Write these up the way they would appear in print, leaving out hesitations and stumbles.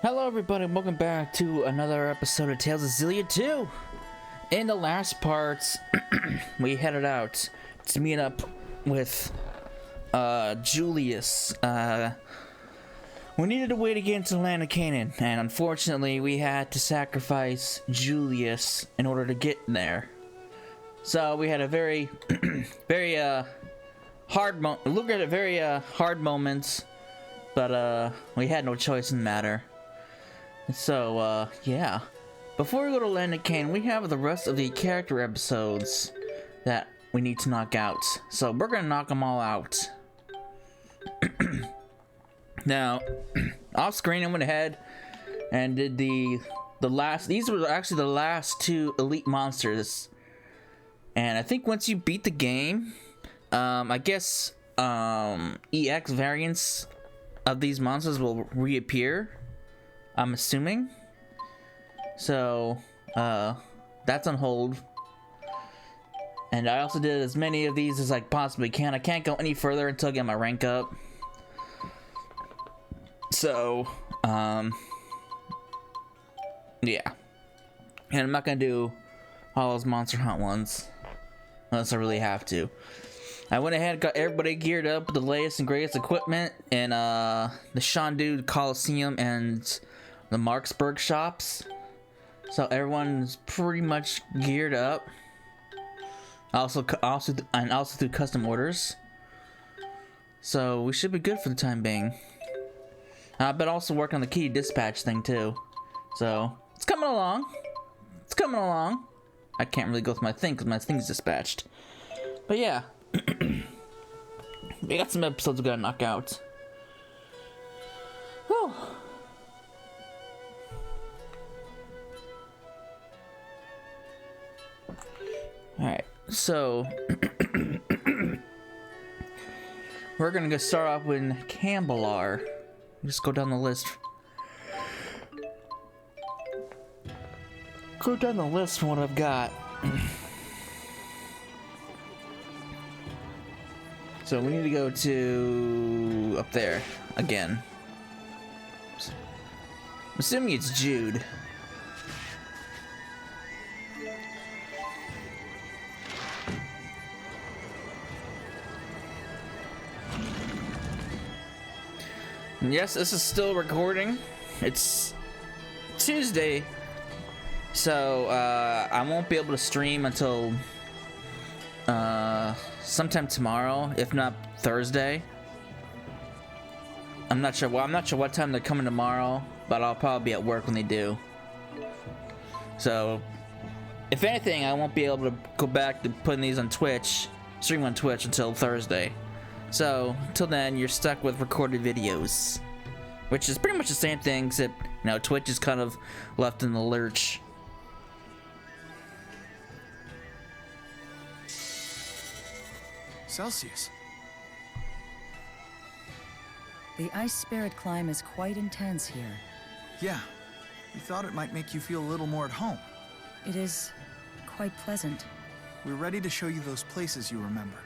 Hello everybody, welcome back to another episode of Tales of Xillia 2! In the last parts, we headed out to meet up with Julius. We needed a way to get into the land of Canaan, and unfortunately we had to sacrifice Julius in order to get there. So we had a very, hard moments, but we had no choice in the matter. So, yeah. Before we go to Land of Canaan, we have the rest of the character episodes that we need to knock out. So, we're gonna knock them all out. Now, off screen, I went ahead and did the last... These were actually the last two elite monsters. And I think once you beat the game, I guess, EX variants of these monsters will reappear. I'm assuming. So, that's on hold. And I also did as many of these as I possibly can. I can't go any further until I get my rank up. So, yeah. And I'm not gonna do all those Monster Hunt ones. Unless I really have to. I went ahead and got everybody geared up with the latest and greatest equipment in the Shandu Coliseum and the Marksburg shops. So everyone's pretty much geared up. Also through custom orders. So we should be good for the time being. But also working on the key dispatch thing too. So it's coming along. It's coming along. I can't really go through my thing because my thing's dispatched. But yeah. We got some episodes we gotta knock out. Whew. Alright, so we're gonna go start off with Cambalar. Just go down the list. Go down the list from what I've got. So we need to go to up there again. I'm assuming it's Jude. And yes, this is still recording. It's Tuesday, so I won't be able to stream until sometime tomorrow, if not Thursday. I'm not sure what time they're coming tomorrow, but I'll probably be at work when they do. So, if anything, I won't be able to go back to putting these on Twitch, stream on Twitch until Thursday. So, until then, you're stuck with recorded videos, which is pretty much the same thing, except, you know, Twitch is kind of left in the lurch. Celsius. The ice spirit climb is quite intense here. Yeah, we thought it might make you feel a little more at home. It is quite pleasant. We're ready to show you those places you remember.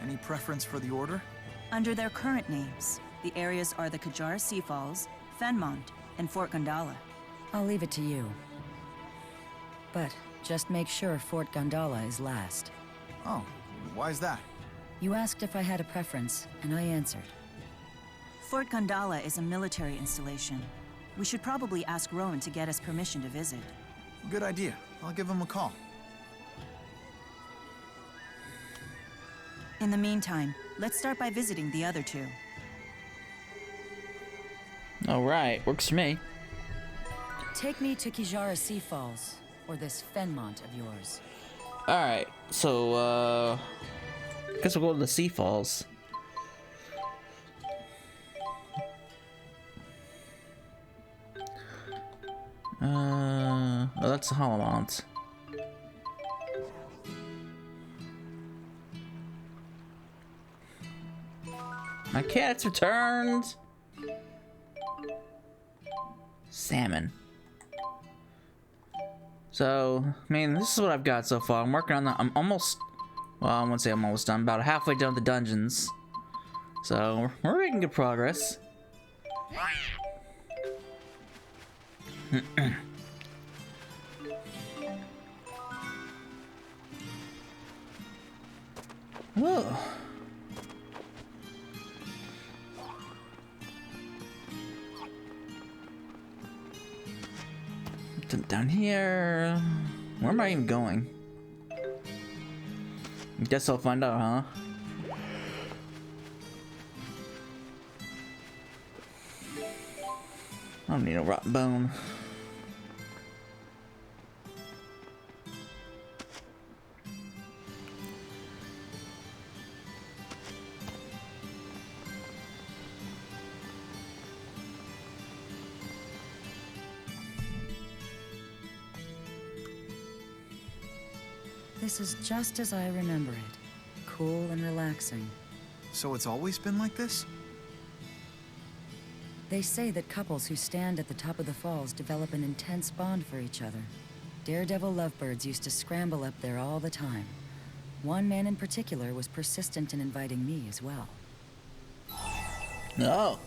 Any preference for the order? Under their current names, the areas are the Kajar Sea Falls, Fenmont, and Fort Gondala. I'll leave it to you. But just make sure Fort Gondala is last. Oh, why's that? You asked if I had a preference, and I answered. Fort Gondala is a military installation. We should probably ask Rowan to get us permission to visit. Good idea. I'll give him a call. In the meantime, let's start by visiting the other two. Alright, works for me. Take me to Kijara Sea Falls, or this Fenmont of yours. Alright, so, guess we'll go to the Sea Falls. Oh, that's the Holomont. My cat's returned! Salmon. So, I mean, this is what I've got so far. I'm working on the... I'm almost... Well, I won't say I'm almost done. About halfway done with the dungeons. So, we're making good progress. Oh. Down here. Where am I even going? Guess I'll find out, huh? I don't need a rotten bone. This is just as I remember it. Cool and relaxing. So it's always been like this? They say that couples who stand at the top of the falls develop an intense bond for each other. Daredevil lovebirds used to scramble up there all the time. One man in particular was persistent in inviting me as well. Oh.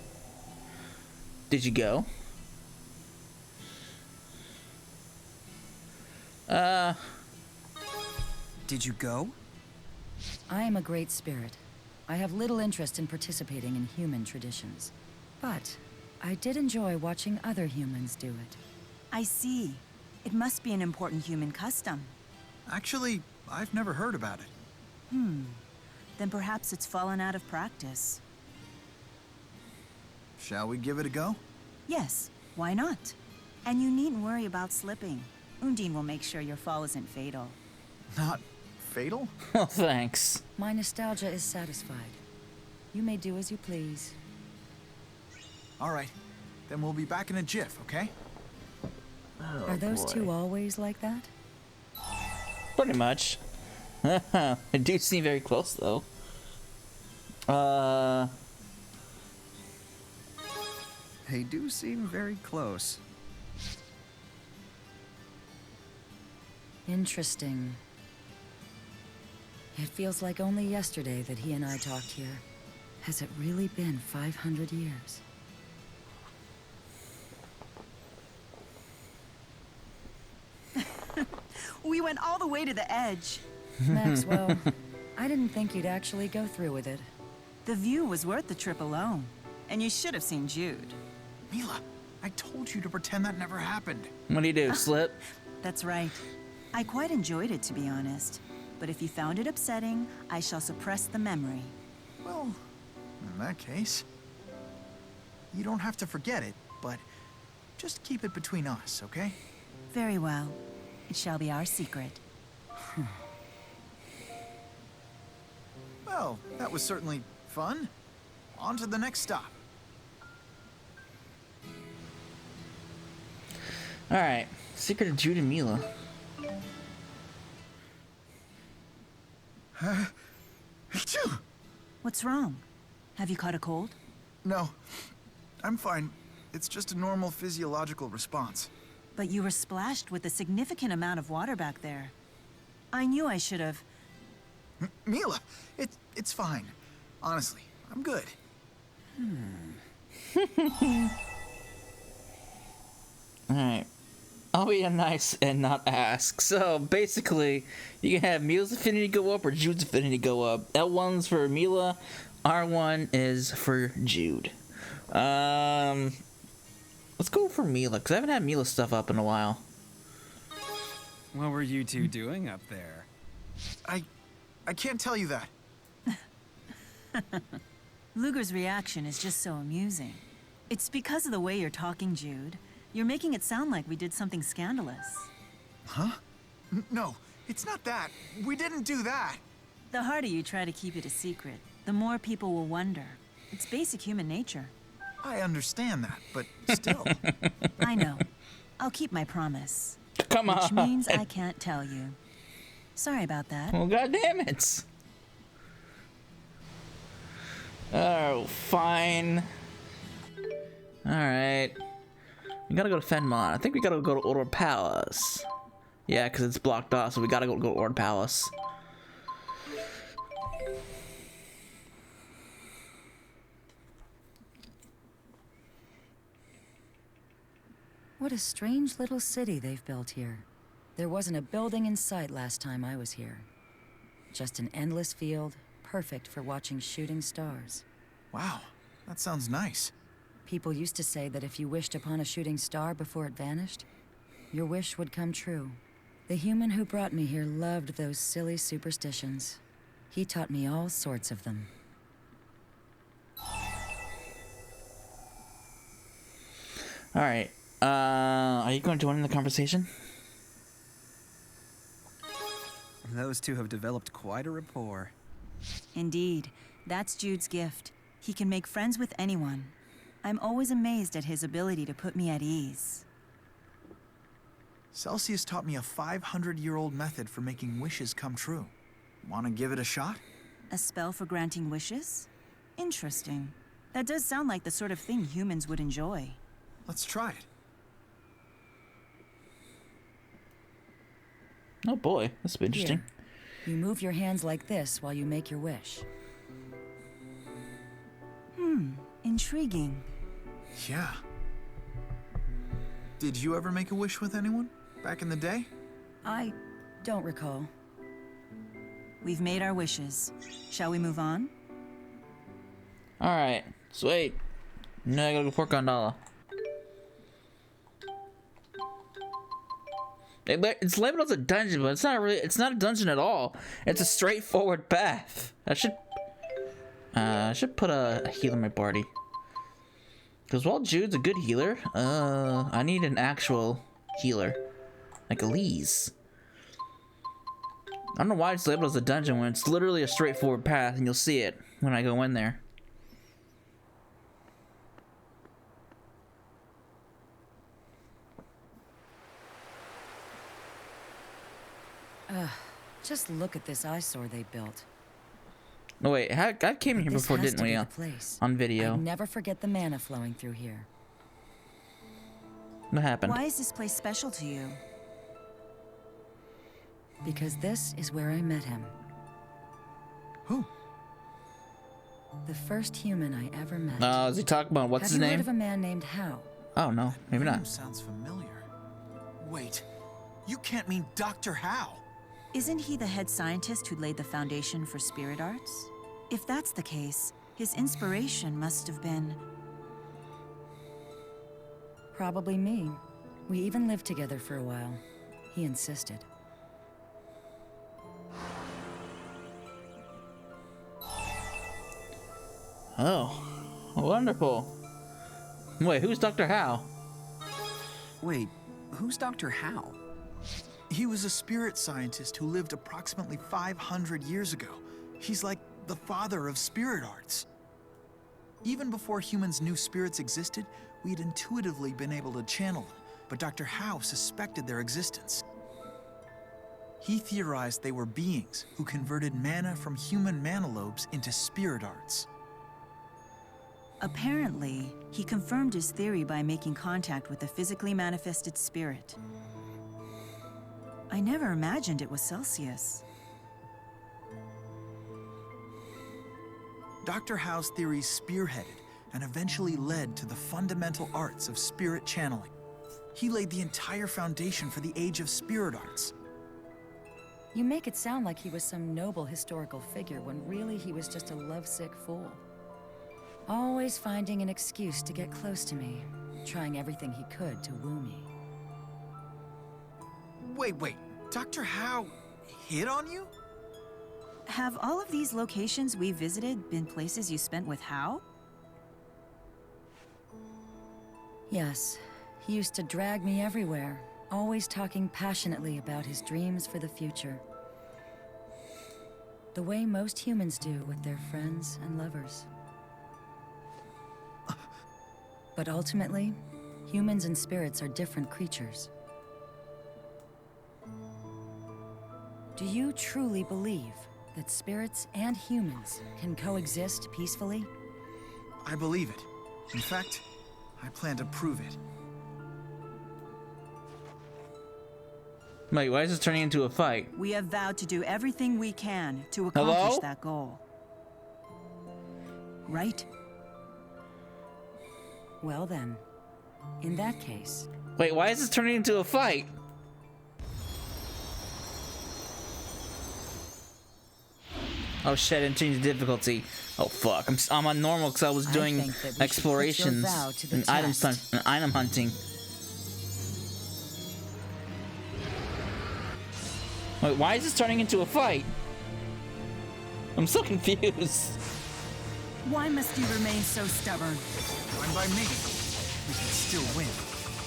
Did you go? Did you go? I am a great spirit. I have little interest in participating in human traditions. But I did enjoy watching other humans do it. I see. It must be an important human custom. Actually, I've never heard about it. Then perhaps it's fallen out of practice. Shall we give it a go? Yes, why not? And you needn't worry about slipping. Undine will make sure your fall isn't fatal. Not fatal? Well, thanks. My nostalgia is satisfied. You may do as you please. All right. Then we'll be back in a jiff, okay? Oh, Are those boy. two always like that? Pretty much. It do seem very close, though. They do seem very close. Interesting. It feels like only yesterday that he and I talked here. Has it really been 500 years? We went all the way to the edge. Maxwell, I didn't think you'd actually go through with it. The view was worth the trip alone. And you should have seen Jude. Mila, I told you to pretend that never happened. What do you do? Slip? That's right. I quite enjoyed it, to be honest. But if you found it upsetting, I shall suppress the memory. Well, in that case, you don't have to forget it, but just keep it between us, okay? Very well. It shall be our secret. Well, that was certainly fun. On to the next stop. Alright. Secret of Jude and Mila. Achoo! What's wrong? Have you caught a cold? No, I'm fine. It's just a normal physiological response. But you were splashed with a significant amount of water back there. I knew I should have. Mila, it's fine. Honestly, I'm good. Alright. I'll be nice and not ask. So basically, you can have Mila's affinity go up or Jude's affinity go up. L1's for Mila, R1 is for Jude. Let's go for Mila, because I haven't had Mila stuff up in a while. What were you two doing up there? I can't tell you that. Luger's reaction is just so amusing. It's because of the way you're talking, Jude. You're making it sound like we did something scandalous. Huh? No, it's not that. We didn't do that. The harder you try to keep it a secret, the more people will wonder. It's basic human nature. I understand that, but still. I know. I'll keep my promise. Come on. Which means I can't tell you. Sorry about that. Well, goddammit. Oh, fine. Alright. We gotta go to Fenmont. I think we gotta go to Order Palace. Yeah, because it's blocked off, so we gotta go to Order Palace. What a strange little city they've built here. There wasn't a building in sight last time I was here. Just an endless field, perfect for watching shooting stars. Wow, that sounds nice. People used to say that if you wished upon a shooting star before it vanished, your wish would come true. The human who brought me here loved those silly superstitions. He taught me all sorts of them. Alright. Are you going to join in the conversation? Those two have developed quite a rapport. Indeed, that's Jude's gift. He can make friends with anyone. I'm always amazed at his ability to put me at ease. Celsius taught me a 500-year-old method for making wishes come true. Want to give it a shot? A spell for granting wishes? Interesting. That does sound like the sort of thing humans would enjoy. Let's try it. Oh boy, this will be interesting. Here, you move your hands like this while you make your wish. Intriguing. Yeah. Did you ever make a wish with anyone? Back in the day? I don't recall. We've made our wishes. Shall we move on? Alright, sweet. Now I gotta go for Gondola. It's labeled as a dungeon, but it's not really. It's not a dungeon at all. It's a straightforward path. I should put a healer in my party. Because while Jude's a good healer, I need an actual healer, like Elise. I don't know why it's labeled as a dungeon when it's literally a straightforward path, and you'll see it when I go in there. Just look at this eyesore they built. No wait, I came here This before, has didn't to we? be the place. On video. I'd never forget the mana flowing through here. What happened? Why is this place special to you? Because this is where I met him. Who? The first human I ever met. Is he talking about what's Have his you heard name? of a man named Hao? Oh no, maybe Name not. sounds familiar. Wait, you can't mean Dr. Howe. Isn't he the head scientist who laid the foundation for spirit arts? If that's the case, his inspiration must have been... Probably me. We even lived together for a while. He insisted. Oh, wonderful. Wait, who's Dr. Howe? Wait, who's Dr. Howe? He was a spirit scientist who lived approximately 500 years ago. He's like the father of spirit arts. Even before humans knew spirits existed, we'd intuitively been able to channel them, but Dr. Howe suspected their existence. He theorized they were beings who converted mana from human mana lobes into spirit arts. Apparently, he confirmed his theory by making contact with a physically manifested spirit. I never imagined it was Celsius. Dr. Howe's theories spearheaded and eventually led to the fundamental arts of spirit channeling. He laid the entire foundation for the age of spirit arts. You make it sound like he was some noble historical figure when really he was just a lovesick fool. Always finding an excuse to get close to me, trying everything he could to woo me. Wait, Dr. Howe hit on you? Have all of these locations we visited been places you spent with Hao? Yes, he used to drag me everywhere, always talking passionately about his dreams for the future. The way most humans do with their friends and lovers. But ultimately, humans and spirits are different creatures. Do you truly believe that spirits and humans can coexist peacefully? I believe it. In fact, I plan to prove it. Wait, why is this turning into a fight? We have vowed to do everything we can to accomplish Hello? that goal. Right? Well then, In that case, Wait, why is this turning into a fight? Oh shit, I didn't change the difficulty. Oh fuck, I'm on normal because I was doing think that we should put your explorations vow to the and test. item hunting. Wait, why is this turning into a fight? I'm so confused. Why must you remain so stubborn? Fine by me. We can still win.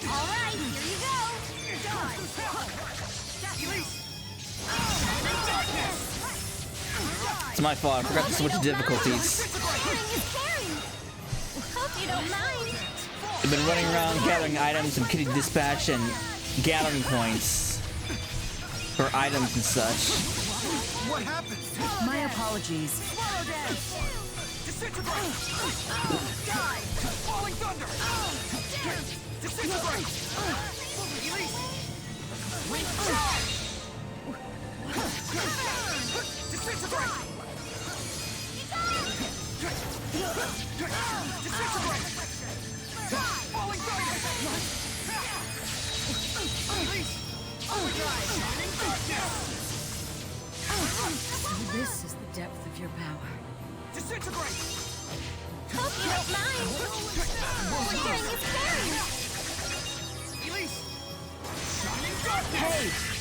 All right, here you go. It's my fault, I forgot to switch difficulties. Hope you don't mind. I've been running around gathering items and kitty dispatch and gathering points for items and such. What happened? My apologies. this is the depth of your power. Hope you don't mind. Clearing is caring. Hey!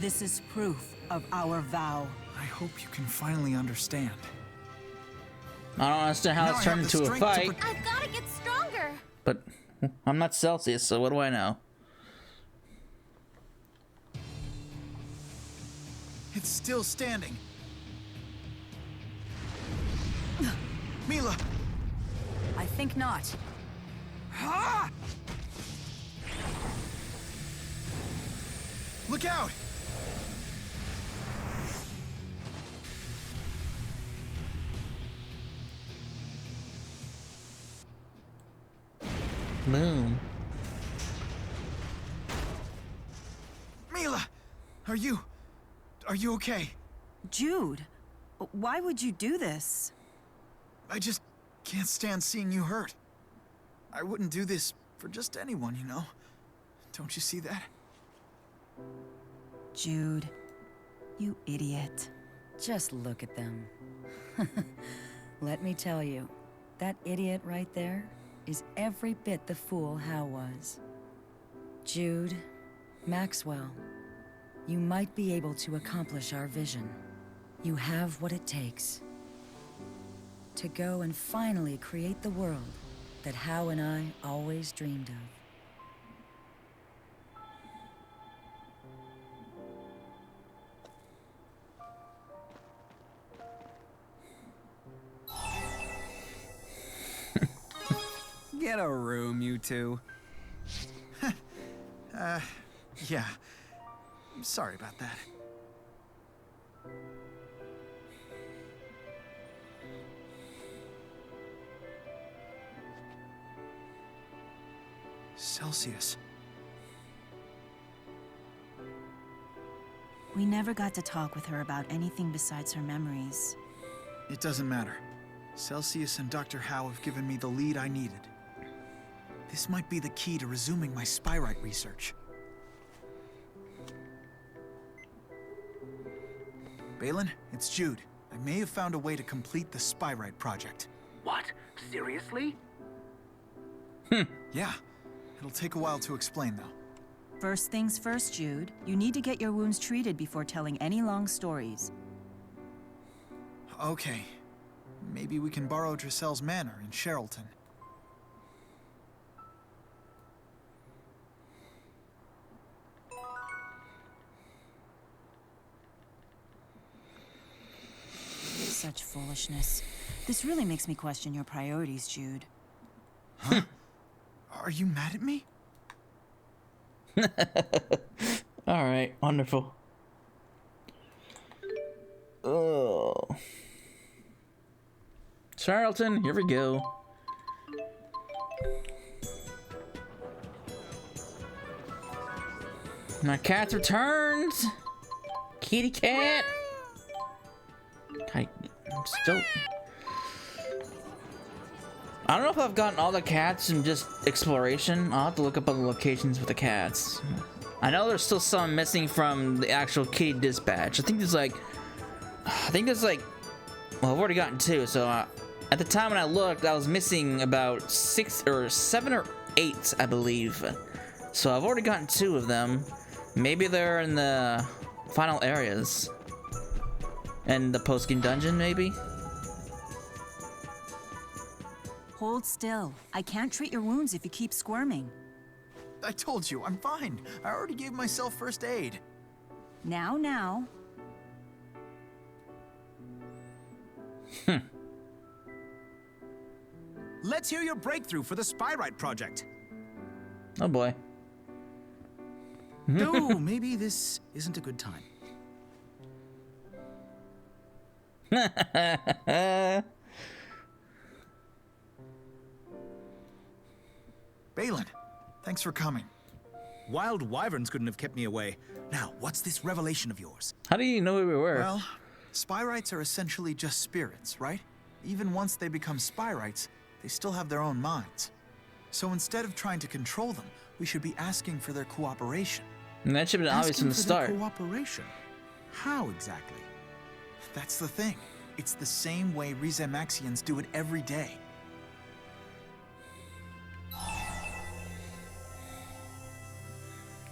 This is proof of our vow. I hope you can finally understand. I don't understand how Now it's I turned have the into a strength to fight, I've got to get stronger. but I'm not Celsius, so what do I know? It's still standing. Mila! I think not. Look out! Boom. Mila! Are you okay? Jude, why would you do this? I just can't stand seeing you hurt. I wouldn't do this for just anyone, you know? Don't you see that? Jude, you idiot. Just look at them. Let me tell you, that idiot right there is every bit the fool Hal was. Jude, Maxwell, you might be able to accomplish our vision. You have what it takes to go and finally create the world that Hal and I always dreamed of. Get a room, you two. Yeah. I'm sorry about that. Celsius. We never got to talk with her about anything besides her memories. It doesn't matter. Celsius and Dr. Howe have given me the lead I needed. This might be the key to resuming my spyrite research. Balin, it's Jude. I may have found a way to complete the spyrite project. What? Seriously? Yeah. It'll take a while to explain, though. First things first, Jude. You need to get your wounds treated before telling any long stories. Okay. Maybe we can borrow Drissel's manor in Sherrilton. Such foolishness. This really makes me question your priorities, Jude. Are you mad at me? All right, wonderful. Oh, Charlton, here we go. My cat's returned. Kitty cat. I'm still. I don't know if I've gotten all the cats in just exploration. I'll have to look up other locations with the cats. I know there's still some missing from the actual kitty dispatch. I think there's like, well, I've already gotten 2. So at the time when I looked, I was missing about 6 or 7 or 8, I believe. So I've already gotten 2 of them. Maybe they're in the final areas. And the post-game dungeon, maybe? Hold still. I can't treat your wounds if you keep squirming. I told you, I'm fine. I already gave myself first aid. Now. Let's hear your breakthrough for the Spyrite project. Oh boy. No, maybe this isn't a good time. Balin, thanks for coming. Wild wyverns couldn't have kept me away. Now, what's this revelation of yours? How do you know where we were? Well, Spyrites are essentially just spirits, right? Even once they become Spyrites, they still have their own minds. So instead of trying to control them, we should be asking for their cooperation. And that should have been obvious from the start. Cooperation? How exactly? That's the thing. It's the same way Rizemaxians do it every day.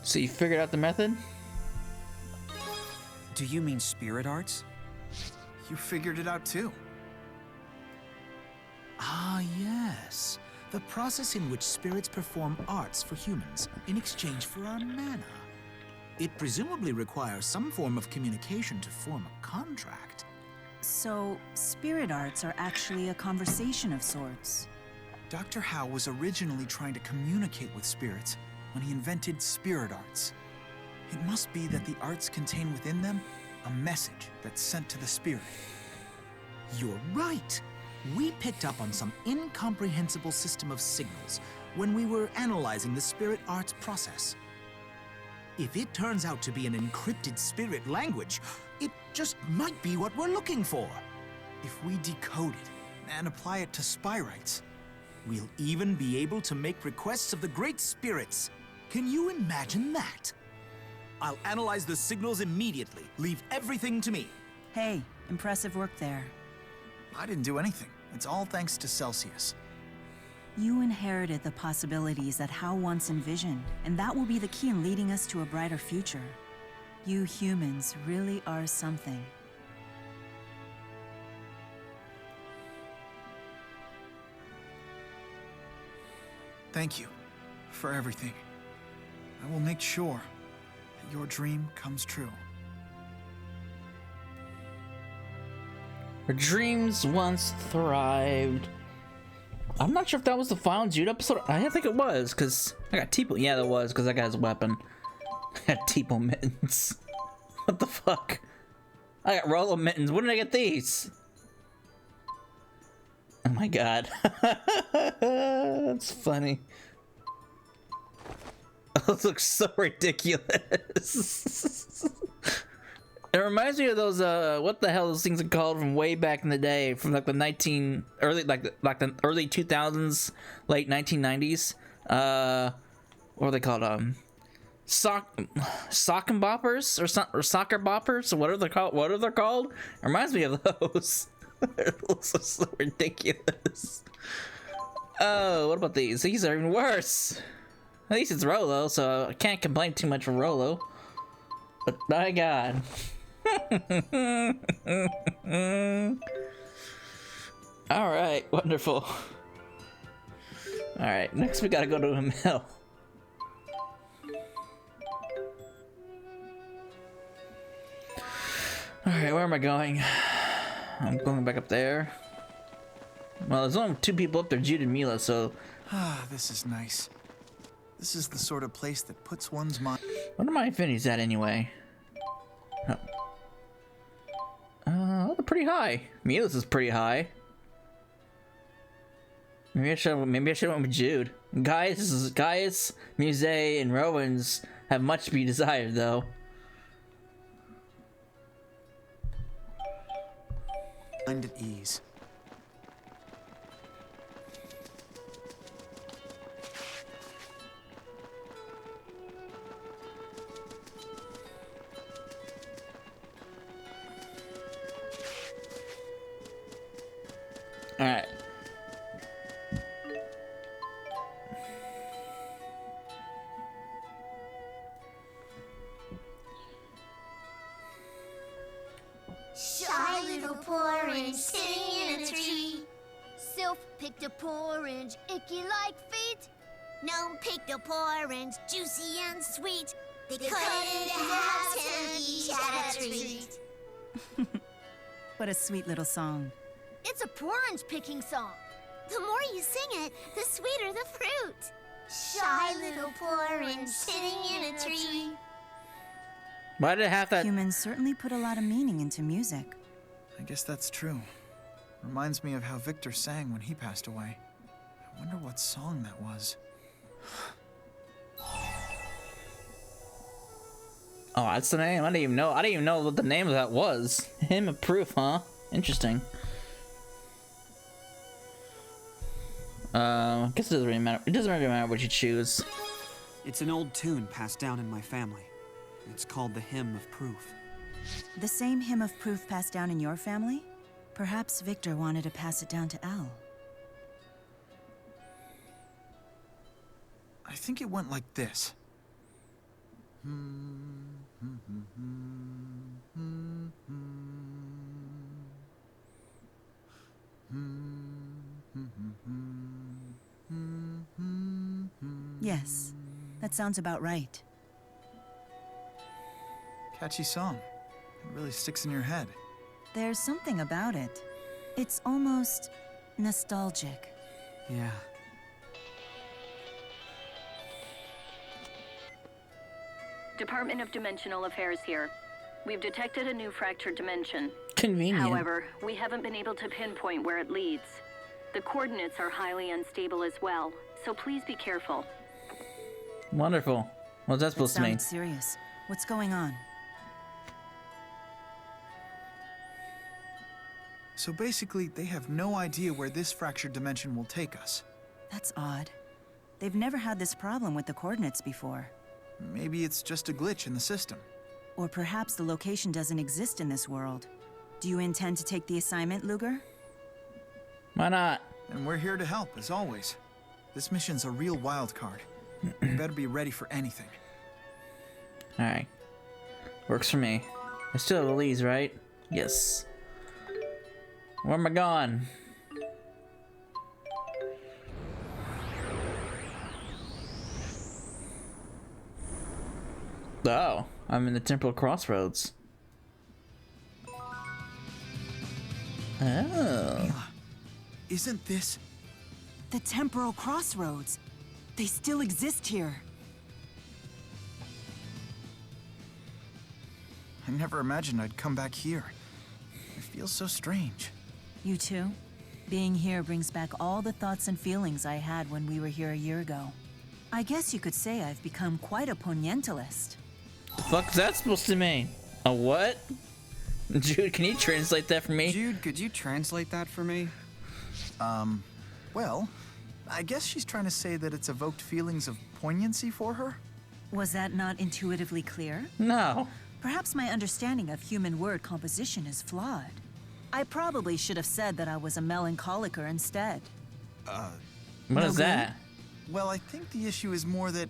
So you figured out the method? Do you mean spirit arts? You figured it out too. Ah, yes. The process in which spirits perform arts for humans in exchange for our mana. It presumably requires some form of communication to form a contract. So, spirit arts are actually a conversation of sorts. Dr. Howe was originally trying to communicate with spirits when he invented spirit arts. It must be that the arts contain within them a message that's sent to the spirit. You're right. We picked up on some incomprehensible system of signals when we were analyzing the spirit arts process. If it turns out to be an encrypted spirit language, it just might be what we're looking for. If we decode it and apply it to Spyrites, we'll even be able to make requests of the great spirits. Can you imagine that? I'll analyze the signals immediately. Leave everything to me. Hey, impressive work there. I didn't do anything. It's all thanks to Celsius. You inherited the possibilities that Howe once envisioned, and that will be the key in leading us to a brighter future. You humans really are something. Thank you for everything. I will make sure that your dream comes true. Her dreams once thrived. I'm not sure if that was the final Jude episode. I think it was, because I got Tipo. Yeah, that was, because I got his weapon. I got Tipo mittens. What the fuck? I got Rollo mittens. When did I get these? Oh my god. That's funny. Those look so ridiculous. It reminds me of those what the hell those things are called from way back in the day, from like the the early 2000s, late 1990s. What are they called? Sock and boppers or soccer boppers, or what are they called? It reminds me of those. Those are so ridiculous. Oh, what about these? These are even worse. At least it's Rollo, so I can't complain too much for Rollo. But my god. Alright, wonderful. Alright, next we gotta go to a mill. Alright, where am I going? I'm going back up there. Well, there's only 2 people up there, Jude and Mila, so... Ah, this is nice. This is the sort of place that puts one's mind... What are my infinities at anyway? Oh, they're pretty high. Mila's is pretty high. Maybe I should have went with Jude. Gaius, Muse, and Rowan's have much to be desired, though. Mind at ease. All right. Shy little porridge sitting in a tree. Sylph picked a porridge, icky like feet. Gnome picked a porridge, juicy and sweet. They cut it into halves and each had a treat. What a sweet little song. It's a porridge picking song. The more you sing it, the sweeter the fruit. Shy little porridge sitting in a tree. Why did it have that? Humans certainly put a lot of meaning into music. I guess that's true. Reminds me of how Victor sang when he passed away. I wonder what song that was. Oh, that's the name. I didn't even know. I didn't even know what the name of that was. Hymn of Proof, huh? Interesting. I guess it doesn't really matter. It doesn't really matter what you choose. It's an old tune passed down in my family. It's called the Hymn of Proof. The same hymn of proof passed down in your family? Perhaps Victor wanted to pass it down to Elle. I think it went like this. Yes, that sounds about right. Catchy song. It really sticks in your head. There's something about it. It's almost nostalgic. Yeah. Department of Dimensional Affairs here. We've detected a new fractured dimension. Convenient. However, we haven't been able to pinpoint where it leads. The coordinates are highly unstable as well, so please be careful. Wonderful. What's that supposed to mean? Sounds serious. What's going on? So basically, they have no idea where this fractured dimension will take us. That's odd. They've never had this problem with the coordinates before. Maybe it's just a glitch in the system. Or perhaps the location doesn't exist in this world. Do you intend to take the assignment, Luger? Why not? And we're here to help, as always. This mission's a real wild card. You better be ready for anything. Alright. Works for me. I still have Elise, right? Yes. Where am I going? Oh, I'm in the temporal crossroads. Oh. Isn't this... The temporal crossroads. They still exist here. I never imagined I'd come back here. It feels so strange. You too? Being here brings back all the thoughts and feelings I had when we were here a year ago. I guess you could say I've become quite a ponientalist. The fuck is that supposed to mean? A what? Jude, can you translate that for me? Jude, could you translate that for me? Well, I guess she's trying to say that it's evoked feelings of poignancy for her? Was that not intuitively clear? No. Perhaps my understanding of human word composition is flawed. I probably should have said that I was a melancholiker instead. What is that? Well, I think the issue is more that,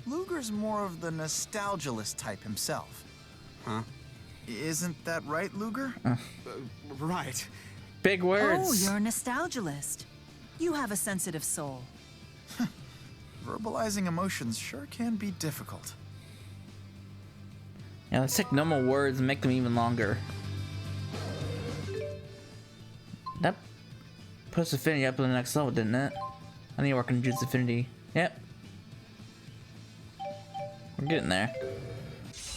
Luger's more of the nostalgialist type himself. Huh? Isn't that right, Luger? Right. Big words. Oh, you're a nostalgialist. You have a sensitive soul. Verbalizing emotions sure can be difficult. Yeah, let's take normal words and make them even longer. That puts affinity up to the next level, didn't it? I need to work on Jude's affinity. Yep. We're getting there.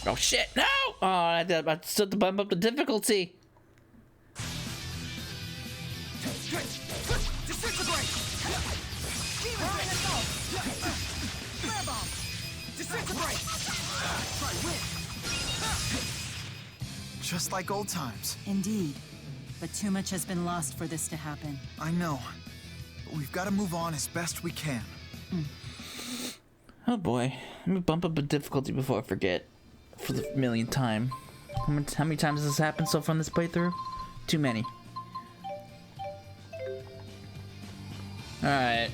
Oh shit, no! Oh, I still have to bump up the difficulty. Just like old times. Indeed. But too much has been lost for this to happen. I know. But we've got to move on as best we can. Oh boy. Let me bump up a difficulty before I forget. For the millionth time. How many times has this happened so far in this playthrough? Too many. Alright.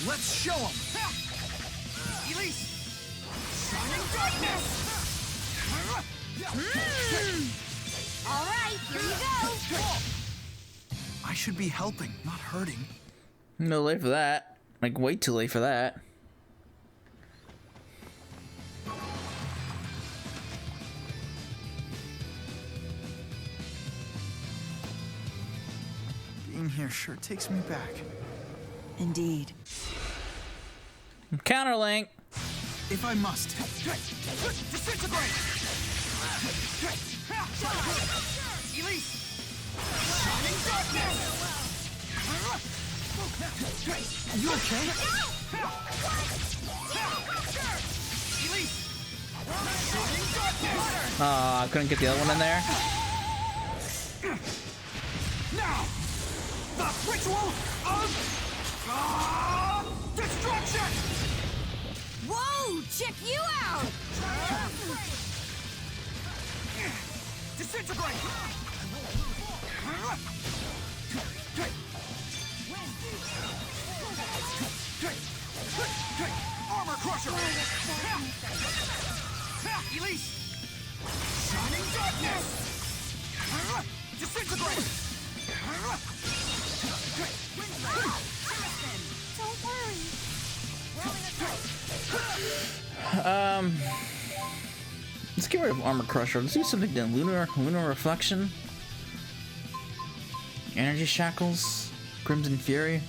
Let's show them. Elise. Shining darkness. All right, here you go. I should be helping, not hurting. No late for that. Like way too late for that. Being here sure takes me back. Indeed. Counterlink. If I must. Disintegrate! Elise! Shining darkness! You okay? Elise! Shining darkness! I couldn't get the other one in there. Now! The ritual of destruction! Whoa, check you out! Disintegrate! Armor crusher! Elise! Shining darkness! Disintegrate! Don't worry. Let's get rid of Armor Crusher. Let's do something then. Lunar Reflection. Energy Shackles. Crimson Fury.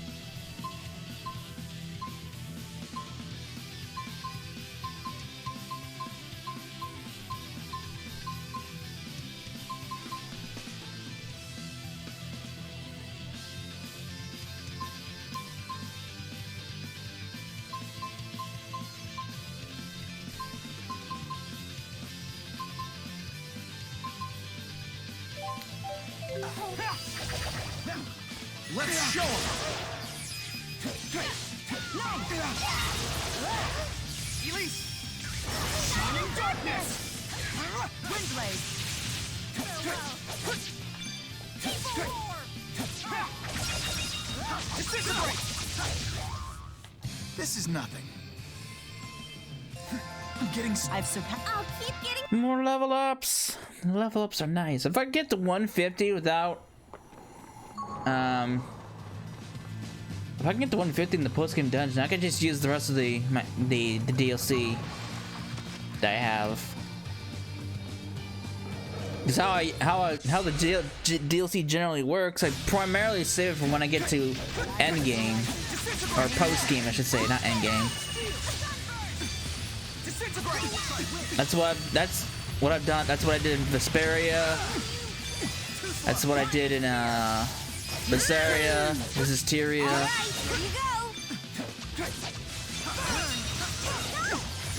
Let's show them! Elise! Shining darkness! Windblade! Disintegrate! This is nothing. I'm getting... I've surpassed. I'll keep getting. More level ups. Level ups are nice. If I get to 150 without if I can get to 150 in the post-game dungeon, I can just use the rest of the DLC that I have. Because how the DLC generally works, I primarily save it for when I get to end game, or post game, I should say, not end game. That's what I've done. That's what I did in Vesperia. That's what I did in Berseria. This is Tyria.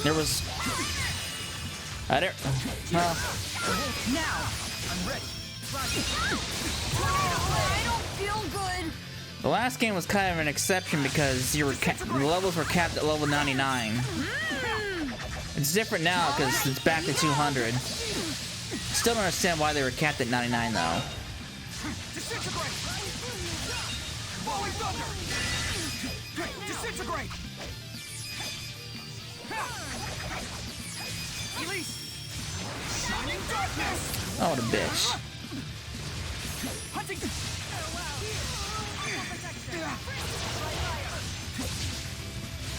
There was. I don't. Well. Now! I'm ready. I don't feel good. The last game was kind of an exception because the levels were capped at level 99. It's different now because it's back to 200. Still don't understand why they were capped at 99 though. Disintegrate! Release! Shining darkness! Oh, the bitch. Hunting!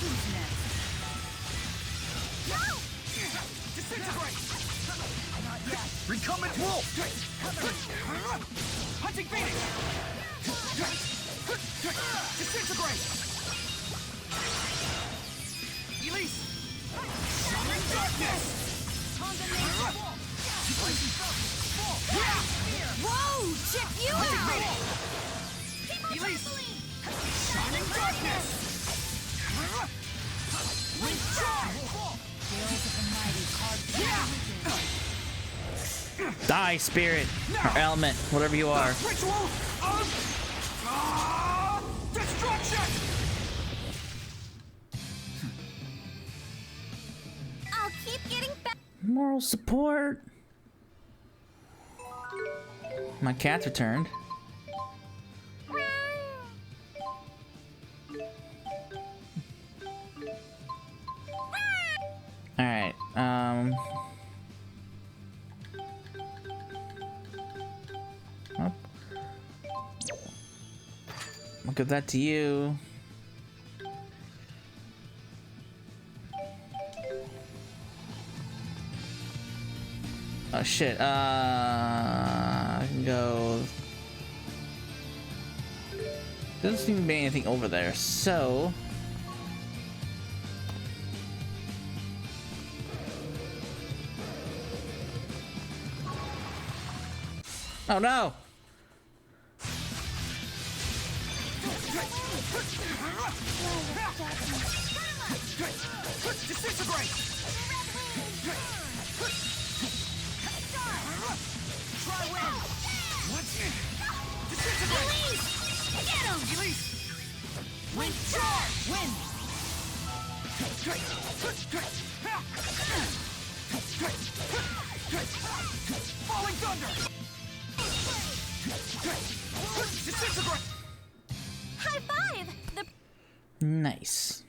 Who's next? Disintegrate! Recumbent wolf! Hunting phoenix! Disintegrate! Elise! Shining darkness! Whoa! Check you out! Elise! Shining darkness! Wind charge! Die, spirit. Or element. Whatever you are. Ritual of destruction! I'll keep getting back. Moral support. My cat's returned. Alright, oh. I'll give that to you. Oh shit, I can go. Doesn't seem to be anything over there, so. Oh no! Disintegrate! Try wind! What? Disintegrate! Elise! Get him! Elise! Wind charge! Wind! Falling thunder! Disintegrate! High five! The Nice.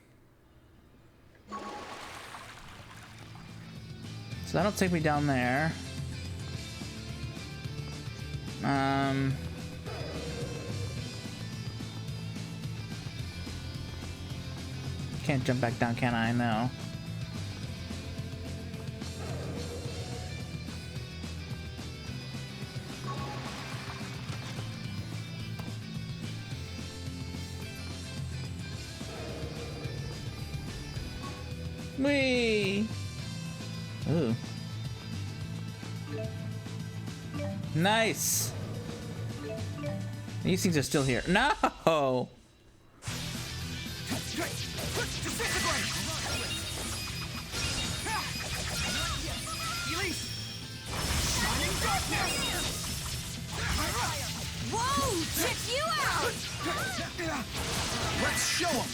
So that'll take me down there. Can't jump back down, can I? No. Whee! Ooh. Nice! These things are still here. No! Disintegrate! Elise! Shining darkness! whoa! Check you out! Let's show 'em!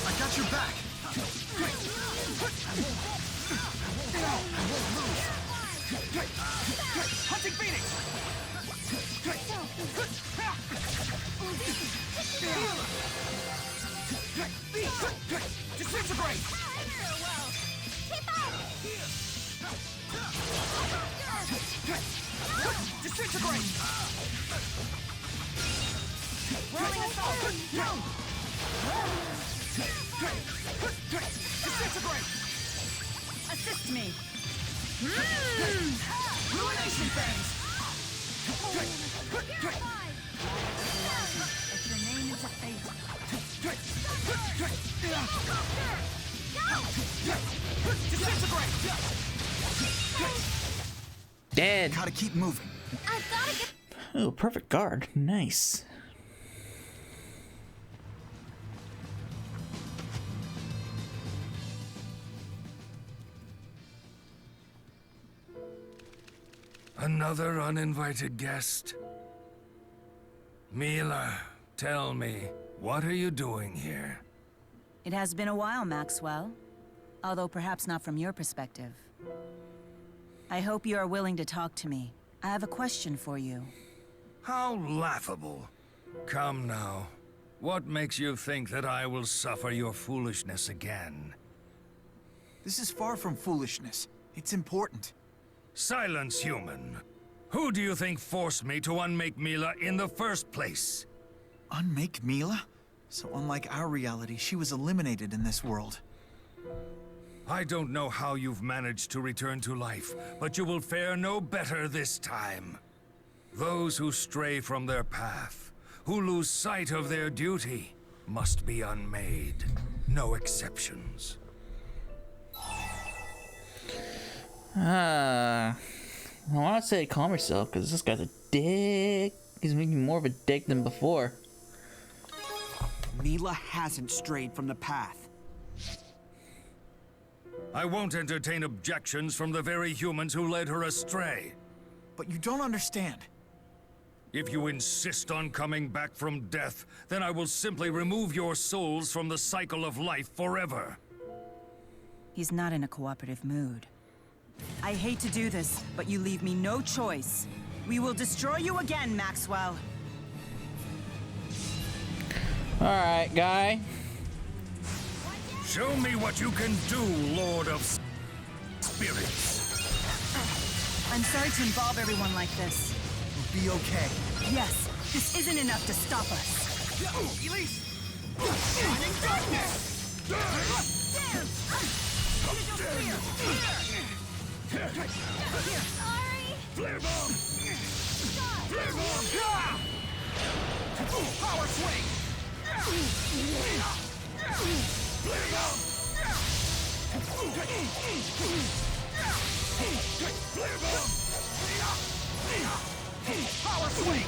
I got your back! Hunting phoenix! Disintegrate! Keep up! Disintegrate! Rolling assault! No! Disintegrate! Assist me. Ruination phase! If your name is a fate. Disintegrate! Dead. Gotta keep moving. I've gotta get. Oh, perfect guard. Nice. Another uninvited guest? Mila, tell me, what are you doing here? It has been a while, Maxwell. Although perhaps not from your perspective. I hope you are willing to talk to me. I have a question for you. How laughable. Come now. What makes you think that I will suffer your foolishness again? This is far from foolishness. It's important. Silence, human. Who do you think forced me to unmake Mila in the first place? Unmake Mila? So unlike our reality, she was eliminated in this world. I don't know how you've managed to return to life, but you will fare no better this time. Those who stray from their path, who lose sight of their duty, must be unmade. No exceptions. I want to say calm yourself, because this guy's a dick. He's making more of a dick than before. Mila hasn't strayed from the path. I won't entertain objections from the very humans who led her astray. But you don't understand. If you insist on coming back from death, then I will simply remove your souls from the cycle of life forever. He's not in a cooperative mood. I hate to do this, but you leave me no choice. We will destroy you again, Maxwell. Alright, guy. Show me what you can do, Lord of Spirits. I'm sorry to involve everyone like this. We'll be okay. Yes, this isn't enough to stop us. Elise! Sorry! Flare bomb! Flare bomb! Power swing! Flare bomb! Flare bomb! Power swing!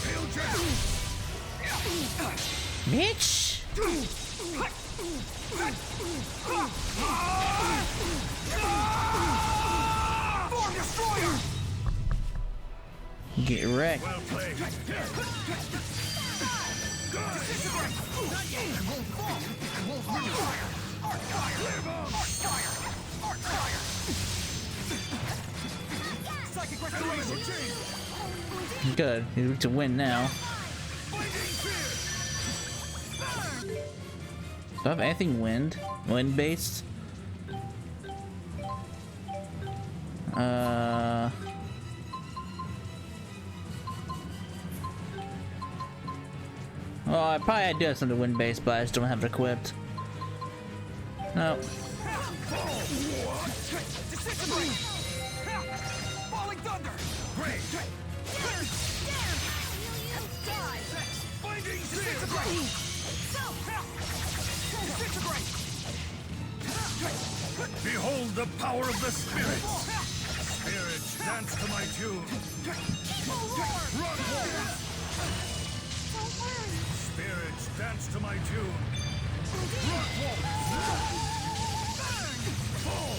Tail jab! Bitch! Form destroyer! Get wrecked. Well played. Good. He's to win now. Do I have anything wind? Wind based? Well, I probably do have something wind based, but I just don't have it equipped. No. Falling thunder! Great! Binding disintegrate! Behold the power of the spirits! Spirits, dance to my tune! Run, warriors! Spirits, dance to my tune! Run, warriors! Fall!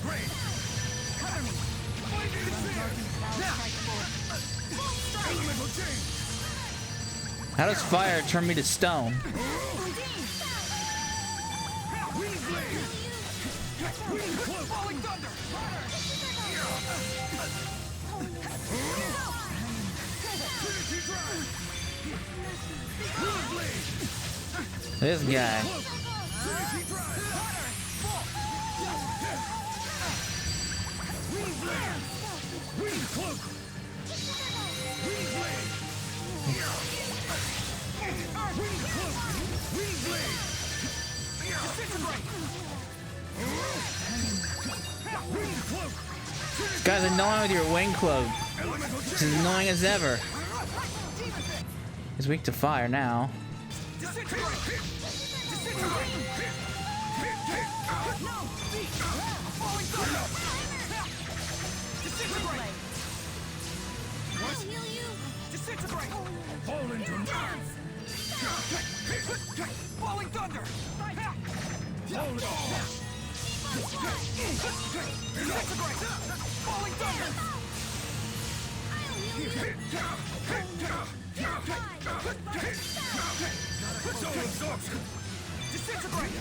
Great! Cover me! Binding sphere! Elemental change! How does fire turn me to stone? Falling thunder! This guy. This guy's annoying with your wing cloak. It's as annoying as ever. He's weak to fire now. Fall into Falling thunder! Falling thunder! Soul absorption! Disintegrate!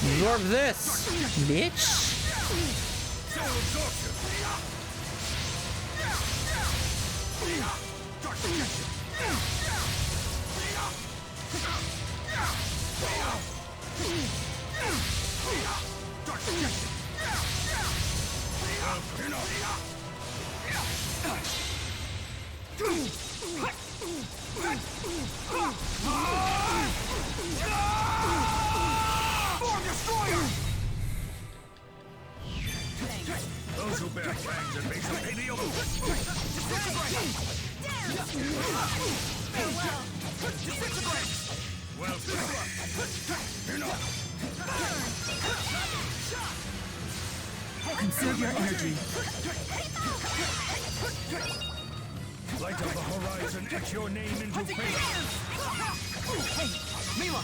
Absorb this, bitch. Soul absorption! Dark projection! Dark projection! Form Destroyer! Those who bear fangs and face will pay the ultimate. Well, Conserve your energy. Light of the horizon, etch your name into fate. Hey, Mila!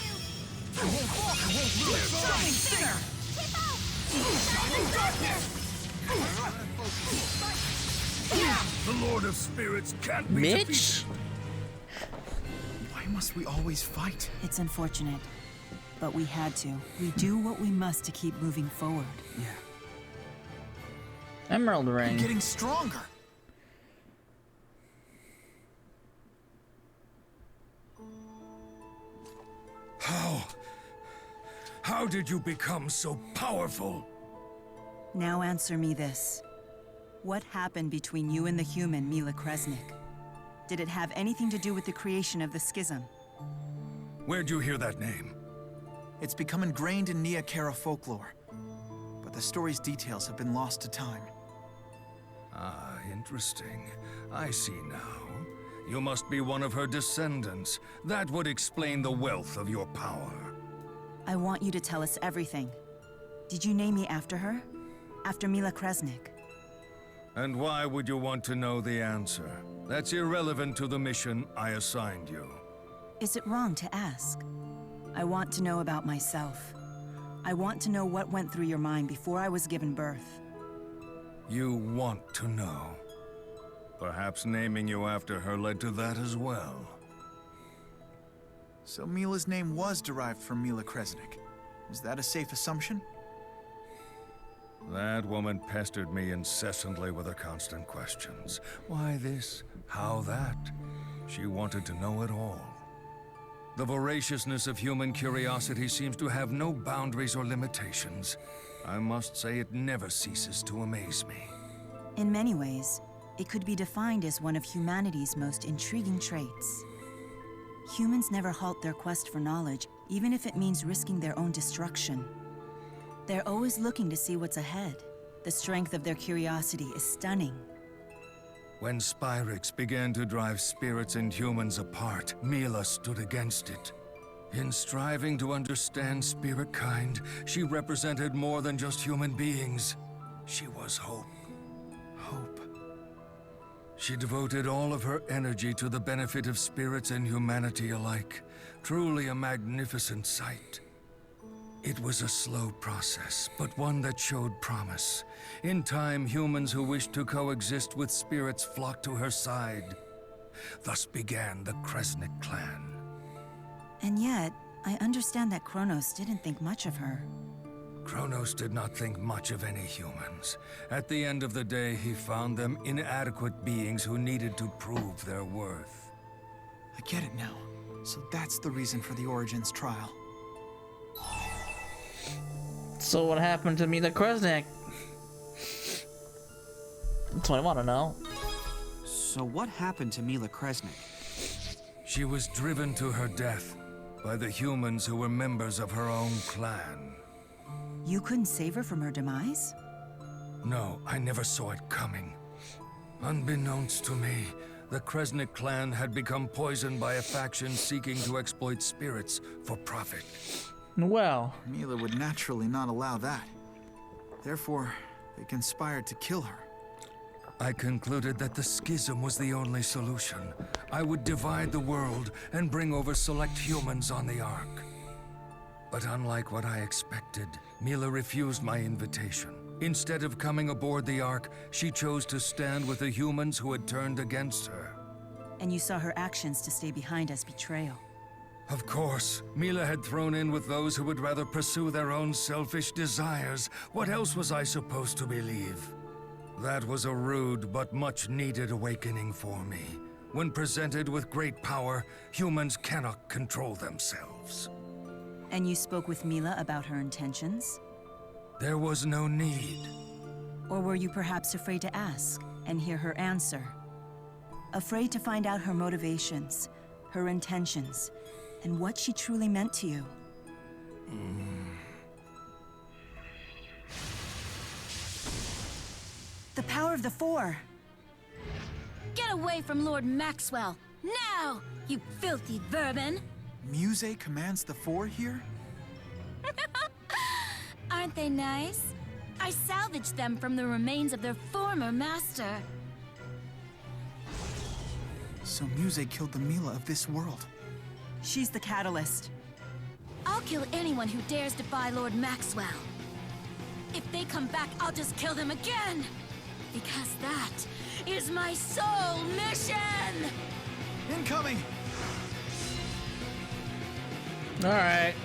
I won't fall! I won't lose! Shining Stinger! The Lord of Spirits can't be Mitch? defeated. Why must we always fight? It's unfortunate, but we had to. We do what we must to keep moving forward. Yeah. Emerald I'm ring. getting stronger. How did you become so powerful? Now answer me this. What happened between you and the human, Mila Kresnik? Did it have anything to do with the creation of the schism? Where'd you hear that name? It's become ingrained in Nia Kara folklore. But the story's details have been lost to time. Ah, interesting. I see now. You must be one of her descendants. That would explain the wealth of your power. I want you to tell us everything. Did you name me after her? After Mila Kresnik? And why would you want to know the answer? That's irrelevant to the mission I assigned you. Is it wrong to ask? I want to know about myself. I want to know what went through your mind before I was given birth. You want to know. Perhaps naming you after her led to that as well. So Mila's name was derived from Mila Kresnik. Is that a safe assumption? That woman pestered me incessantly with her constant questions. Why this? How that? She wanted to know it all. The voraciousness of human curiosity seems to have no boundaries or limitations. I must say it never ceases to amaze me. In many ways, it could be defined as one of humanity's most intriguing traits. Humans never halt their quest for knowledge, even if it means risking their own destruction. They're always looking to see what's ahead. The strength of their curiosity is stunning. When Spyrix began to drive spirits and humans apart, Mila stood against it. In striving to understand spirit kind, she represented more than just human beings. She was hope. Hope. She devoted all of her energy to the benefit of spirits and humanity alike. Truly a magnificent sight. It was a slow process, but one that showed promise. In time, humans who wished to coexist with spirits flocked to her side. Thus began the Kresnik clan. And yet, I understand that Kronos didn't think much of her. Kronos did not think much of any humans. At the end of the day, he found them inadequate beings who needed to prove their worth. I get it now. So that's the reason for the Origins trial. So what happened to Mila Kresnik? That's what I want to know. So what happened to Mila Kresnik? She was driven to her death by the humans who were members of her own clan. You couldn't save her from her demise? No, I never saw it coming. Unbeknownst to me, the Kresnik clan had become poisoned by a faction seeking to exploit spirits for profit. Well, Mila would naturally not allow that. Therefore, they conspired to kill her. I concluded that the schism was the only solution. I would divide the world and bring over select humans on the Ark. But unlike what I expected, Mila refused my invitation. Instead of coming aboard the Ark, she chose to stand with the humans who had turned against her. And you saw her actions to stay behind as betrayal. Of course, Mila had thrown in with those who would rather pursue their own selfish desires. What else was I supposed to believe? That was a rude but much-needed awakening for me. When presented with great power, humans cannot control themselves. And you spoke with Mila about her intentions? There was no need. Or were you perhaps afraid to ask and hear her answer? Afraid to find out her motivations, her intentions, and what she truly meant to you? The power of the Four! Get away from Lord Maxwell! Now, you filthy vermin! Muse commands the Four here? Aren't they nice? I salvaged them from the remains of their former master. So Muse killed the Mila of this world. She's the catalyst. I'll kill anyone who dares defy Lord Maxwell. If they come back, I'll just kill them again! Because that is my sole mission! Incoming! Alright.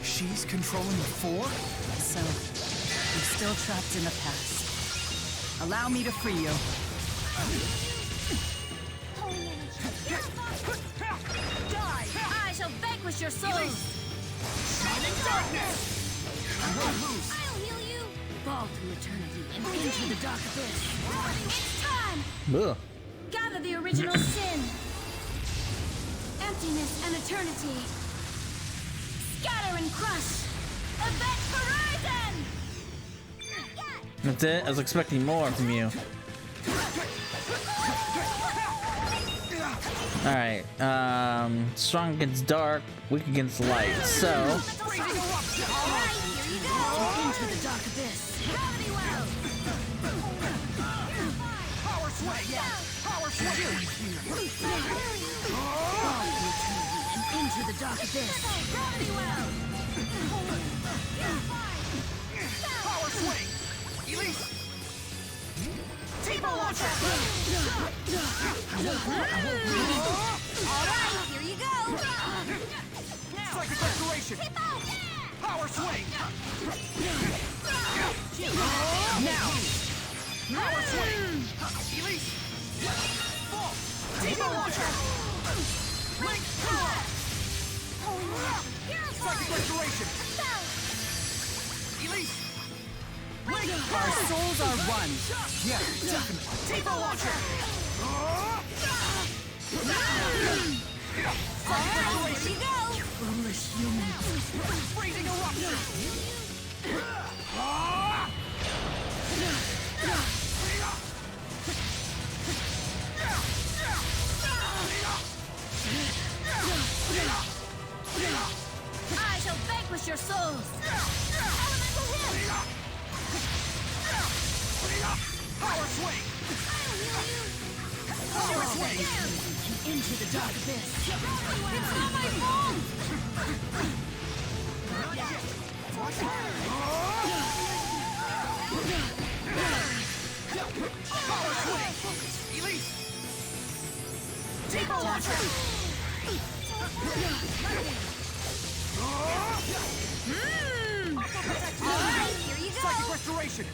She's controlling the Four? So, you're still trapped in the past. Allow me to free you. Die! I shall vanquish your souls! Shining darkness! I'll heal you! Fall through eternity and into the dark abyss. It's time! Ugh. Gather the original sin. Emptiness and eternity. Scatter and crush. Avenge Horizon! That's it? I was expecting more from you. Alright, strong against dark, weak against light, so... Alright, here you go! Into the dark abyss. Gravity well! Power swing! Power swing! Fall through eternity and into the dark abyss. Gravity well! Power swing! Elise! T-ball launcher! Alright, here you go! Psychic restoration! Power swing! Now! Power swing! Elise! Fall! T-ball launcher! Link power! Psychic restoration! Elise! Link Our souls are one. Yeah, definitely. T-ball launcher! Alright, here you go! Foolish humans. Freezing eruption! I shall vanquish your souls! Elemental hit! Power swing! Power swing! And into the dark abyss. It's not my fault! Power swing! Elise! T-ball launcher! Alright, here you go! Psychic restoration!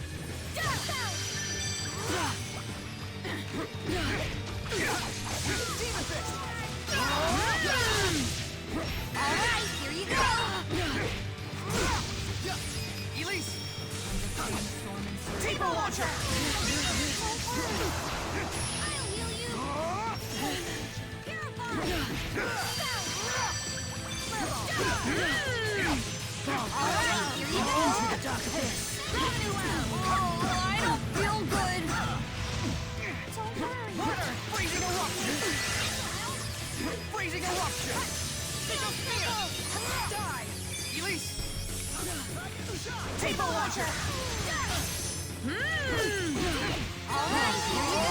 Demon fist! Alright, here you go! Elise! T-ball launcher! I'll heal you! Purify! Alright, here you go! Into the dark abyss. Gravity well! Oh, I don't feel good! Don't worry! Freezing eruption! Freezing eruption! Die! Elise! T-ball launcher! Alright, here you go!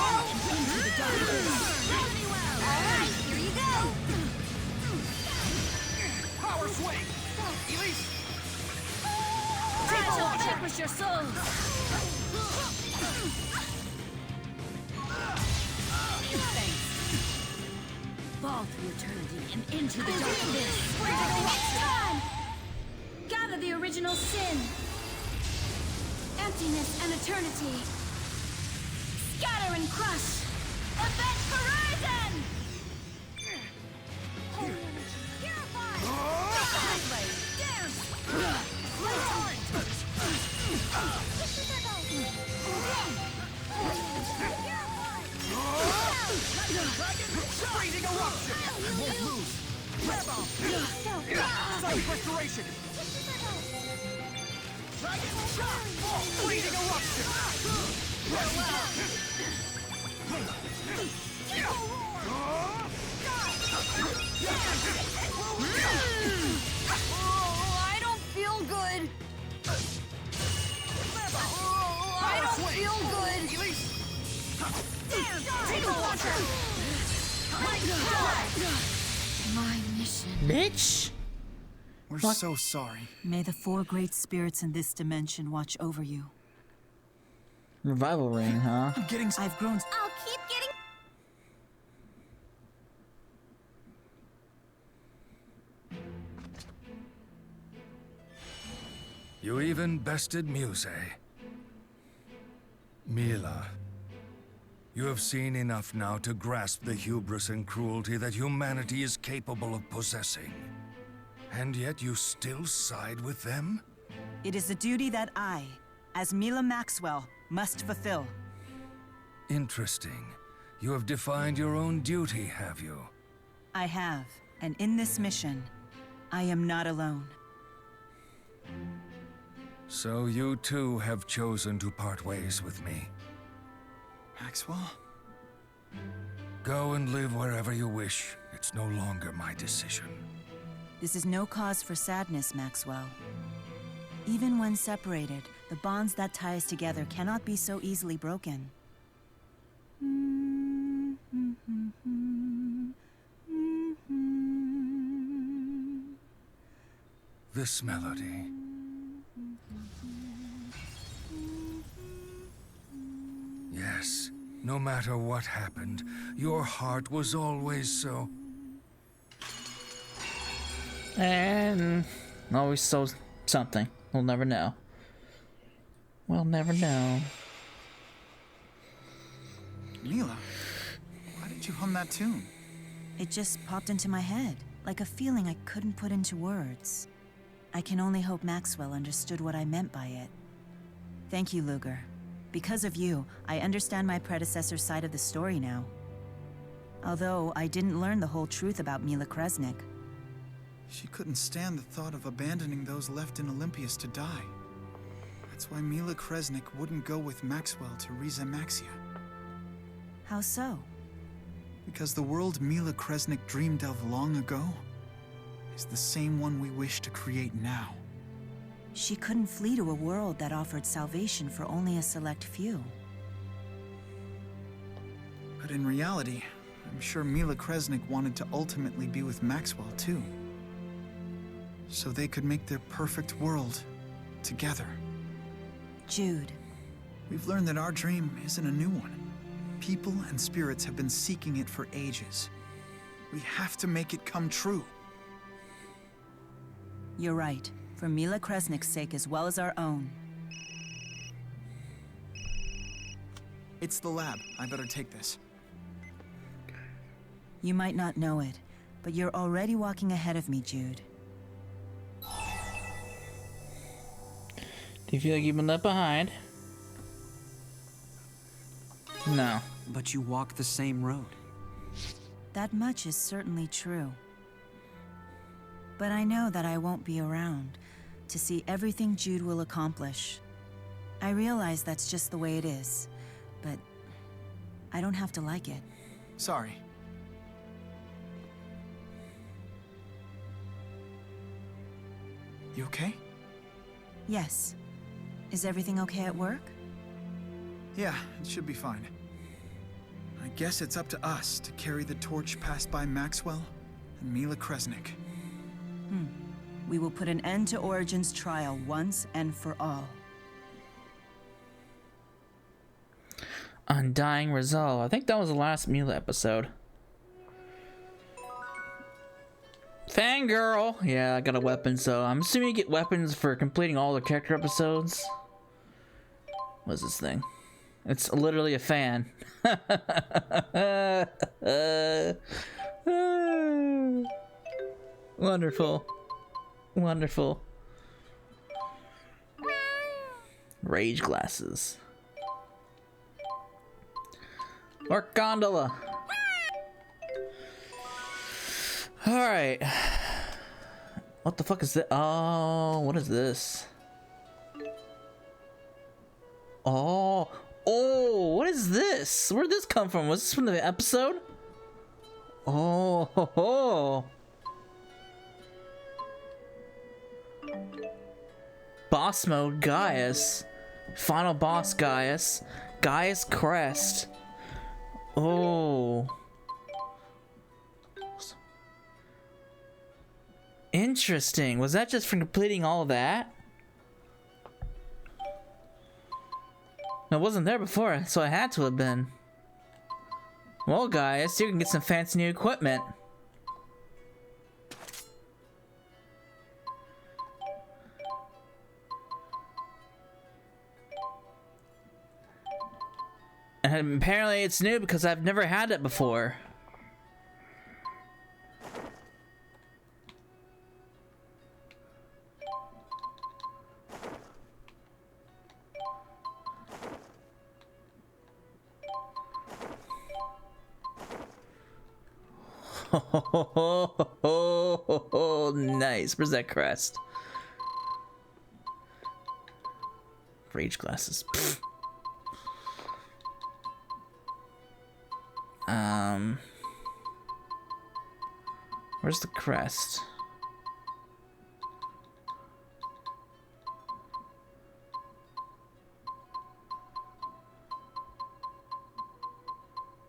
Into the dark abyss. Gravity well! Alright, here you go! Power swing! Elise! I shall vanquish your souls! fall through eternity and into the dark abyss. It's time! Gather the original sin. Emptiness and eternity. Scatter and crush. Avenge Horizon! Holy energy. Purify! Dance! Freezing eruption! Won't lose! Grab on! Psychic restoration! Dragon shot! Freezing eruption! I don't feel good. I don't feel good. My mission. Bitch! We're What? so sorry. May the four great spirits in this dimension watch over you. Revival ring, huh? I'm getting. I've grown. I'll keep getting. You even bested Muse. Mila, you have seen enough now to grasp the hubris and cruelty that humanity is capable of possessing. And yet you still side with them? It is a duty that I, as Mila Maxwell, must fulfill. Interesting. You have defined your own duty, have you? I have, and in this mission, I am not alone. So you too have chosen to part ways with me. Maxwell? Go and live wherever you wish. It's no longer my decision. This is no cause for sadness, Maxwell. Even when separated, the bonds that tie us together cannot be so easily broken. This melody. Yes, no matter what happened, your heart was always so... And always so something. We'll never know. We'll never know. Mila, why did you hum that tune? It just popped into my head, like a feeling I couldn't put into words. I can only hope Maxwell understood what I meant by it. Thank you, Luger. Because of you, I understand my predecessor's side of the story now. Although I didn't learn the whole truth about Mila Kresnik. She couldn't stand the thought of abandoning those left in Olympias to die. That's why Mila Kresnik wouldn't go with Maxwell to Rizamaxia. How so? Because the world Mila Kresnik dreamed of long ago is the same one we wish to create now. She couldn't flee to a world that offered salvation for only a select few. But in reality, I'm sure Mila Kresnik wanted to ultimately be with Maxwell too. So they could make their perfect world together. Jude. We've learned that our dream isn't a new one. People and spirits have been seeking it for ages. We have to make it come true. You're right. For Mila Kresnik's sake as well as our own. It's the lab. I better take this. You might not know it, but you're already walking ahead of me, Jude. Do you feel like you've been left behind? No. But you walk the same road. That much is certainly true. But I know that I won't be around to see everything Jude will accomplish. I realize that's just the way it is, but I don't have to like it. Sorry. You okay? Yes. Is everything okay at work? Yeah, it should be fine. I guess it's up to us to carry the torch passed by Maxwell and Mila Kresnik. We will put an end to Origin's trial once and for all. Undying Resolve. I think that was the last Mila episode. Fangirl! Yeah, I got a weapon, so I'm assuming you get weapons for completing all the character episodes. What's this thing? It's literally a fan. Wonderful. Wonderful. Rage glasses. Or gondola. Alright. What the fuck is that? Oh, what is this? Oh, what is this? Where'd this come from? Was this from the episode? Oh, ho, ho. Boss mode Gaius. Final boss Gaius. Gaius Crest. Oh. Interesting. Was that just from completing all that? It wasn't there before, so it had to have been. Well, guys, you can get some fancy new equipment. And apparently it's new because I've never had it before. Oh, nice. Where's that crest? Rage glasses. Pfft. Where's the crest?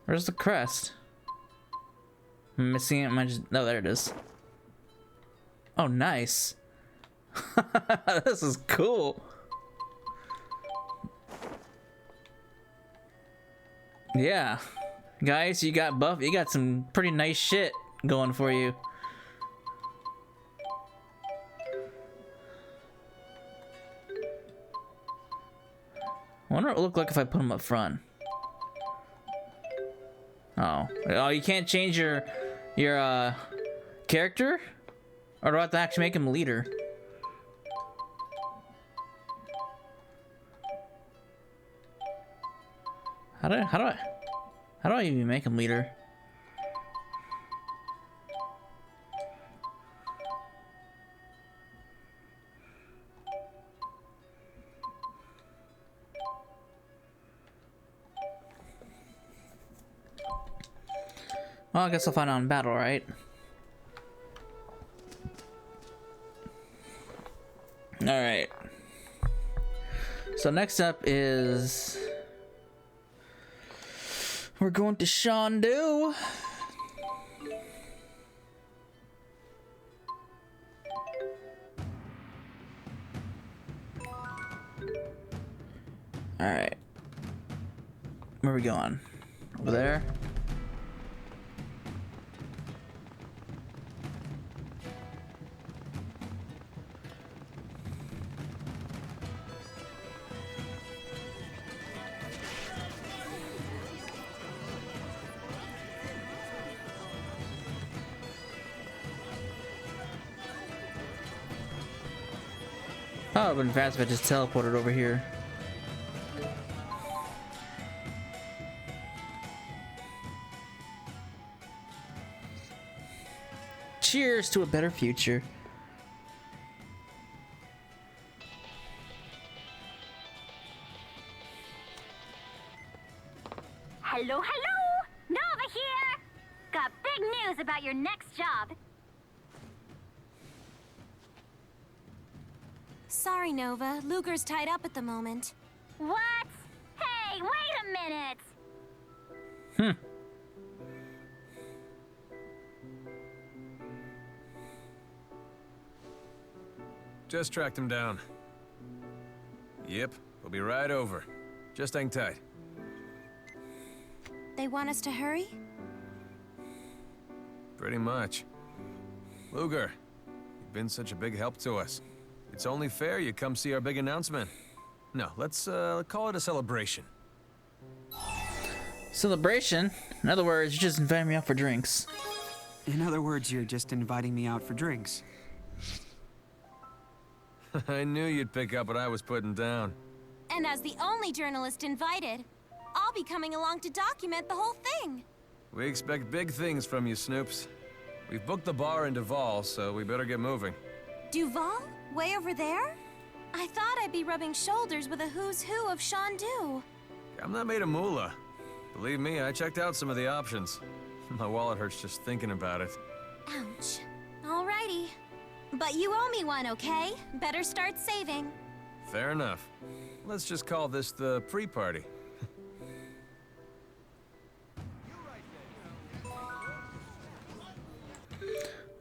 Where's the crest? I'm missing it. Oh, there it is. Oh, nice. This is cool. Yeah. Guys, you got buff. You got some pretty nice shit going for you. I wonder what it look like if I put them up front. Oh, you can't change your character, or do I have to actually make him leader? How do I even make him leader? Well, I guess I'll find out in battle, right? Alright. So next up is... we're going to Shandu. Alright. Where are we going? Over there? Oh, it would have been fast if I just teleported over here. Cheers to a better future. Hello, hello! Nova here! Got big news about your next job. Sorry, Nova. Luger's tied up at the moment. What? Hey, wait a minute! Just tracked him down. Yep, we'll be right over. Just hang tight. They want us to hurry? Pretty much. Luger, you've been such a big help to us. It's only fair you come see our big announcement. No, let's call it a celebration. Celebration? In other words, you just invited me out for drinks. In other words, you're just inviting me out for drinks. I knew you'd pick up what I was putting down. And as the only journalist invited, I'll be coming along to document the whole thing. We expect big things from you, Snoops. We've booked the bar in Duval, so we better get moving. Duval? Way over there? I thought I'd be rubbing shoulders with a who's who of Shandu. I'm not made of moolah. Believe me, I checked out some of the options. My wallet hurts just thinking about it. Ouch. Alrighty. But you owe me one, okay? Better start saving. Fair enough. Let's just call this the pre-party.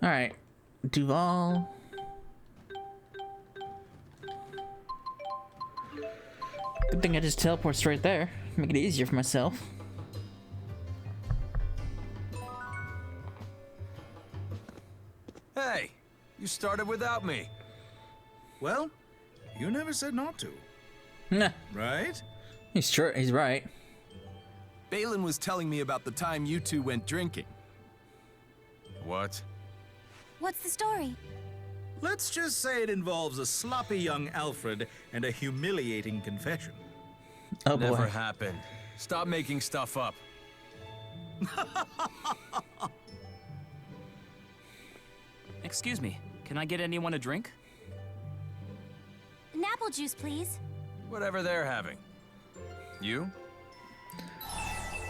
Alright. Duval. Good thing I just teleport straight there. Make it easier for myself. Hey! You started without me. Well, you never said not to. Nah. Right? He's true. He's right. Balin was telling me about the time you two went drinking. What? What's the story? Let's just say it involves a sloppy young Alfred and a humiliating confession. Oh Never boy. happened. Stop making stuff up. Excuse me, can I get anyone a drink? An apple juice, please. Whatever they're having. You?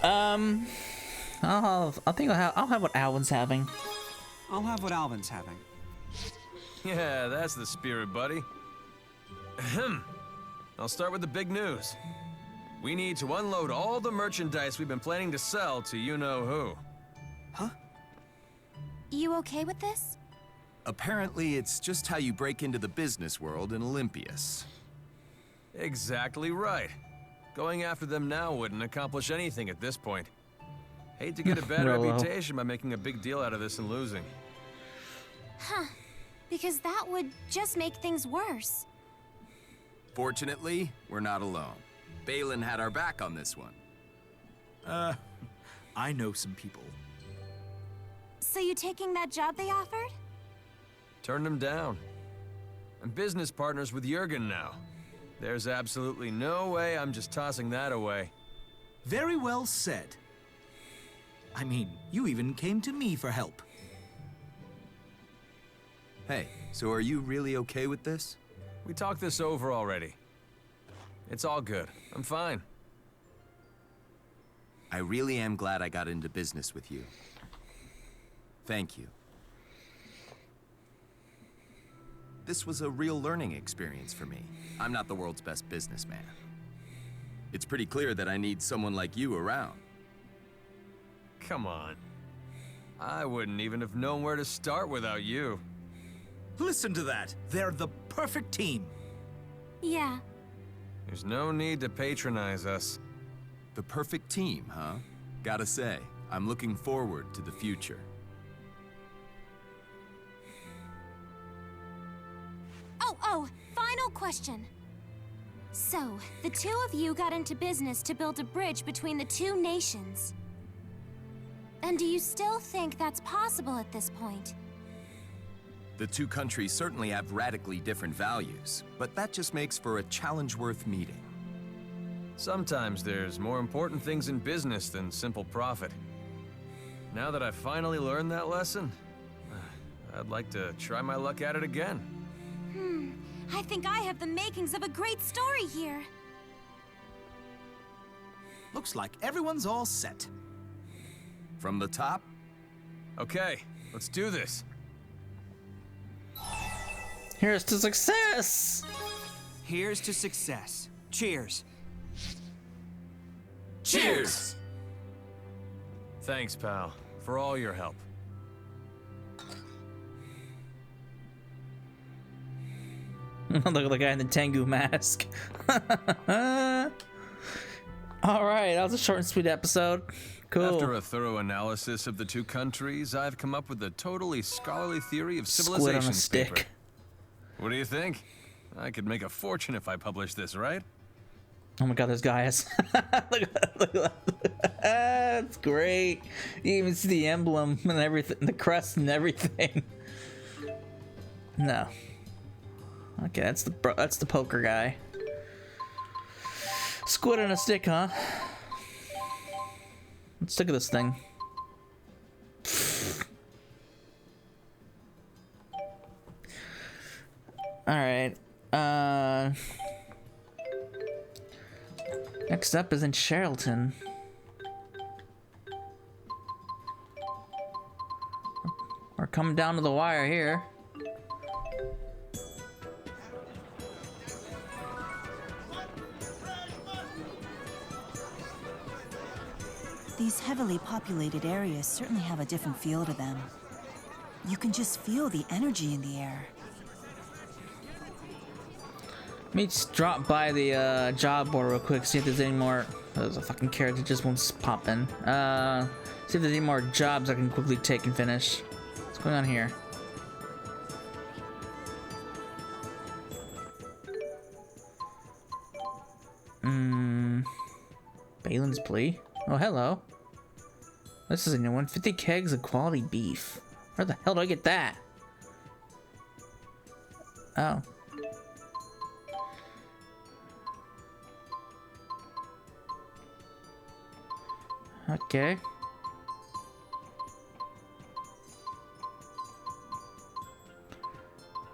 I'll have what Alvin's having. I'll have what Alvin's having. Yeah, that's the spirit, buddy. Ahem. I'll start with the big news. We need to unload all the merchandise we've been planning to sell to you-know-who. Huh? You okay with this? Apparently, it's just how you break into the business world in Olympias. Exactly right. Going after them now wouldn't accomplish anything at this point. Hate to get a bad Well, reputation by making a big deal out of this and losing. Huh. Because that would just make things worse. Fortunately, we're not alone. Balin had our back on this one. I know some people. So you taking that job they offered? Turned him down. I'm business partners with Jurgen now. There's absolutely no way I'm just tossing that away. Very well said. I mean, you even came to me for help. Hey, so are you really okay with this? We talked this over already. It's all good. I'm fine. I really am glad I got into business with you. Thank you. This was a real learning experience for me. I'm not the world's best businessman. It's pretty clear that I need someone like you around. Come on. I wouldn't even have known where to start without you. Listen to that. They're the perfect team. Yeah. There's no need to patronize us. The perfect team, huh? Gotta say, I'm looking forward to the future. Oh, final question. So, the two of you got into business to build a bridge between the two nations. And do you still think that's possible at this point? The two countries certainly have radically different values, but that just makes for a challenge worth meeting. Sometimes there's more important things in business than simple profit. Now that I've finally learned that lesson, I'd like to try my luck at it again. I think I have the makings of a great story here. Looks like everyone's all set. From the top? Okay, let's do this. Here's to success! Here's to success. Cheers. Cheers! Thanks, pal, for all your help. Look at the guy in the Tengu mask. Alright, that was a short and sweet episode. Cool. After a thorough analysis of the two countries, I've come up with a totally scholarly theory of Squid on a civilization's stick. paper. What do you think? I could make a fortune if I published this, right? Oh my god, there's guys. Look at that. That's great. You even see the emblem and everything, the crest and everything. No. Okay, that's the poker guy. Squid on a stick, huh? Let's look at this thing. Alright. Next up is in Charlton. We're coming down to the wire here. These heavily populated areas certainly have a different feel to them. You can just feel the energy in the air. Let me just drop by the job board real quick, see if there's any more. There's a fucking carrot that just won't pop in. See if there's any more jobs I can quickly take and finish. What's going on here? Balin's plea. Oh, hello. This is a new one. 50 kegs of quality beef. Where the hell do I get that? Oh. Okay.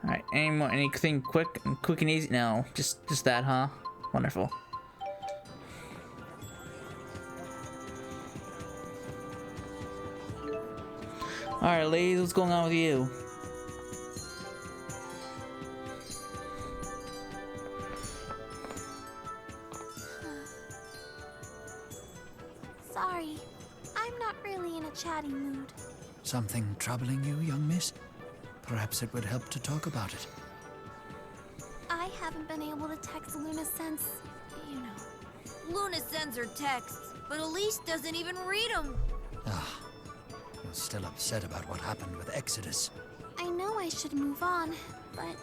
Alright, anything quick and easy? No, just that, huh? Wonderful. Alright, ladies, what's going on with you? Sorry, I'm not really in a chatty mood. Something troubling you, young miss? Perhaps it would help to talk about it. I haven't been able to text Luna since, you know. Luna sends her texts, but Elise doesn't even read them. Ah, you're still upset about what happened with Exodus. I know I should move on, but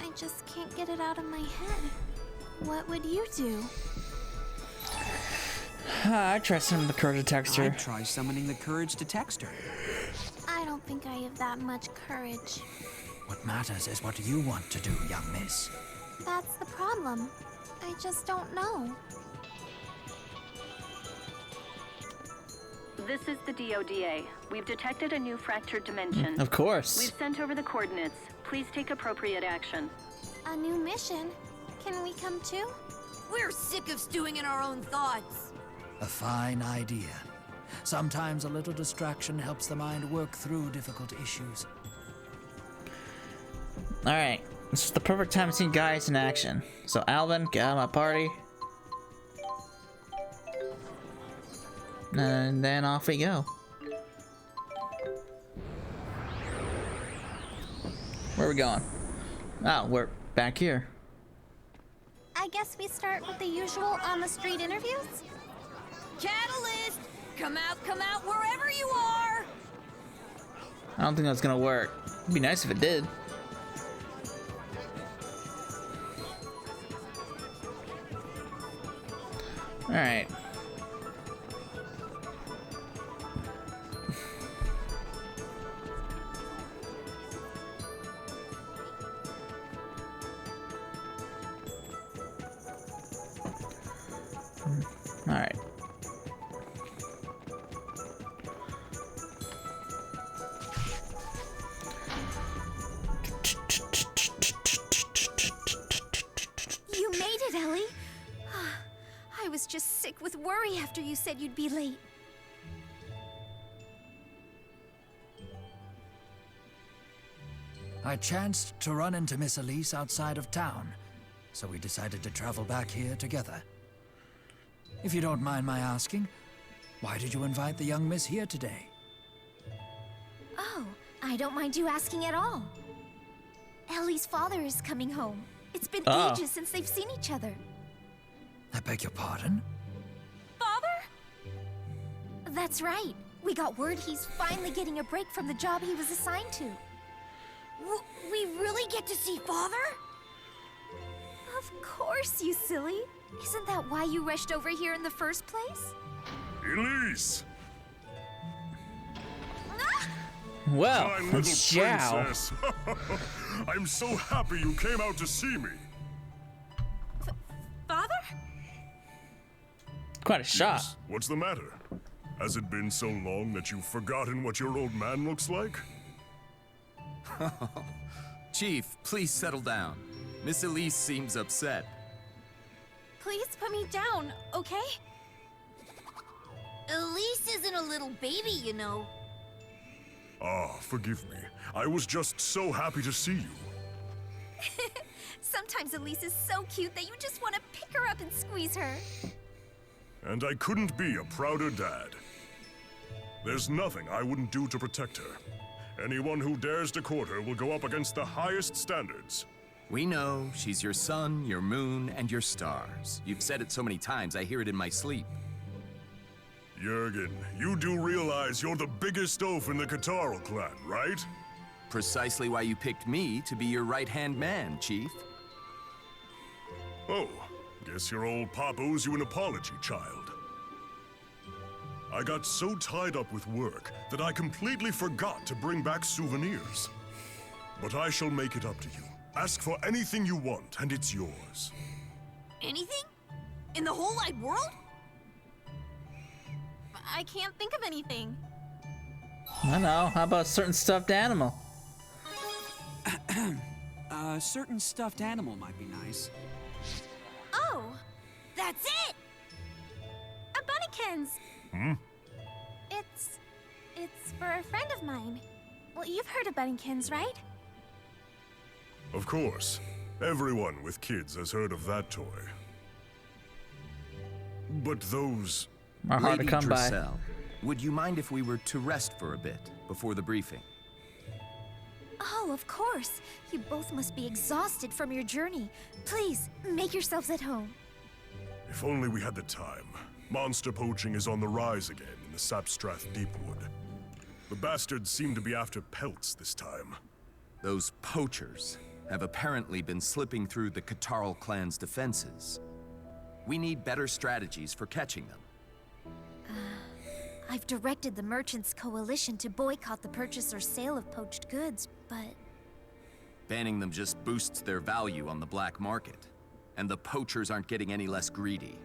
I just can't get it out of my head. What would you do? I try summoning the courage to text her. I'd try summoning the courage to text her. I don't think I have that much courage. What matters is what you want to do, young miss. That's the problem. I just don't know. This is the DODA. We've detected a new fractured dimension. Of course. We've sent over the coordinates. Please take appropriate action. A new mission? Can we come too? We're sick of stewing in our own thoughts. A fine idea. Sometimes a little distraction helps the mind work through difficult issues. Alright, this is the perfect time to see guys in action. So Alvin, get out of my party. And then off we go. Where are we going? Oh, we're back here. I guess we start with the usual on-the-street interviews? Catalyst! Come out, wherever you are! I don't think that's gonna work. It'd be nice if it did. Alright. Alright. You made it, Ellie. I was just sick with worry after you said you'd be late. I chanced to run into Miss Elise outside of town, so we decided to travel back here together. If you don't mind my asking, why did you invite the young miss here today? Oh, I don't mind you asking at all. Ellie's father is coming home. It's been ages since they've seen each other. I beg your pardon? Father? That's right. We got word he's finally getting a break from the job he was assigned to. We really get to see Father? Of course, you silly. Isn't that why you rushed over here in the first place? Elise! Well, My little Zhao. princess. I'm so happy you came out to see me. Father? Quite a shot. Yes, what's the matter? Has it been so long that you've forgotten what your old man looks like? Chief, please settle down. Miss Elise seems upset. Please put me down, okay? Elise isn't a little baby, you know. Ah, forgive me. I was just so happy to see you. Sometimes Elise is so cute that you just want to pick her up and squeeze her. And I couldn't be a prouder dad. There's nothing I wouldn't do to protect her. Anyone who dares to court her will go up against the highest standards. We know she's your sun, your moon, and your stars. You've said it so many times, I hear it in my sleep. Jurgen, you do realize you're the biggest oaf in the Catarl clan, right? Precisely why you picked me to be your right-hand man, Chief. Oh, guess your old pop owes you an apology, child. I got so tied up with work that I completely forgot to bring back souvenirs. But I shall make it up to you. Ask for anything you want, and it's yours. Anything? In the whole wide world? I can't think of anything. I know. How about a certain stuffed animal? A certain stuffed animal might be nice. Oh, that's it! A Bunnykins! Hmm? It's for a friend of mine. Well, you've heard of Bunnykins, right? Of course. Everyone with kids has heard of that toy. But those... Are hard to Lady come by. Dressel, would you mind if we were to rest for a bit before the briefing? Oh, of course. You both must be exhausted from your journey. Please, make yourselves at home. If only we had the time. Monster poaching is on the rise again in the Sapstrath Deepwood. The bastards seem to be after pelts this time. Those poachers have apparently been slipping through the Catarl clan's defenses. We need better strategies for catching them. I've directed the Merchants Coalition to boycott the purchase or sale of poached goods, but... Banning them just boosts their value on the black market. And the poachers aren't getting any less greedy.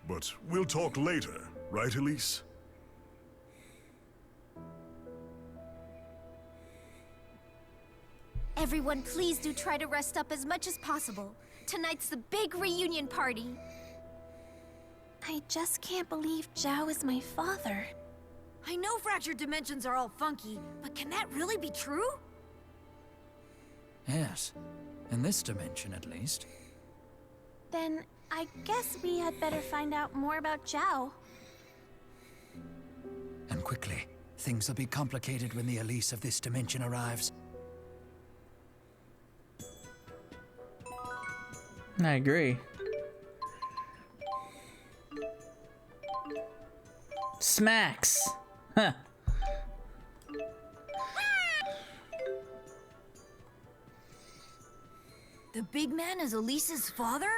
But we'll talk later, right, Elise? Everyone, please do try to rest up as much as possible. Tonight's the big reunion party. I just can't believe Zhao is my father. I know fractured dimensions are all funky, but can that really be true? Yes. In this dimension, at least. Then I guess we had better find out more about Zhao. And quickly. Things will be complicated when the Elise of this dimension arrives. I agree. Smacks! Huh. The big man is Elise's father?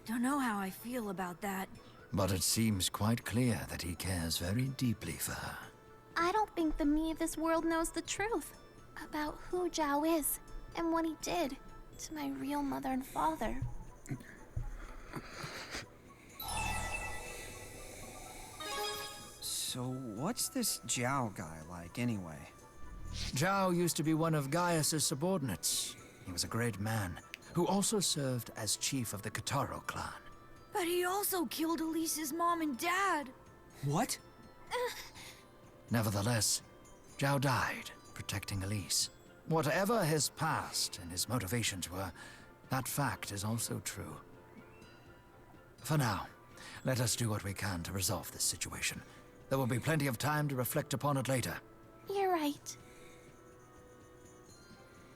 Don't know how I feel about that. But it seems quite clear that he cares very deeply for her. I don't think the me of this world knows the truth about who Zhao is and what he did to my real mother and father. So what's this Zhao guy like, anyway? Zhao used to be one of Gaius's subordinates. He was a great man, who also served as chief of the Catarl clan. But he also killed Elise's mom and dad. What? Nevertheless, Zhao died, protecting Elise. Whatever his past and his motivations were, that fact is also true. For now, let us do what we can to resolve this situation. There will be plenty of time to reflect upon it later. You're right.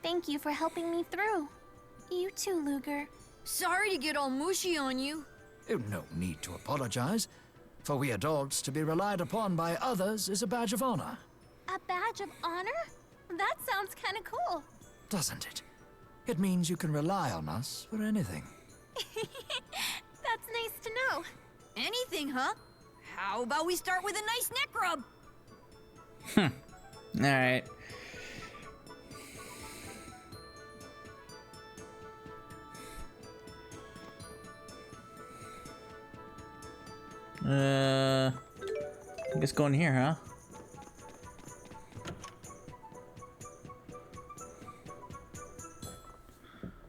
Thank you for helping me through. You too, Luger. Sorry to get all mushy on you. No need to apologize. For we adults, to be relied upon by others is a badge of honor. A badge of honor? That sounds kind of cool. Doesn't it? It means you can rely on us for anything. That's nice to know. Anything, huh? How about we start with a nice neck rub? Alright. I guess go in here, huh?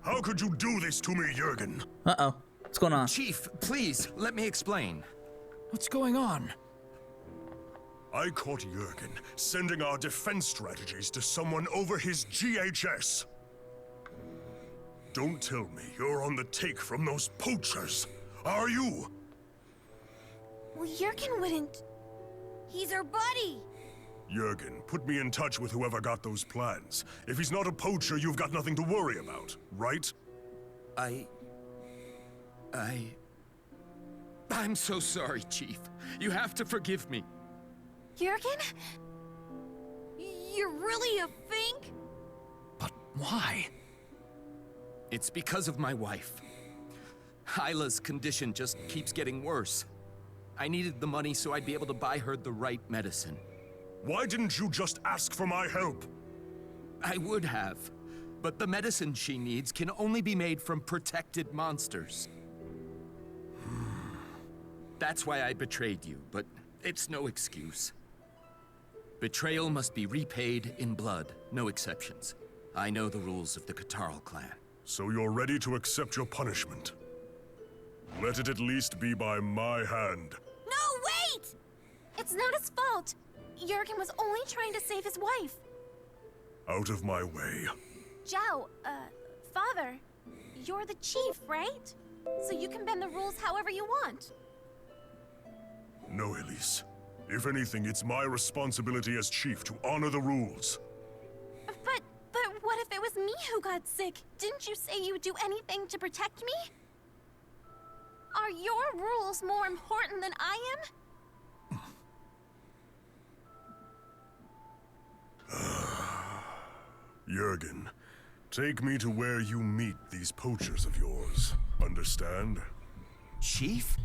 How could you do this to me, Jurgen? Uh-oh. What's going on? Chief, please, let me explain. What's going on? I caught Jurgen sending our defense strategies to someone over his GHS. Don't tell me you're on the take from those poachers, are you? Well, Jurgen wouldn't. He's our buddy. Jurgen, put me in touch with whoever got those plans. If he's not a poacher, you've got nothing to worry about, right? I'm so sorry, Chief. You have to forgive me. Jurgen? You're really a fink? But why? It's because of my wife. Hyla's condition just keeps getting worse. I needed the money so I'd be able to buy her the right medicine. Why didn't you just ask for my help? I would have, but the medicine she needs can only be made from protected monsters. That's why I betrayed you, but it's no excuse. Betrayal must be repaid in blood, no exceptions. I know the rules of the Catarl clan. So you're ready to accept your punishment? Let it at least be by my hand. No, wait! It's not his fault. Jurgen was only trying to save his wife. Out of my way. Zhao, Father, you're the chief, right? So you can bend the rules however you want. No, Elise. If anything, it's my responsibility as chief to honor the rules. But what if it was me who got sick? Didn't you say you would do anything to protect me? Are your rules more important than I am? Jurgen, take me to where you meet these poachers of yours. Understand? Chief?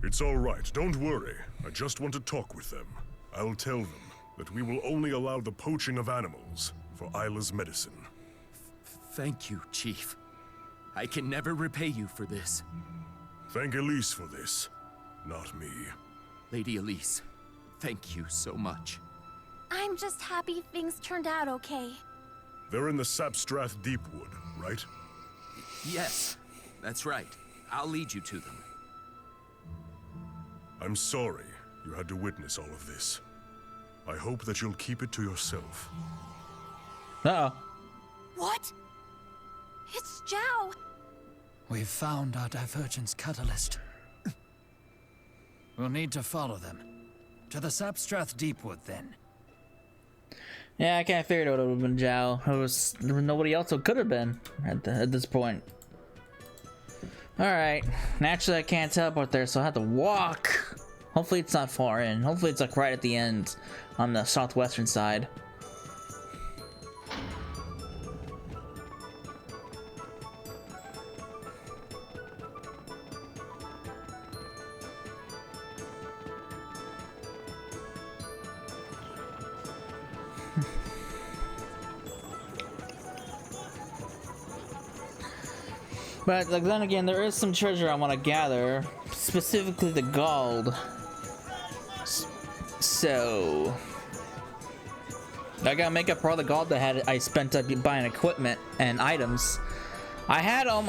It's all right, don't worry. I just want to talk with them. I'll tell them that we will only allow the poaching of animals for Isla's medicine. Thank you, Chief. I can never repay you for this. Thank Elise for this, not me. Lady Elise, thank you so much. I'm just happy things turned out okay. They're in the Sapstrath Deepwood, right? Yes, that's right. I'll lead you to them. I'm sorry you had to witness all of this. I hope that you'll keep it to yourself. Uh-oh. What? It's Zhao. We've found our divergence catalyst. We'll need to follow them. To the Sapstrath Deepwood, then. Yeah, I kind of figured it would have been Zhao. There was nobody else who could have been at this point. Alright. Naturally, I can't teleport there, so I have to walk. Hopefully it's not far in. Hopefully it's like right at the end on the southwestern side. But like, then again, there is some treasure I want to gather, specifically the gold. So I gotta make up for all the gold that I spent up buying equipment and items. I had how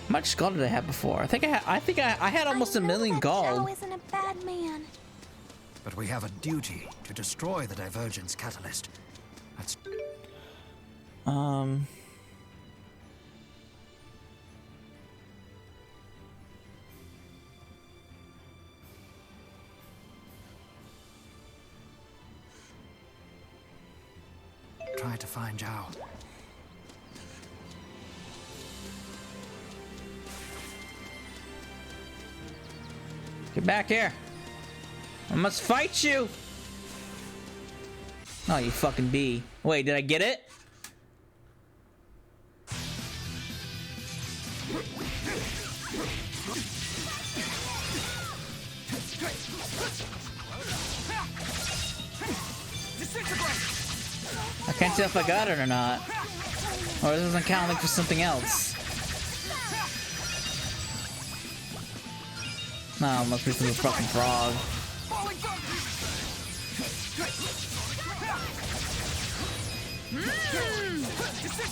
much gold did I have before? I think I had almost 1 million gold. Zhao isn't a bad man. But we have a duty to destroy the divergence catalyst. That's try to find Zhao. Get back here. I must fight you. Oh, you fucking bee. Wait, did I get it? I can't tell if I got it or not. Or this doesn't count like for something else. No, it must be some fucking frog.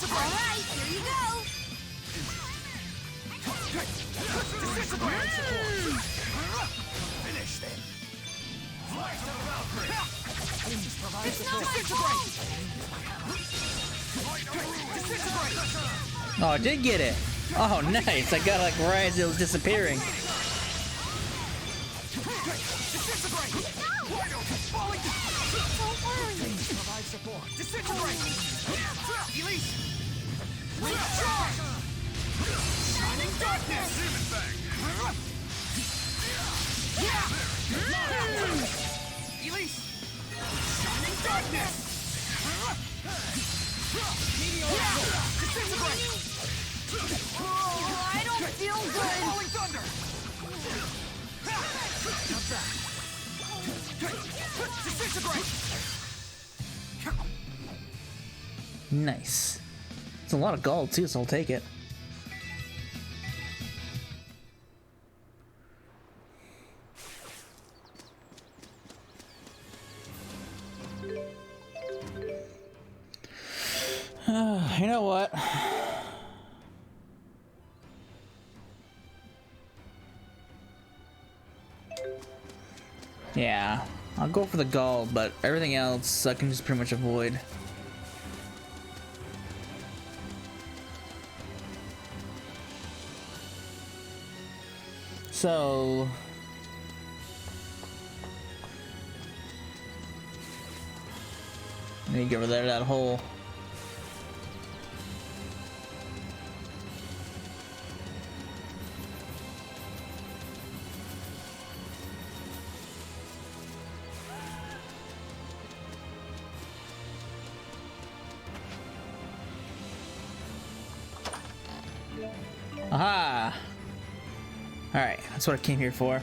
Alright, here you go! Finish them! Flash to the Valkyrie! Please provide support! Oh, I did get it! Oh, nice! I got it like right as it was disappearing. Provide support! Disintegrate! Elise! Recharge! Shining darkness! Demon Fang! Elise! Shining darkness! Disintegrate! Oh, I don't feel good. Falling thunder! Not that. Disintegrate! Nice. It's a lot of gold too, so I'll take it. You know what? Yeah, I'll go for the gold, but everything else I can just pretty much avoid. So I need to get rid of that hole. Aha! Alright, that's what I came here for.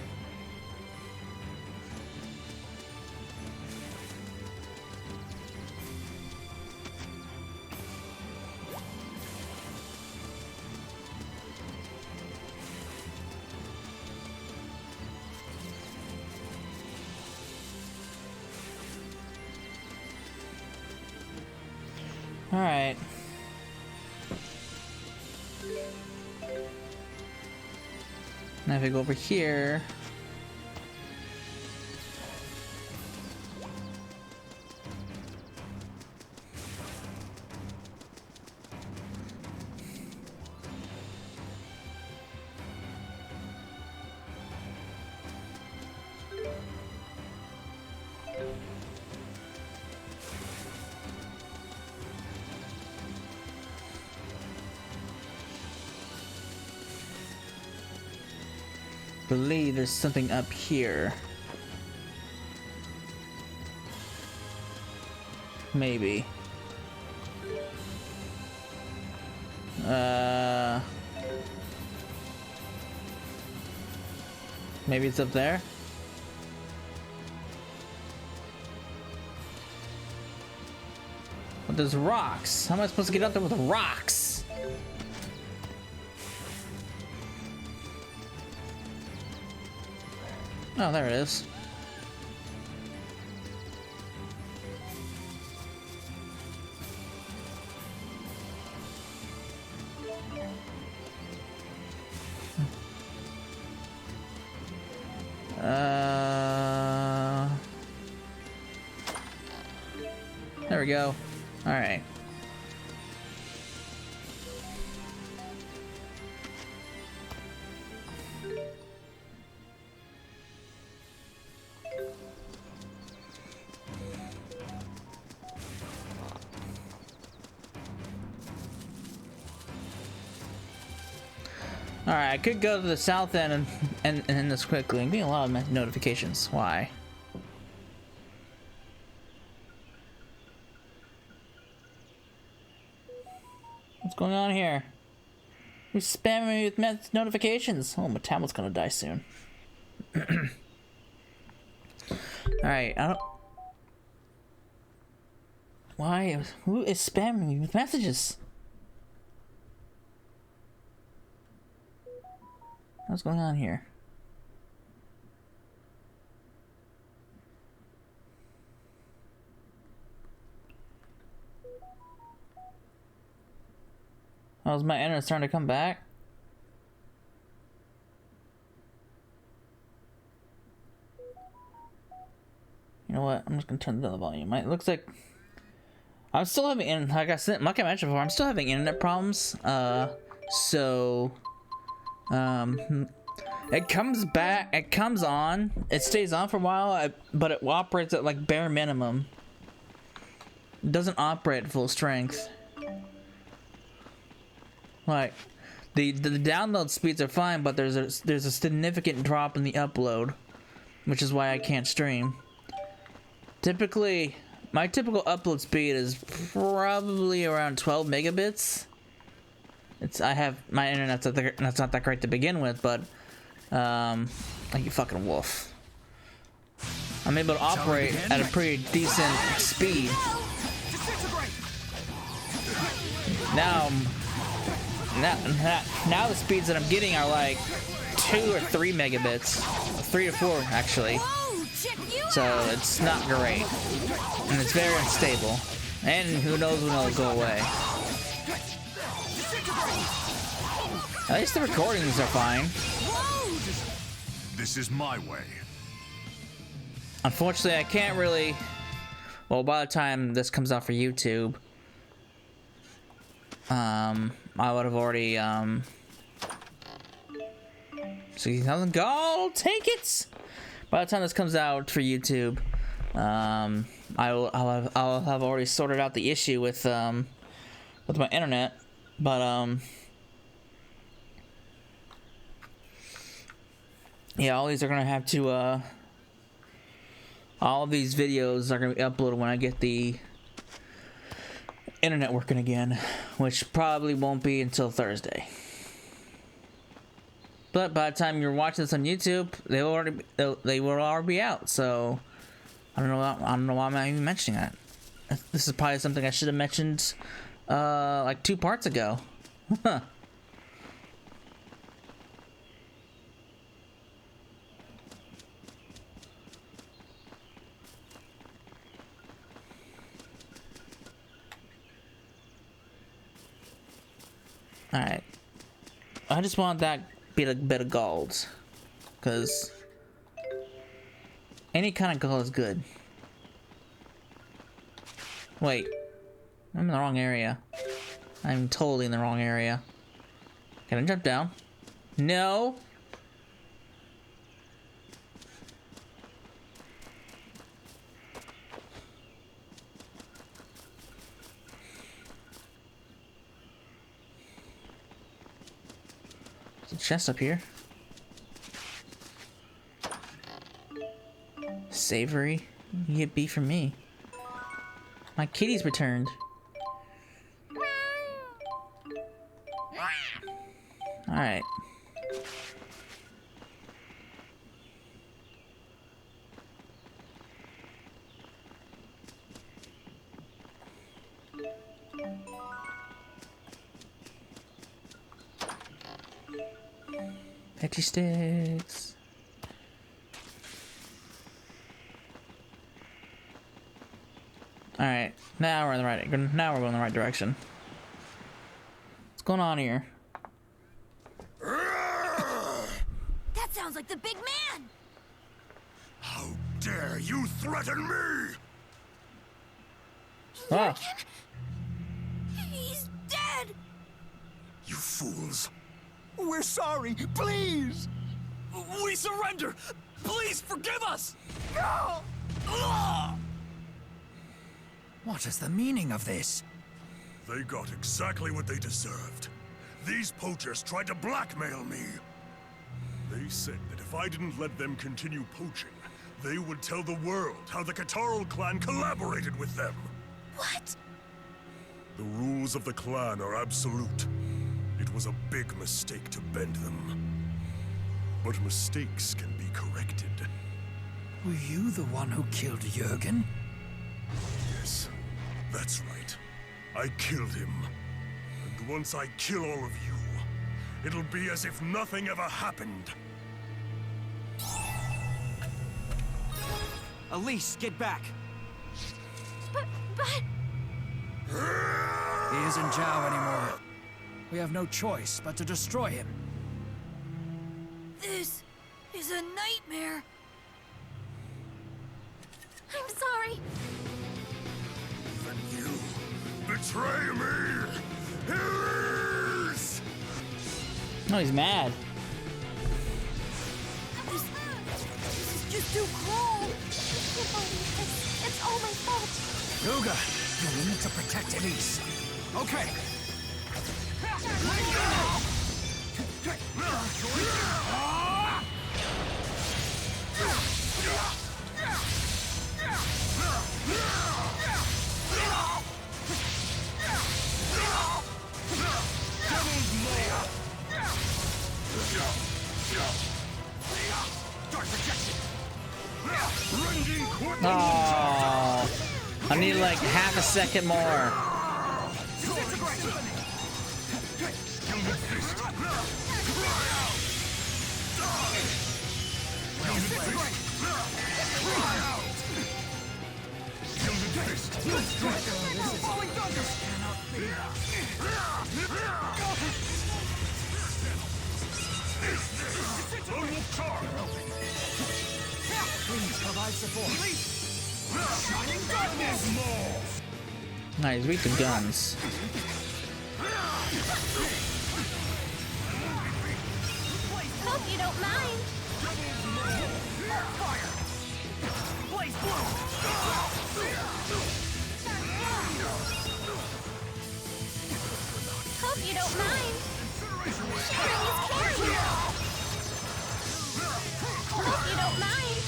Alright. Now if I go over here, believe there's something up here. Maybe. Maybe it's up there? But there's rocks. How am I supposed to get up there with rocks? Oh, there it is. There we go. All right. Alright, I could go to the south end and end this quickly. I'm getting a lot of notifications. Why? What's going on here? Who's spamming me with notifications? Oh, my tablet's gonna die soon. Alright, I don't... Why? Who is spamming me with messages? What's going on here? Oh, is my internet starting to come back? You know what? I'm just gonna turn down the volume. It looks like I'm still having, like I mentioned before, I'm still having internet problems. It comes back, it comes on, it stays on for a while, but it operates at like bare minimum. It doesn't operate at full strength. Like, the download speeds are fine, but there's a significant drop in the upload, which is why I can't stream. Typically, my typical upload speed is probably around 12 megabits. I have my internet's not that great to begin with, but like you fucking wolf. I'm able to operate at a pretty decent speed. Now the speeds that I'm getting are like 2 or 3 megabits, 3 to 4 actually. So it's not great, and it's very unstable. And who knows when it'll go away. At least the recordings are fine. This is my way. Unfortunately, I can't really... Well, by the time this comes out for YouTube, I would have already, 60,000 gold tickets! By the time this comes out for YouTube, I'll have already sorted out the issue with my internet, but, yeah, all these are gonna have to, all of these videos are gonna be uploaded when I get the internet working again, which probably won't be until Thursday. But by the time you're watching this on YouTube, they will already be out. So I don't know why I'm even mentioning that. This is probably something I should have mentioned like 2 parts ago. Huh. Alright. I just want that bit of gold. Because any kind of gold is good. Wait. I'm in the wrong area. I'm totally in the wrong area. Can I jump down? No! There's a chest up here. Savory. You get beef from me. My kitty's returned. Alright. Petty sticks. Alright, now we're in the right. Now we're going the right direction. What's going on here? That sounds like the big man! How dare you threaten me? Ah. He's dead! You fools. We're sorry, please! We surrender! Please forgive us! No! What is the meaning of this? They got exactly what they deserved. These poachers tried to blackmail me. They said that if I didn't let them continue poaching, they would tell the world how the Catarl clan collaborated with them. What? The rules of the clan are absolute. It was a big mistake to bend them. But mistakes can be corrected. Were you the one who killed Jürgen? Yes, that's right. I killed him. And once I kill all of you, it'll be as if nothing ever happened. Elise, get back! But... He isn't Zhao anymore. We have no choice but to destroy him. This is a nightmare. I'm sorry. Even you betray me! Elise! No, he's mad. This is just too cruel. I can't believe this. It's all my fault. Yuga, you need to protect Elise. Okay. Oh, I need like half a second more. Please provide support. Nice, weak to guns. Hope you don't mind. Hope you don't mind. Sharing is caring. Hope you don't mind.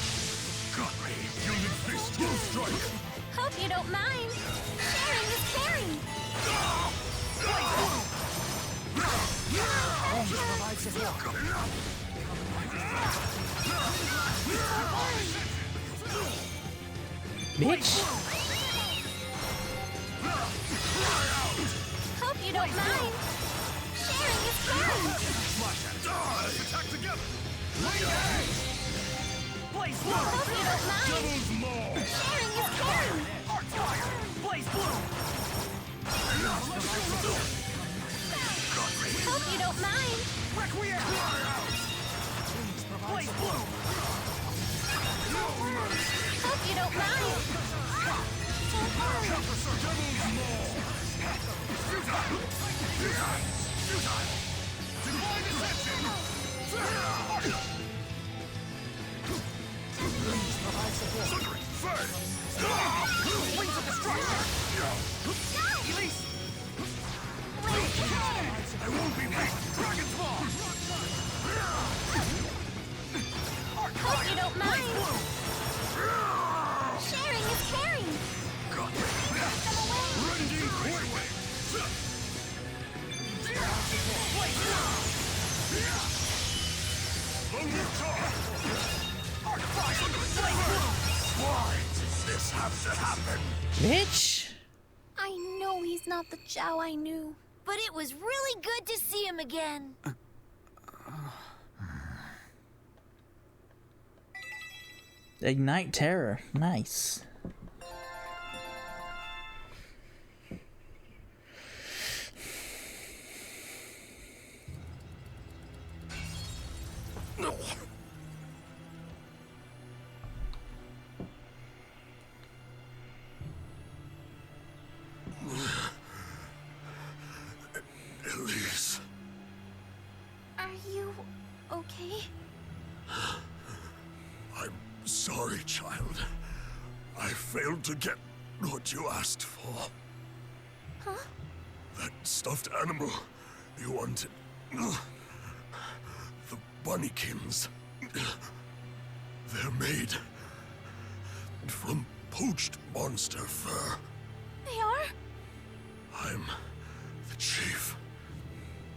Hope you don't mind. Sharing is caring. Provide support. Bitch. Hope you don't mind. Sharing is caring. Attack together! Blaze blue. Hope you don't mind. Sharing is caring. Blaze blue! Hope you don't mind. Requiem! Blaze blue! Hope you don't mind. Divine attention! Provide support. Wings of destruction! Elise! I won't be late! Dragon's Ball! Hope you don't mind. Sharing is caring. Rending Quick! Why does this have to happen? Bitch. I know he's not the Zhao I knew, but it was really good to see him again. Ignite terror. Nice. Elise. Are you okay? I'm sorry, child. I failed to get what you asked for. Huh? That stuffed animal, You wanted the bunnykins. They're made from poached monster fur. They are? I'm the chief.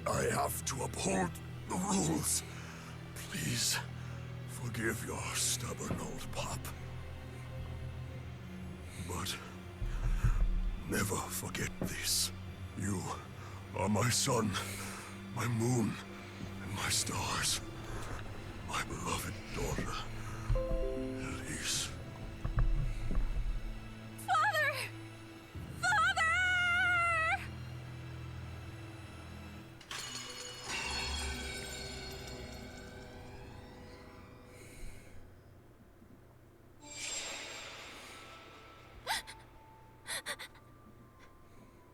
I have to uphold the rules. Please forgive your stubborn old pop. But never forget this. You are my sun, my moon, and my stars. My beloved daughter, Elise. Father! Father!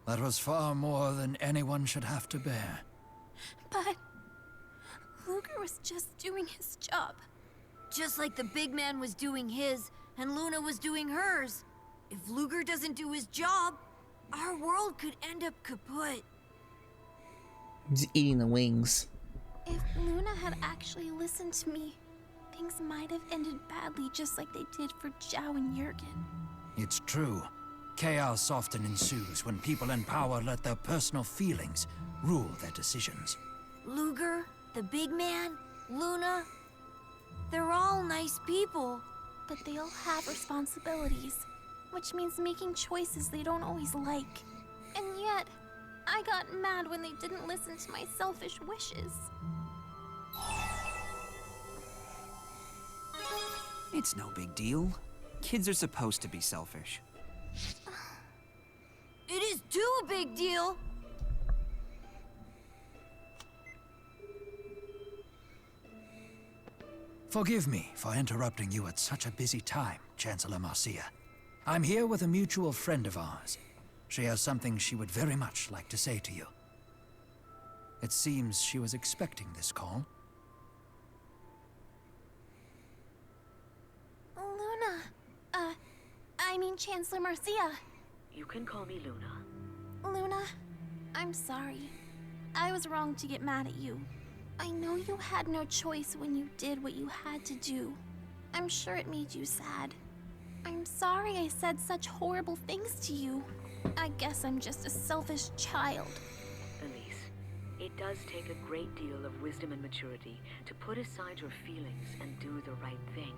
That was far more than anyone should have to bear. But Luger was just doing his job. Just like the big man was doing his, and Luna was doing hers. If Luger doesn't do his job, our world could end up kaput. He's eating the wings. If Luna had actually listened to me, things might have ended badly just like they did for Zhao and Jurgen. It's true. Chaos often ensues when people in power let their personal feelings rule their decisions. Luger, the big man, Luna, they're all nice people. But they all have responsibilities, which means making choices they don't always like. And yet, I got mad when they didn't listen to my selfish wishes. It's no big deal. Kids are supposed to be selfish. It is too a big deal. Forgive me for interrupting you at such a busy time, Chancellor Marcia. I'm here with a mutual friend of ours. She has something she would very much like to say to you. It seems she was expecting this call. Luna. I mean Chancellor Marcia. You can call me Luna. Luna, I'm sorry. I was wrong to get mad at you. I know you had no choice when you did what you had to do. I'm sure it made you sad. I'm sorry I said such horrible things to you. I guess I'm just a selfish child. Elise, it does take a great deal of wisdom and maturity to put aside your feelings and do the right thing.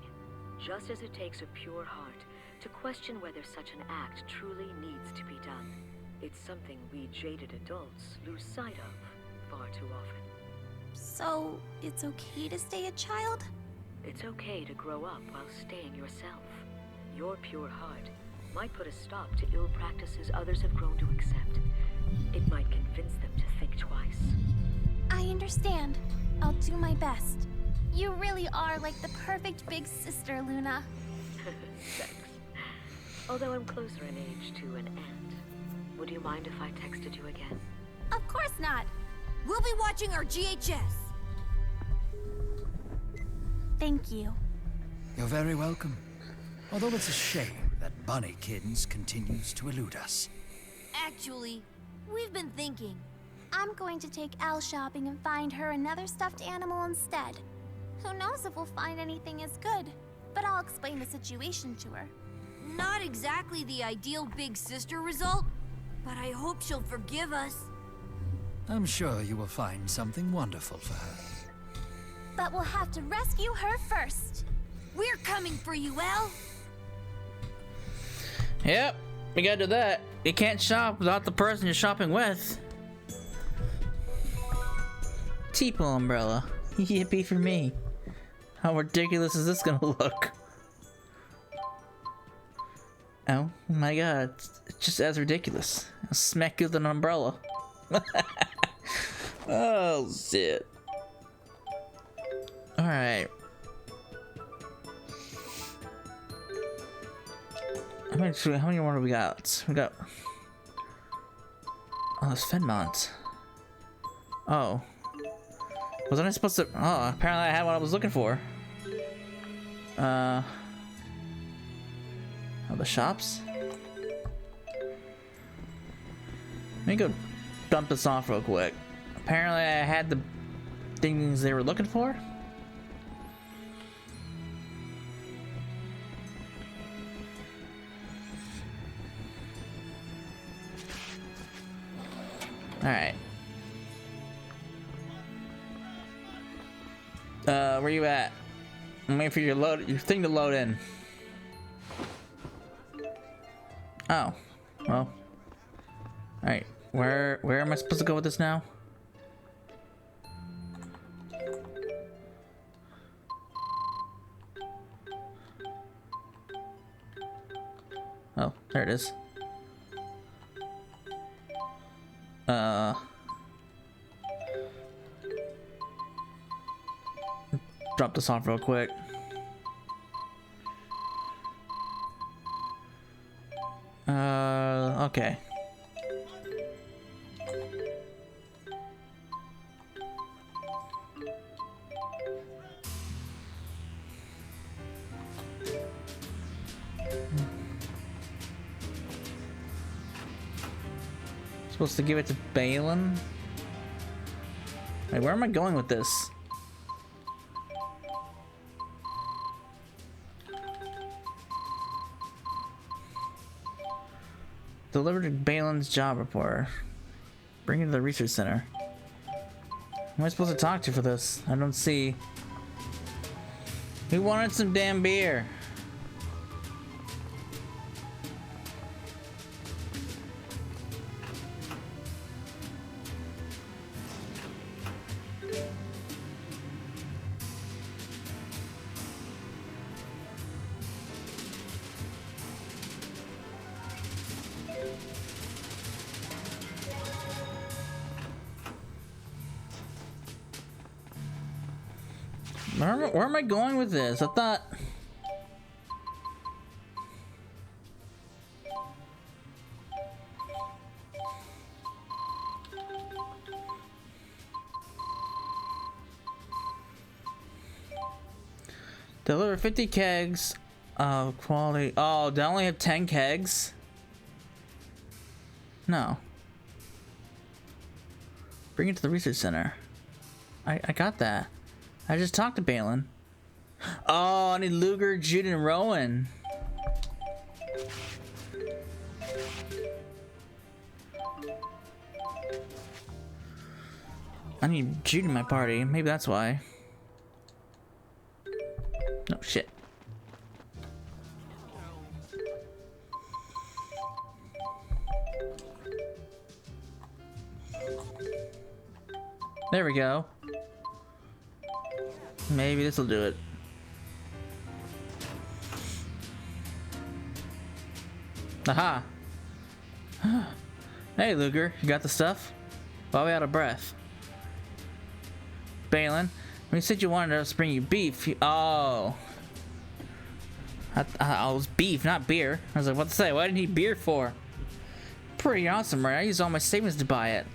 Just as it takes a pure heart to question whether such an act truly needs to be done. It's something we jaded adults lose sight of far too often. So, it's okay to stay a child? It's okay to grow up while staying yourself. Your pure heart might put a stop to ill practices others have grown to accept. It might convince them to think twice. I understand. I'll do my best. You really are like the perfect big sister, Luna. Thanks. Although I'm closer in age to an aunt. Would you mind if I texted you again? Of course not. We'll be watching our GHS. Thank you. You're very welcome. Although it's a shame that Bunnykins continues to elude us. Actually, we've been thinking. I'm going to take Elle shopping and find her another stuffed animal instead. Who knows if we'll find anything as good, but I'll explain the situation to her. Not exactly the ideal big sister result, but I hope she'll forgive us. I'm sure you will find something wonderful for her. But we'll have to rescue her first. We're coming for you, Elle. Yep, we gotta do that. You can't shop without the person you're shopping with. Tipo umbrella. Yippee for me. How ridiculous is this gonna look? Oh my god, it's just as ridiculous. I'll smack you with an umbrella. Oh shit. Alright. How many more do we got? We got... Oh, it's Fenmont. Oh. Wasn't I supposed to... Oh, apparently I had what I was looking for. Oh, the shops? Let me go dump this off real quick. apparently I had the things they were looking for. Alright. Where you at? I'm waiting for your thing to load in. Oh. Well. Alright. Where am I supposed to go with this now? Oh, there it is. Drop this off real quick. Okay. Supposed to give it to Balin? Wait, where am I going with this? Deliver to Balin's job report. Bring it to the research center. Who am I supposed to talk to for this? I don't see. Who wanted some damn beer? Where am I going with this? I thought... Deliver 50 kegs of quality... Oh, do I only have 10 kegs? No. Bring it to the research center. I got that. I just talked to Balin. Oh, I need Luger, Jude, and Rowan. I need Jude in my party. Maybe that's why. No shit. There we go. Maybe this will do it. Aha! Hey Luger, you got the stuff? Why are we out of breath? Balin, when you said you wanted us to bring you beef, oh. I was beef, not beer. I was like, what to say? What did he need beer for? Pretty awesome, right? I used all my savings to buy it.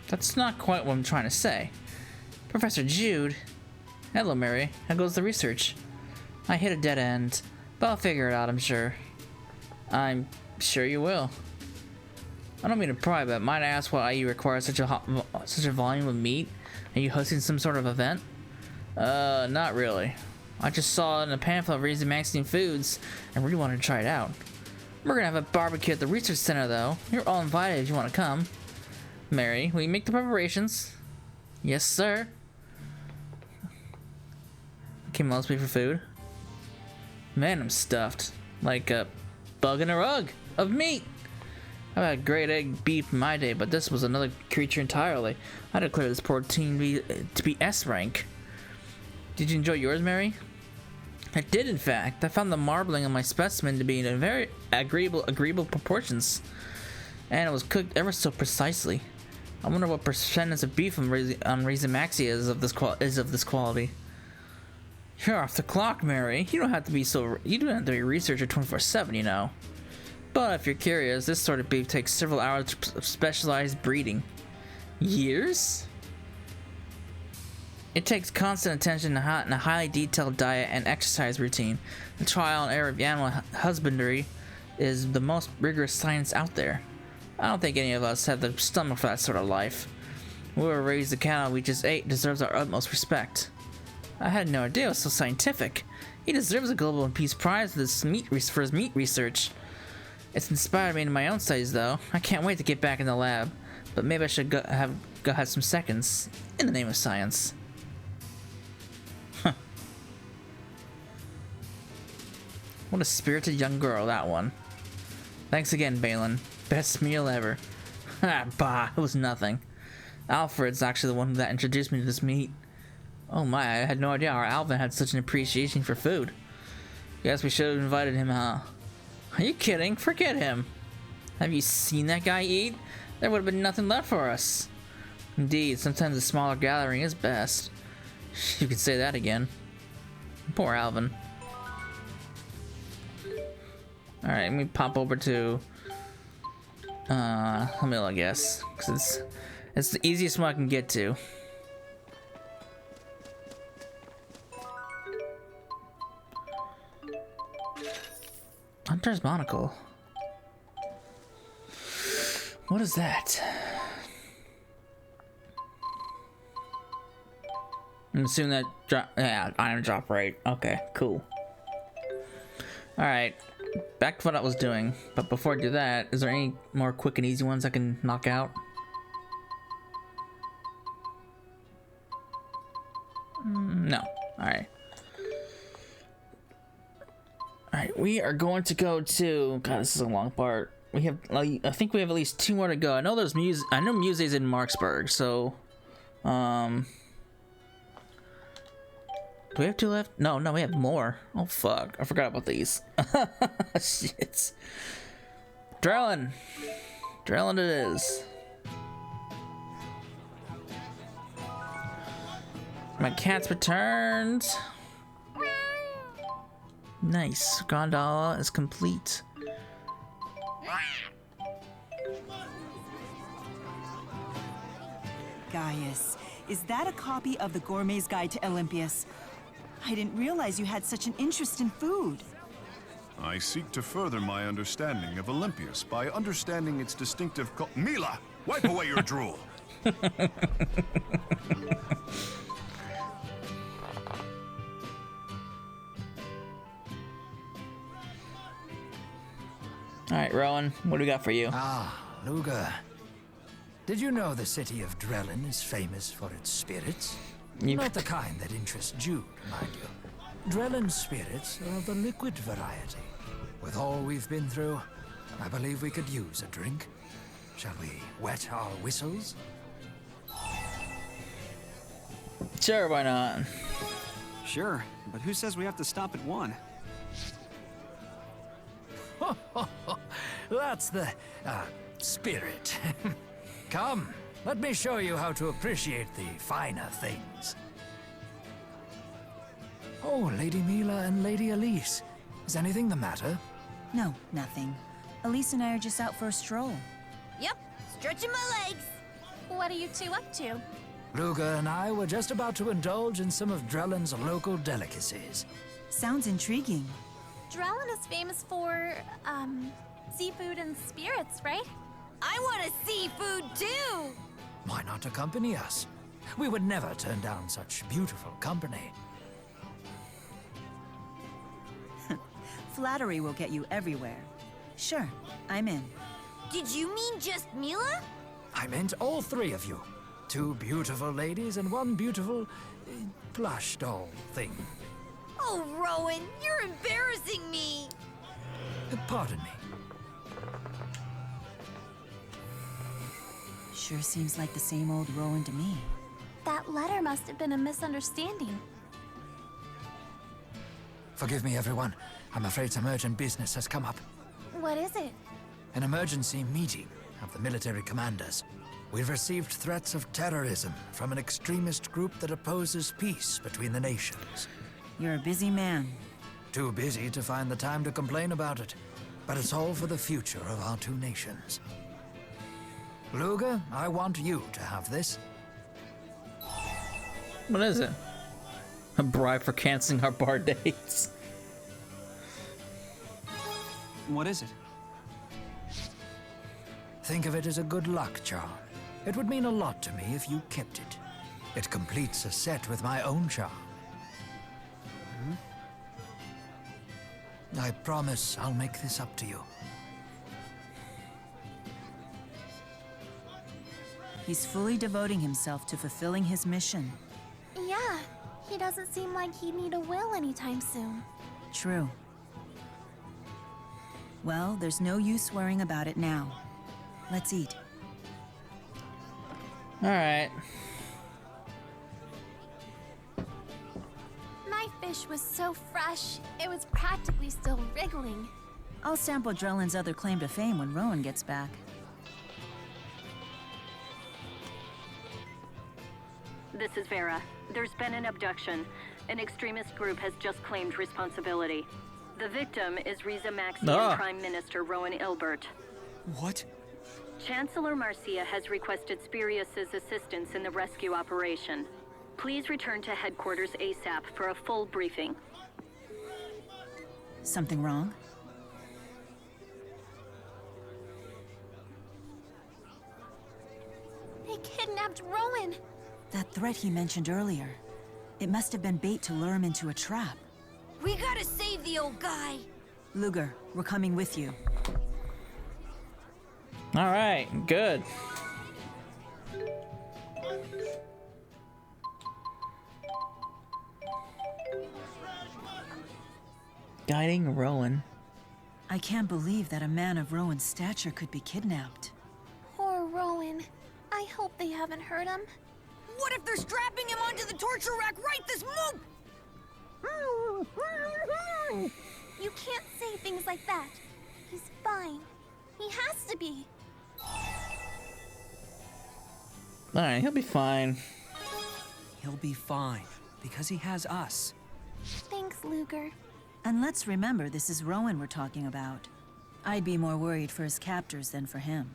That's not quite what I'm trying to say. Professor Jude. Hello, Mary. How goes the research? I hit a dead end, but I'll figure it out, I'm sure. I'm sure you will. I don't mean to pry, but might I ask why you require such a volume of meat? Are you hosting some sort of event? Not really. I just saw it in a pamphlet of Raising Maxine Foods and really wanted to try it out. We're gonna have a barbecue at the research center, though. You're all invited if you want to come. Mary, will you make the preparations? Yes, sir. Came mostly for food. Man, I'm stuffed. Like a bug in a rug of meat. I've had great egg beef in my day, but this was another creature entirely. I declare this protein to be S rank. Did you enjoy yours, Mary? I did, in fact. I found the marbling of my specimen to be in very agreeable proportions, and it was cooked ever so precisely. I wonder what percentage of beef on Raisin Maxi is of this quality. You're off the clock, Mary. You don't have to be a researcher 24/7, you know. But if you're curious, this sort of beef takes several hours of specialized breeding. Years? It takes constant attention and a highly detailed diet and exercise routine. The trial and error of animal husbandry is the most rigorous science out there. I don't think any of us have the stomach for that sort of life. Whoever raised the cow we just ate deserves our utmost respect. I had no idea it was so scientific. He deserves a Global Peace Prize for his meat research. It's inspired me in my own studies, though. I can't wait to get back in the lab, but maybe I should go have some seconds in the name of science. Huh. What a spirited young girl, that one. Thanks again, Balin. Best meal ever. Ha, bah, it was nothing. Alfred's actually the one that introduced me to this meat. Oh my, I had no idea our Alvin had such an appreciation for food. Guess we should have invited him, huh? Are you kidding? Forget him. Have you seen that guy eat? There would have been nothing left for us. Indeed, sometimes a smaller gathering is best. You could say that again. Poor Alvin. Alright, let me pop over to Xillia, I guess. Because it's the easiest one I can get to. Hunter's Monocle. What is that? I'm assuming that drop. Yeah, item drop rate. Okay, cool. Alright, back to what I was doing. But before I do that, is there any more quick and easy ones I can knock out? No. Alright. Alright, we are going to go to... God, this is a long part. We have... I think we have at least 2 more to go. I know there's I know Muse's in Marksburg, so... Do we have 2 left? No, we have more. Oh, fuck. I forgot about these. Shit. Drellin. Drellin it is. My cat's returned. Nice. Gondola is complete. Gaius, is that a copy of the Gourmet's Guide to Olympias? I didn't realize you had such an interest in food. I seek to further my understanding of Olympias by understanding its distinctive Mila, wipe away your drool. Alright, Rowan, what do we got for you? Ah, Luga. Did you know the city of Drellin is famous for its spirits? Not the kind that interest Jude, mind you. Drellin's spirits are of the liquid variety. With all we've been through, I believe we could use a drink. Shall we wet our whistles? Sure, why not? Sure, but who says we have to stop at 1? That's the spirit. Come, let me show you how to appreciate the finer things. Oh, Lady Mila and Lady Elise. Is anything the matter? No, nothing. Elise and I are just out for a stroll. Yep, stretching my legs. What are you 2 up to? Luga and I were just about to indulge in some of Drellin's local delicacies. Sounds intriguing. Drellin is famous for, seafood and spirits, right? I want to see food too! Why not accompany us? We would never turn down such beautiful company. Flattery will get you everywhere. Sure, I'm in. Did you mean just Mila? I meant all 3 of you. 2 beautiful ladies and 1 beautiful plush doll thing. Oh, Rowan, you're embarrassing me! Pardon me. Sure seems like the same old Rowan to me. That letter must have been a misunderstanding. Forgive me, everyone. I'm afraid some urgent business has come up. What is it? An emergency meeting of the military commanders. We've received threats of terrorism from an extremist group that opposes peace between the nations. You're a busy man. Too busy to find the time to complain about it. But it's all for the future of our 2 nations. Luga, I want you to have this. What is it? A bribe for canceling our bar dates. What is it? Think of it as a good luck charm. It would mean a lot to me if you kept it. It completes a set with my own charm. I promise I'll make this up to you. He's fully devoting himself to fulfilling his mission. Yeah, he doesn't seem like he'd need a will anytime soon. True. Well, there's no use worrying about it now. Let's eat. Alright. My fish was so fresh, it was practically still wriggling. I'll sample Drellin's other claim to fame when Rowan gets back. This is Vera. There's been an abduction. An extremist group has just claimed responsibility. The victim is Riza Maxian Prime Minister Rowan Ilbert. What? Chancellor Marcia has requested Spirius's assistance in the rescue operation. Please return to headquarters ASAP for a full briefing. Something wrong? They kidnapped Rowan! That threat he mentioned earlier. It must have been bait to lure him into a trap. We gotta save the old guy! Luger, we're coming with you. Alright, good. Guiding Rowan. I can't believe that a man of Rowan's stature could be kidnapped. Poor Rowan. I hope they haven't hurt him. What if they're strapping him onto the torture rack right this moment? You can't say things like that. He's fine. He has to be. Alright, he'll be fine. He'll be fine, because he has us. Thanks, Luger. And let's remember, this is Rowan we're talking about. I'd be more worried for his captors than for him.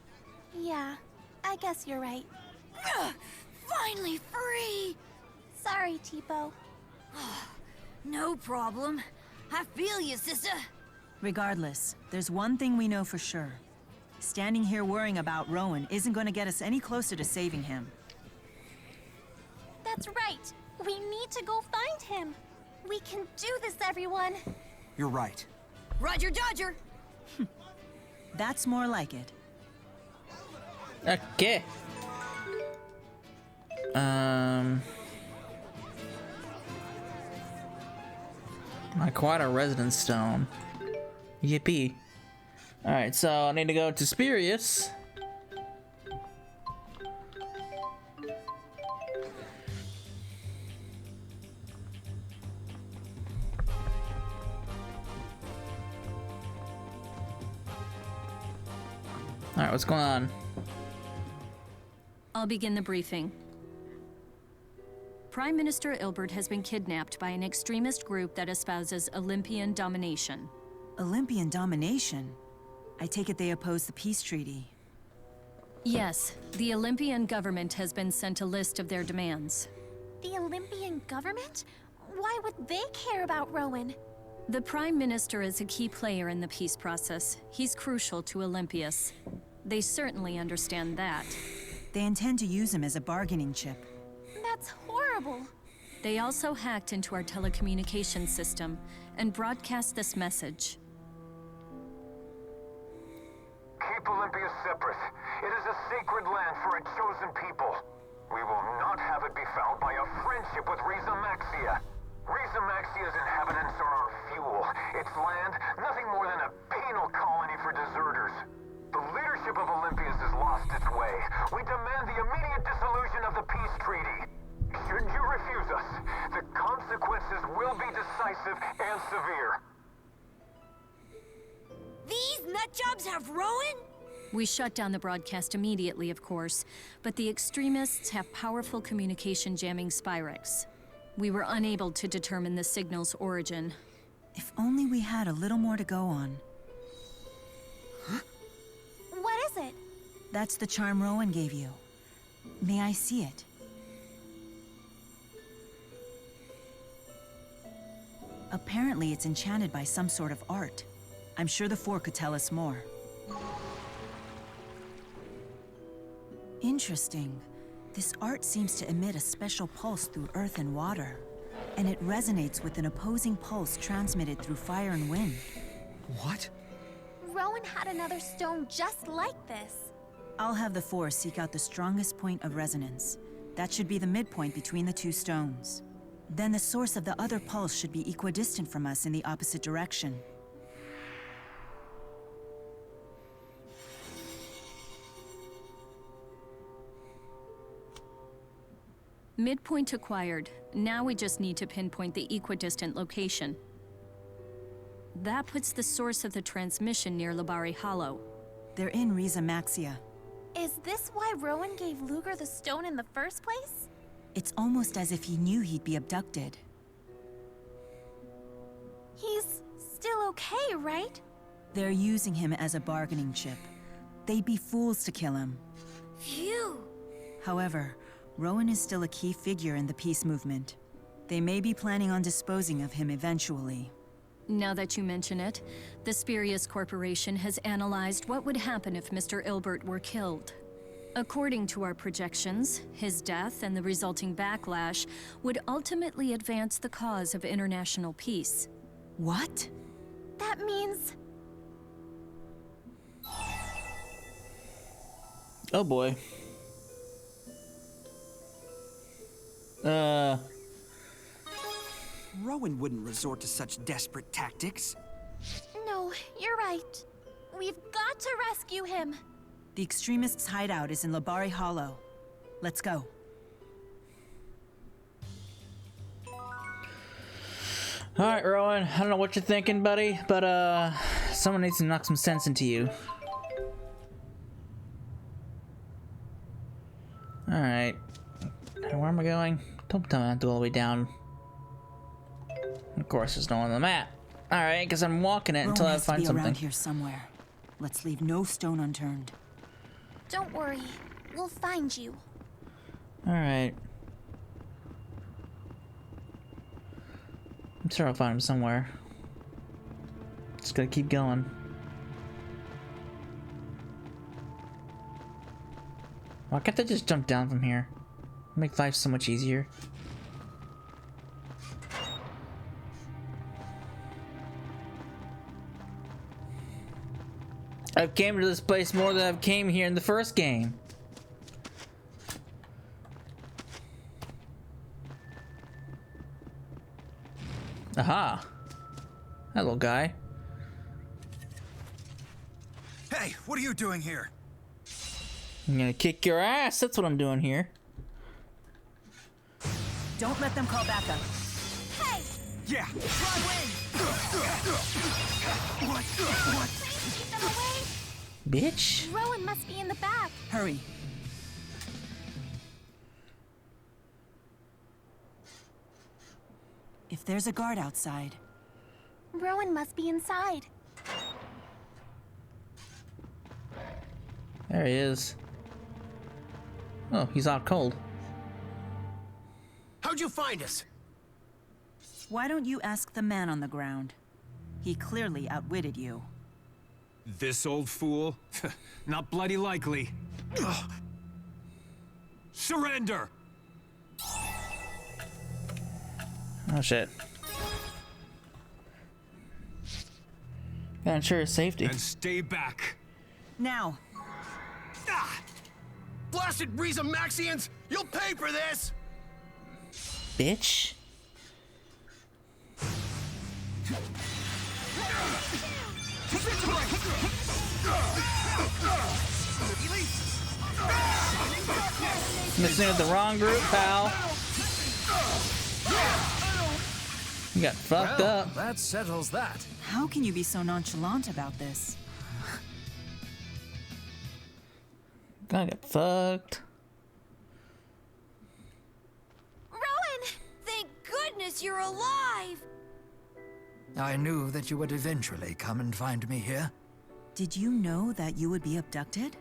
Yeah, I guess you're right. Finally free! Sorry, Tipo. No problem. I feel you, sister. Regardless, there's one thing we know for sure. Standing here worrying about Rowan isn't going to get us any closer to saving him. That's right. We need to go find him. We can do this, everyone. You're right. Roger Dodger! That's more like it. Okay. Quite a residence stone. Yippee. Alright, so I need to go to Spirius. Alright, what's going on? I'll begin the briefing. Prime Minister Ilbert has been kidnapped by an extremist group that espouses Olympian domination. Olympian domination? I take it they oppose the peace treaty. Yes, the Olympian government has been sent a list of their demands. The Olympian government? Why would they care about Rowan? The Prime Minister is a key player in the peace process. He's crucial to Olympius. They certainly understand that. They intend to use him as a bargaining chip. That's horrible. They also hacked into our telecommunications system and broadcast this message. Keep Olympia separate. It is a sacred land for a chosen people. We will not have it be fouled by a friendship with Riza Maxia. Riza Maxia's inhabitants are our fuel. Its land, nothing more than a penal colony for deserters. The leadership of Olympias has lost its way. We demand the immediate dissolution of the peace treaty. Should you refuse us, the consequences will be decisive and severe. These nutjobs have Rowan? We shut down the broadcast immediately, of course, but the extremists have powerful communication jamming Spyrex. We were unable to determine the signal's origin. If only we had a little more to go on. What is it? That's the charm Rowan gave you. May I see it? Apparently it's enchanted by some sort of art. I'm sure the Four could tell us more. Interesting. This art seems to emit a special pulse through earth and water. And it resonates with an opposing pulse transmitted through fire and wind. What? Rowan had another stone just like this. I'll have the Force seek out the strongest point of resonance. That should be the midpoint between the two stones. Then the source of the other pulse should be equidistant from us in the opposite direction. Midpoint acquired. Now we just need to pinpoint the equidistant location. That puts the source of the transmission near Labari Hollow. They're in Riza Maxia. Is this why Rowan gave Luger the stone in the first place? It's almost as if he knew he'd be abducted. He's still okay, right? They're using him as a bargaining chip. They'd be fools to kill him. Phew! However, Rowan is still a key figure in the peace movement. They may be planning on disposing of him eventually. Now that you mention it, the Spurious Corporation has analyzed what would happen if Mr. Ilbert were killed. According to our projections, his death and the resulting backlash would ultimately advance the cause of international peace. What? That means... Oh boy. Rowan wouldn't resort to such desperate tactics. No, you're right. We've got to rescue him. The extremists' hideout is in Labari Hollow. Let's go. Alright, Rowan, I don't know what you're thinking, buddy, but someone needs to knock some sense into you. Alright. Where am I going? Don't tell me I have to go all the way down. Of course, there's no one on the map. Alright, because I'm walking it until I find something. Around here somewhere. Let's leave no stone unturned. Don't worry. We'll find you. Alright. I'm sure I'll find him somewhere. Just gotta keep going. Why can't I just jump down from here? Make life so much easier. I've came to this place more than I've came here in the first game. Aha. Hello, guy. Hey, what are you doing here? I'm gonna kick your ass. That's what I'm doing here. Don't let them call backup. Hey! Yeah. Wrong way! What? Keep them away! Bitch. Rowan must be in the back. Hurry. If there's a guard outside... Rowan must be inside. There he is. Oh, he's out cold. How'd you find us? Why don't you ask the man on the ground? He clearly outwitted you. This old fool? Not bloody likely. Surrender! Oh shit. Gotta ensure his safety. And stay back. Now. Ah! Blasted Riza Maxians! You'll pay for this! Bitch. Missing with the wrong group, pal. You got fucked up. That settles that. How can you be so nonchalant about this? Gonna get fucked. Rowan! Thank goodness you're alive! I knew that you would eventually come and find me here. Did you know that you would be abducted?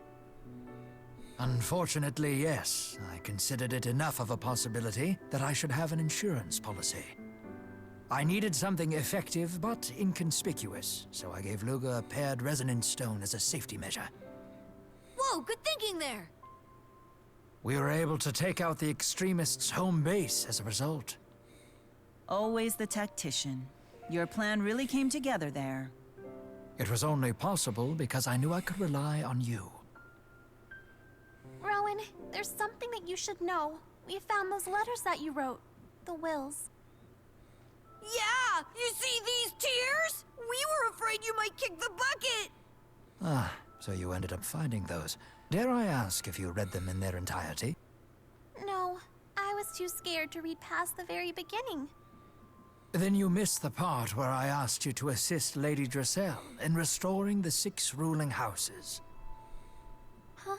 Unfortunately, yes. I considered it enough of a possibility that I should have an insurance policy. I needed something effective but inconspicuous, so I gave Luga a paired resonance stone as a safety measure. Whoa, good thinking there! We were able to take out the extremists' home base as a result. Always the tactician. Your plan really came together there. It was only possible because I knew I could rely on you. Rowan, there's something that you should know. We found those letters that you wrote. The wills. Yeah! You see these tears? We were afraid you might kick the bucket! Ah, so you ended up finding those. Dare I ask if you read them in their entirety? No, I was too scared to read past the very beginning. Then you missed the part where I asked you to assist Lady Dressel in restoring the 6 ruling houses. Huh?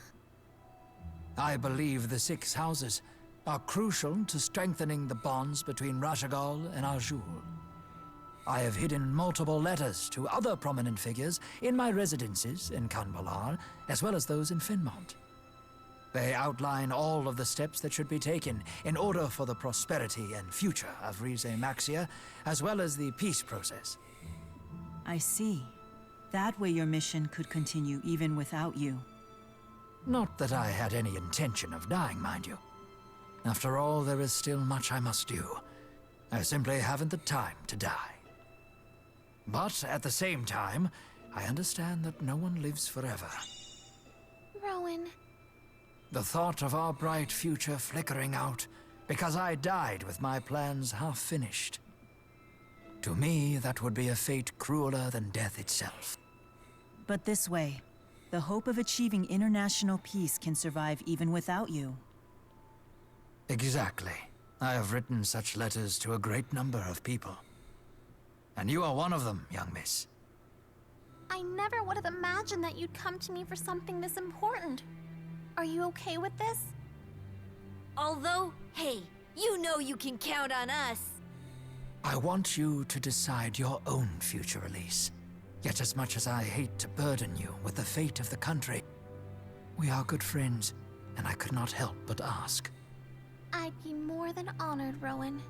I believe the 6 houses are crucial to strengthening the bonds between Rashagal and Azul. I have hidden multiple letters to other prominent figures in my residences in Kanbalar, as well as those in Finmont. They outline all of the steps that should be taken in order for the prosperity and future of Rize Maxia, as well as the peace process. I see. That way your mission could continue even without you. Not that I had any intention of dying, mind you. After all, there is still much I must do. I simply haven't the time to die. But at the same time, I understand that no one lives forever. Rowan. The thought of our bright future flickering out because I died with my plans half finished. To me, that would be a fate crueler than death itself. But this way, the hope of achieving international peace can survive even without you. Exactly. I have written such letters to a great number of people. And you are one of them, young miss. I never would have imagined that you'd come to me for something this important. Are you okay with this? Although, hey, you know you can count on us. I want you to decide your own future, Elise. Yet as much as I hate to burden you with the fate of the country, we are good friends, and I could not help but ask. I'd be more than honored, Rowan.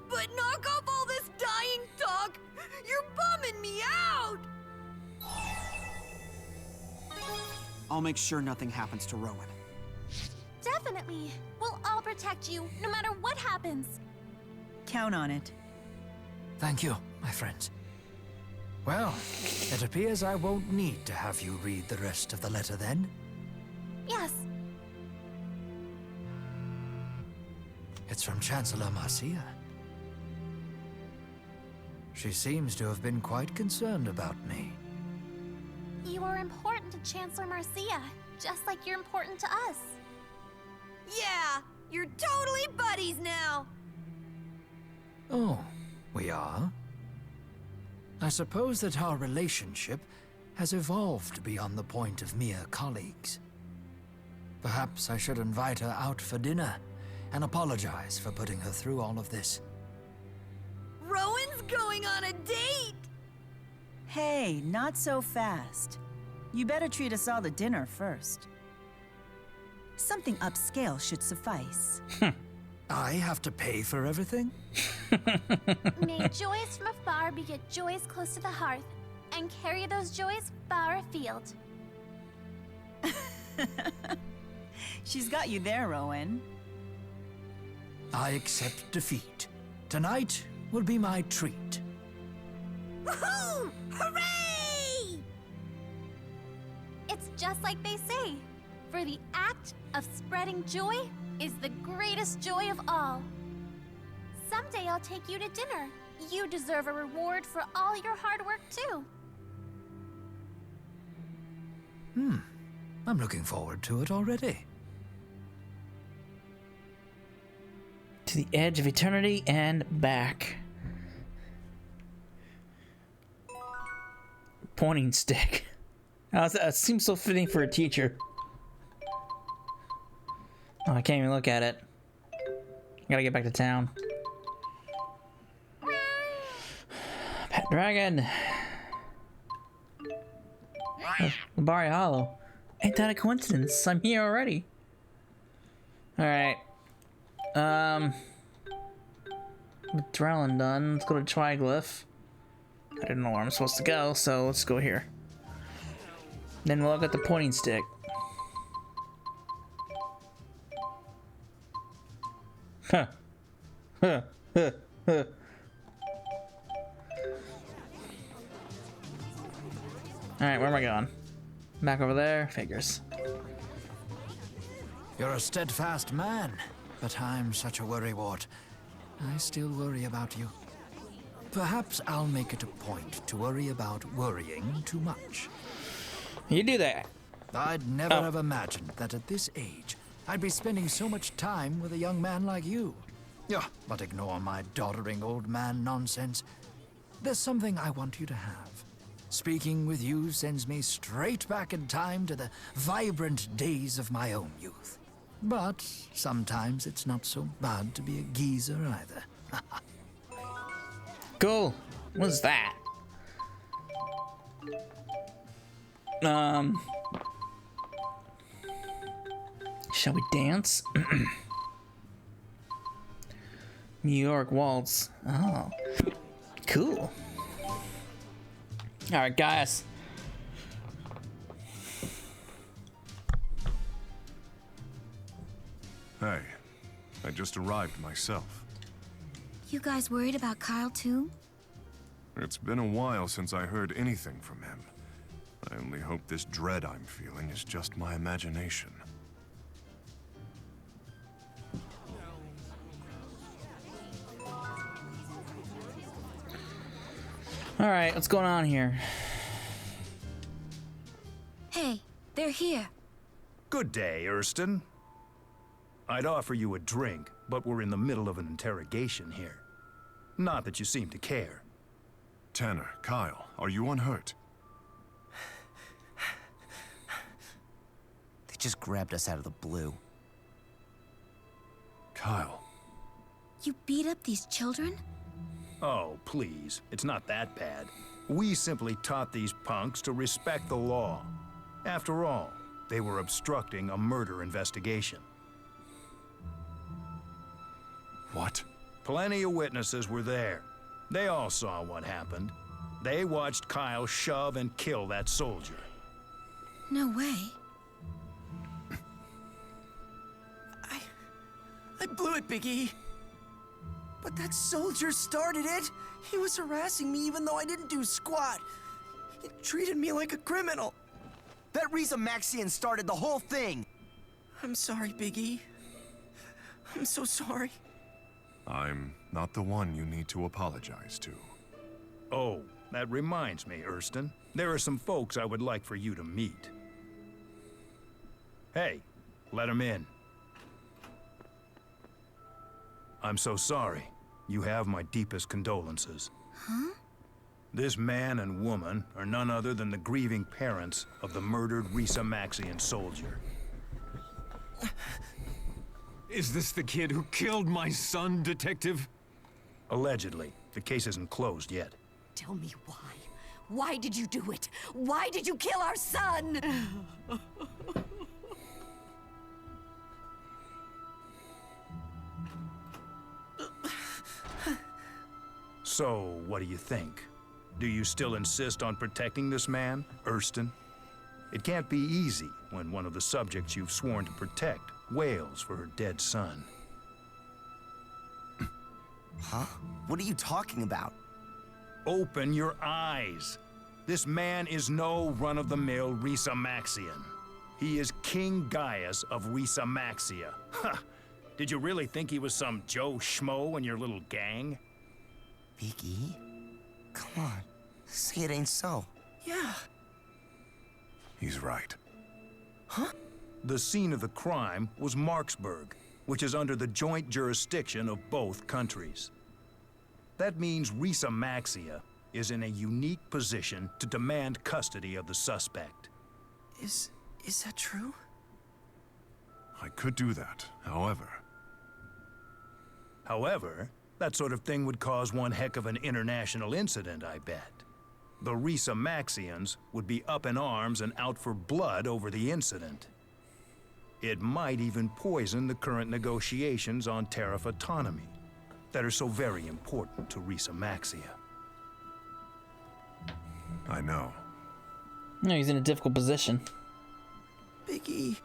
But knock off all this dying talk! You're bumming me out! I'll make sure nothing happens to Rowan. Definitely. We'll all protect you, no matter what happens. Count on it. Thank you, my friends. Well, it appears I won't need to have you read the rest of the letter then. Yes. It's from Chancellor Marcia. She seems to have been quite concerned about me. You are important to Chancellor Marcia, just like you're important to us. Yeah, you're totally buddies now! Oh, we are? I suppose that our relationship has evolved beyond the point of mere colleagues. Perhaps I should invite her out for dinner and apologize for putting her through all of this. Rowan's going on a date! Hey, not so fast. You better treat us all to dinner first. Something upscale should suffice. I have to pay for everything? May joys from afar beget joys close to the hearth, and carry those joys far afield. She's got you there, Rowan. I accept defeat. Tonight will be my treat. Woohoo! Hooray! It's just like they say, for the act of spreading joy is the greatest joy of all. Someday I'll take you to dinner. You deserve a reward for all your hard work, too. I'm looking forward to it already. To the edge of eternity and back. Pointing stick. That seems so fitting for a teacher. Oh, I can't even look at it. I gotta get back to town. Pet dragon. Oh, Bari Hollow. Ain't that a coincidence? I'm here already. Alright. With Drellin done, let's go to Triglyph. I didn't know where I'm supposed to go, so let's go here. Then we'll look at the pointing stick. Huh. Huh. Huh. Huh. Alright, where am I going? Back over there? Figures. You're a steadfast man, but I'm such a worrywart. I still worry about you. Perhaps I'll make it a point to worry about worrying too much. You do that. I'd never have imagined that at this age, I'd be spending so much time with a young man like you. Yeah, but ignore my doddering old man nonsense. There's something I want you to have. Speaking with you sends me straight back in time to the vibrant days of my own youth. But sometimes it's not so bad to be a geezer either. Cool. What's that? Shall we dance? New York waltz. Oh, cool. All right, guys. Hey, I just arrived myself. You guys worried about Kyle too? It's been a while since I heard anything from him. I only hope this dread I'm feeling is just my imagination. All right, what's going on here? Hey, they're here. Good day, Erston. I'd offer you a drink, but we're in the middle of an interrogation here. Not that you seem to care. Tanner, Kyle, are you unhurt? They just grabbed us out of the blue. Kyle. You beat up these children? Oh, please. It's not that bad. We simply taught these punks to respect the law. After all, they were obstructing a murder investigation. What? Plenty of witnesses were there. They all saw what happened. They watched Kyle shove and kill that soldier. No way. I blew it, Big E. But that soldier started it. He was harassing me even though I didn't do squat. He treated me like a criminal. That Riza Maxian started the whole thing. I'm sorry, Big E. I'm so sorry. I'm not the one you need to apologize to. Oh, that reminds me, Erston. There are some folks I would like for you to meet. Hey, let them in. I'm so sorry. You have my deepest condolences. Huh? This man and woman are none other than the grieving parents of the murdered Riza Maxian soldier. Is this the kid who killed my son, Detective? Allegedly. The case isn't closed yet. Tell me why. Why did you do it? Why did you kill our son? So, what do you think? Do you still insist on protecting this man, Erston? It can't be easy when one of the subjects you've sworn to protect wails for her dead son. Huh? What are you talking about? Open your eyes. This man is no run-of-the-mill Riza Maxian. He is King Gaius of Riza Maxia. Ha! Did you really think he was some Joe Schmo in your little gang? Big E? Come on. Say it ain't so. Yeah. He's right. Huh? The scene of the crime was Marksburg, which is under the joint jurisdiction of both countries. That means Riza Maxia is in a unique position to demand custody of the suspect. Is that true? I could do that, however. However, that sort of thing would cause one heck of an international incident, I bet. The Riza Maxians would be up in arms and out for blood over the incident. It might even poison the current negotiations on tariff autonomy that are so very important to Riza Maxia. I know. No, he's in a difficult position. Big E.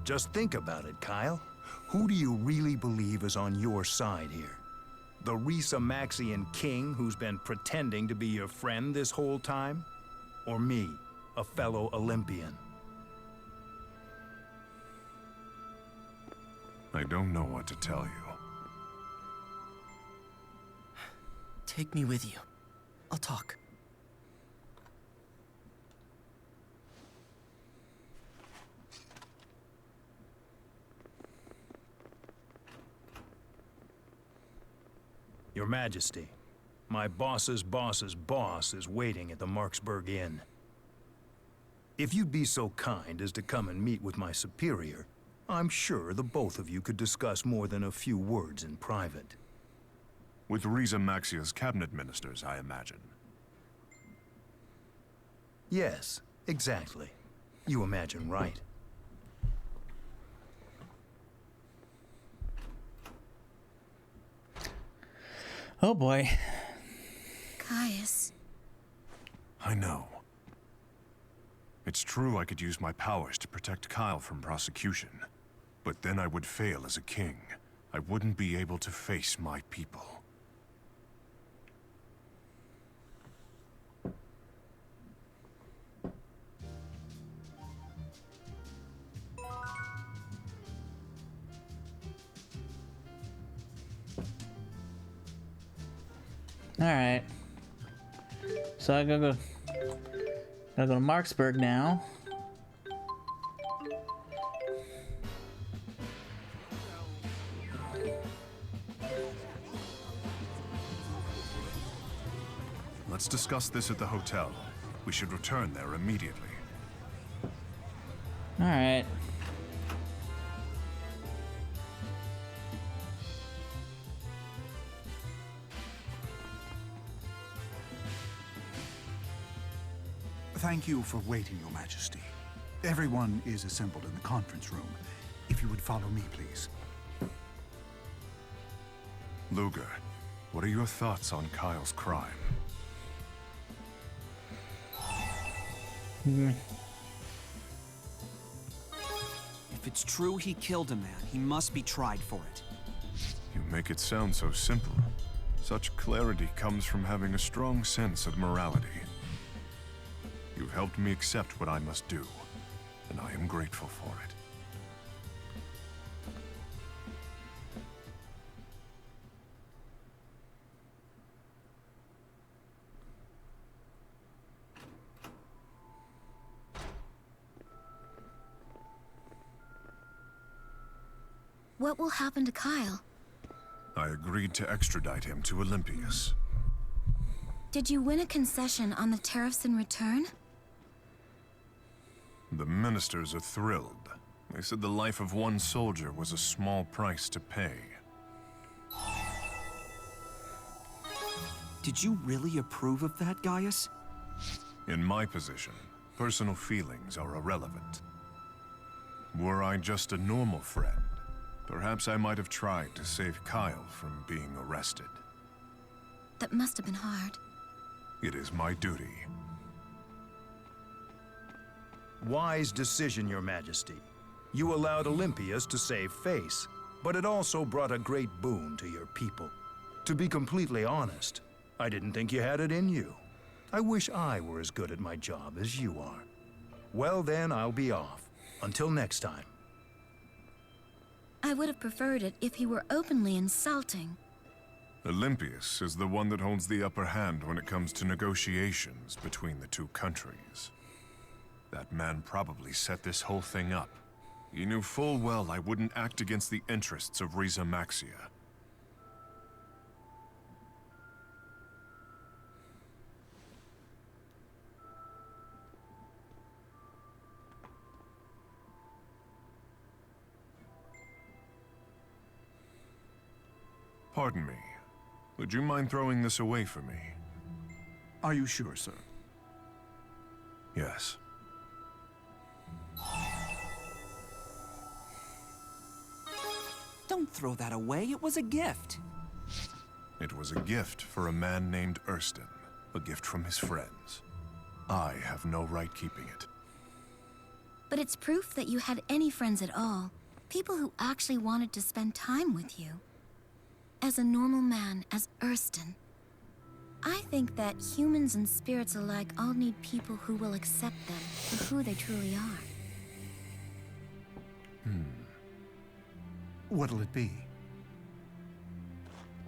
Just think about it, Kyle. who do you really believe is on your side here? The Risa-Maxian king who's been pretending to be your friend this whole time? Or me, a fellow Olympian? I don't know what to tell you. Take me with you. I'll talk. Your Majesty, my boss's boss's boss is waiting at the Marksburg Inn. If you'd be so kind as to come and meet with my superior, I'm sure the both of you could discuss more than a few words in private. With Risa-Maxia's cabinet ministers, I imagine. Yes, exactly. You imagine right. Oh boy. Caius. I know. It's true I could use my powers to protect Kyle from prosecution. But then I would fail as a king. I wouldn't be able to face my people. Alright. So I gotta go to Marksburg now. Let's discuss this at the hotel. We should return there immediately. Alright. Thank you for waiting, Your Majesty. Everyone is assembled in the conference room. If you would follow me, please. Luger, what are your thoughts on Kyle's crime? If it's true he killed a man, he must be tried for it. You make it sound so simple. Such clarity comes from having a strong sense of morality. You've helped me accept what I must do, and I am grateful for it. What will happen to Kyle? I agreed to extradite him to Olympias. Did you win a concession on the tariffs in return? The ministers are thrilled. They said the life of one soldier was a small price to pay. Did you really approve of that, Gaius? In my position, personal feelings are irrelevant. Were I just a normal friend, perhaps I might have tried to save Kyle from being arrested. That must have been hard. It is my duty. Wise decision, Your Majesty. You allowed Olympias to save face, but it also brought a great boon to your people. To be completely honest, I didn't think you had it in you. I wish I were as good at my job as you are. Well then, I'll be off. Until next time. I would have preferred it if he were openly insulting. Olympias is the one that holds the upper hand when it comes to negotiations between the two countries. That man probably set this whole thing up. He knew full well I wouldn't act against the interests of Risa-Maxia. Pardon me. Would you mind throwing this away for me? Are you sure, sir? Yes. Don't throw that away, it was a gift. It was a gift for a man named Erston. A gift from his friends. I have no right keeping it. But it's proof that you had any friends at all. People who actually wanted to spend time with you. As a normal man, as Erston. I think that humans and spirits alike all need people who will accept them for who they truly are. What'll it be?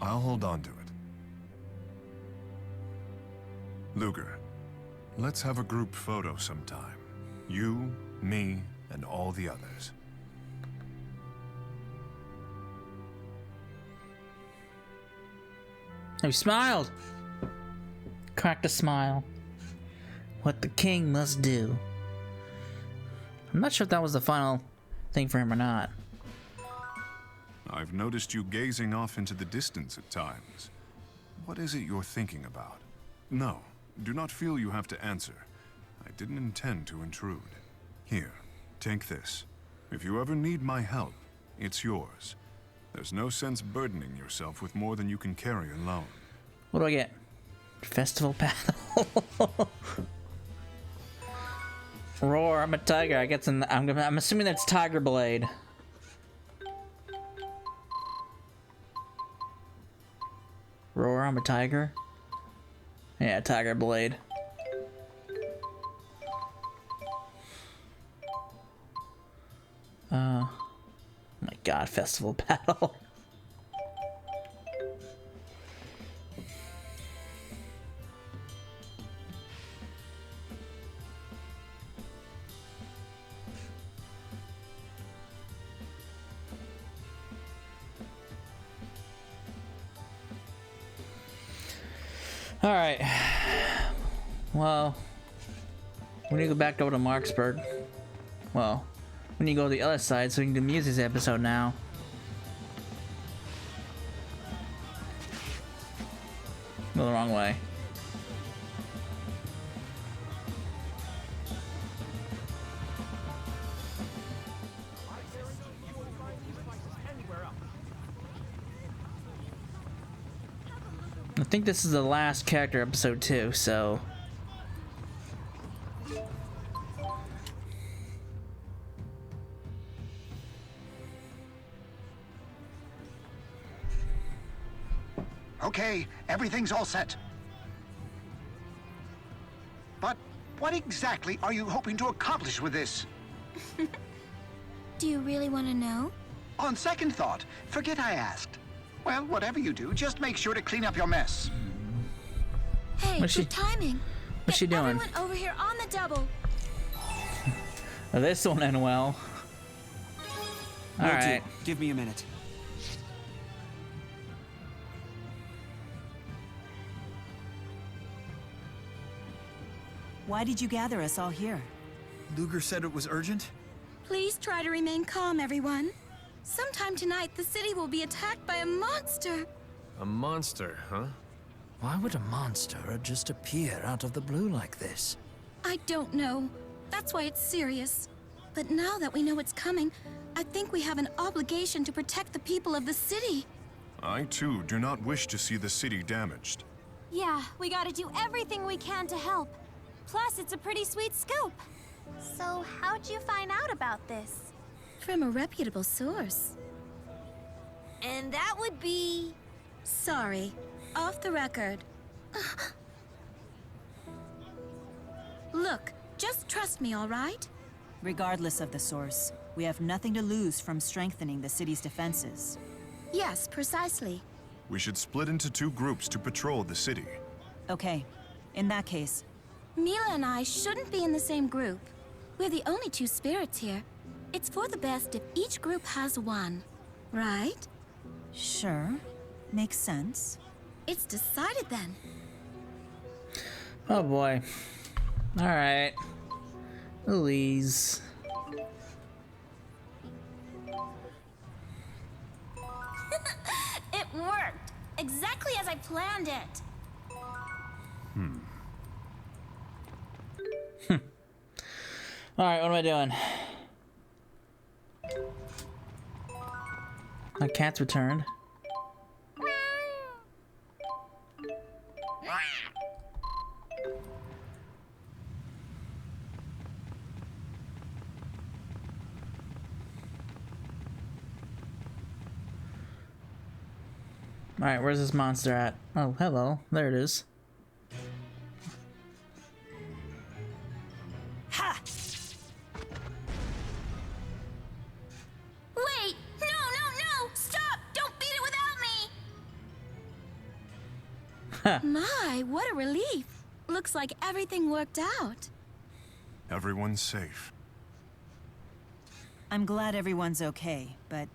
I'll hold on to it. Luger, let's have a group photo sometime. You, me, and all the others. He smiled. Cracked a smile. What the king must do. I'm not sure if that was the final thing for him or not. I've noticed you gazing off into the distance at times. What is it you're thinking about? No, do not feel you have to answer. I didn't intend to intrude. Here, take this. If you ever need my help, it's yours. There's no sense burdening yourself with more than you can carry alone. What do I get? Festival paddle. Roar, I'm a tiger. I guess I'm assuming that's Tiger Blade. Roar, I'm a tiger. Yeah, Tiger Blade. Oh my god, festival battle. Alright. Well, we need to go back over to Marksburg. Well, we need to go to the other side so we can do Muse's episode now. Go the wrong way. I think this is the last character episode too, so... Okay, everything's all set. But what exactly are you hoping to accomplish with this? Do you really want to know? On second thought, forget I asked. Well, whatever you do, just make sure to clean up your mess. Hey, good timing. What's she doing? Everyone over here on the double. Oh, this won't end well. Alright. Give me a minute. Why did you gather us all here? Luger said it was urgent? Please try to remain calm, everyone. Sometime tonight, the city will be attacked by a monster. A monster, huh? Why would a monster just appear out of the blue like this? I don't know. That's why it's serious. But now that we know it's coming, I think we have an obligation to protect the people of the city. I, too, do not wish to see the city damaged. Yeah, we gotta do everything we can to help. Plus, it's a pretty sweet scoop. So, how'd you find out about this? From a reputable source. And that would be... Sorry. Off the record. Look, just trust me, all right? Regardless of the source, we have nothing to lose from strengthening the city's defenses. Yes, precisely. We should split into 2 groups to patrol the city. Okay. In that case... Mila and I shouldn't be in the same group. We're the only 2 spirits here. It's for the best if each group has one, right? Sure. Makes sense. It's decided then. Oh boy. Alright. Louise. It worked! Exactly as I planned it! Alright, what am I doing? My cat's returned. Alright, where's this monster at? Oh, hello. There it is. Ha! Wait! No, no, no! Stop! Don't beat it without me! My, what a relief. Looks like everything worked out. Everyone's safe. I'm glad everyone's okay, but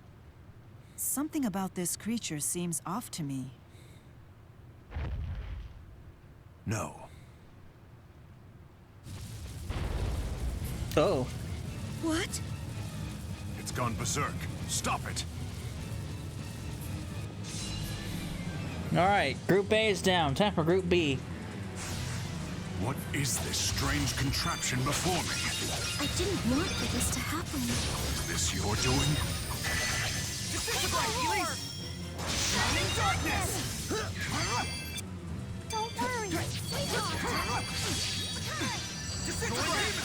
something about this creature seems off to me. No. Oh. What? It's gone berserk. Stop it. Alright, Group A is down. Time for Group B. What is this strange contraption before me? I didn't want for this to happen. Is this your doing? Disintegrate, Elise! Shining darkness! Don't worry. Disintegrate!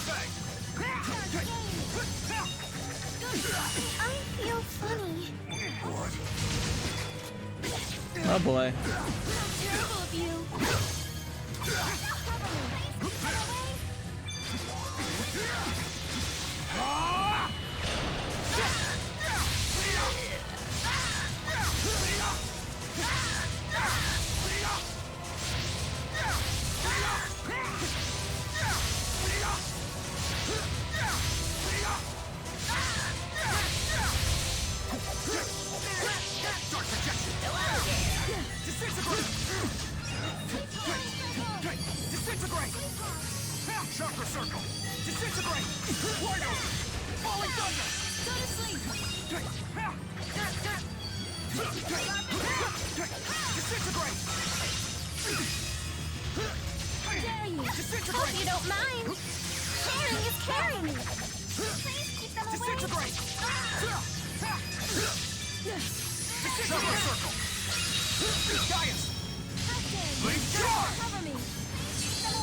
I feel funny. Oh boy. Terrible of you. Disintegrate! Chakra circle! Disintegrate! Warrior! Falling thunder! Go to sleep! Disintegrate! How dare you? Disintegrate! Hope you don't mind. Caring is caring. Please keep them away. Disintegrate! Chakra circle! Gaius! Blink charge! Cover me!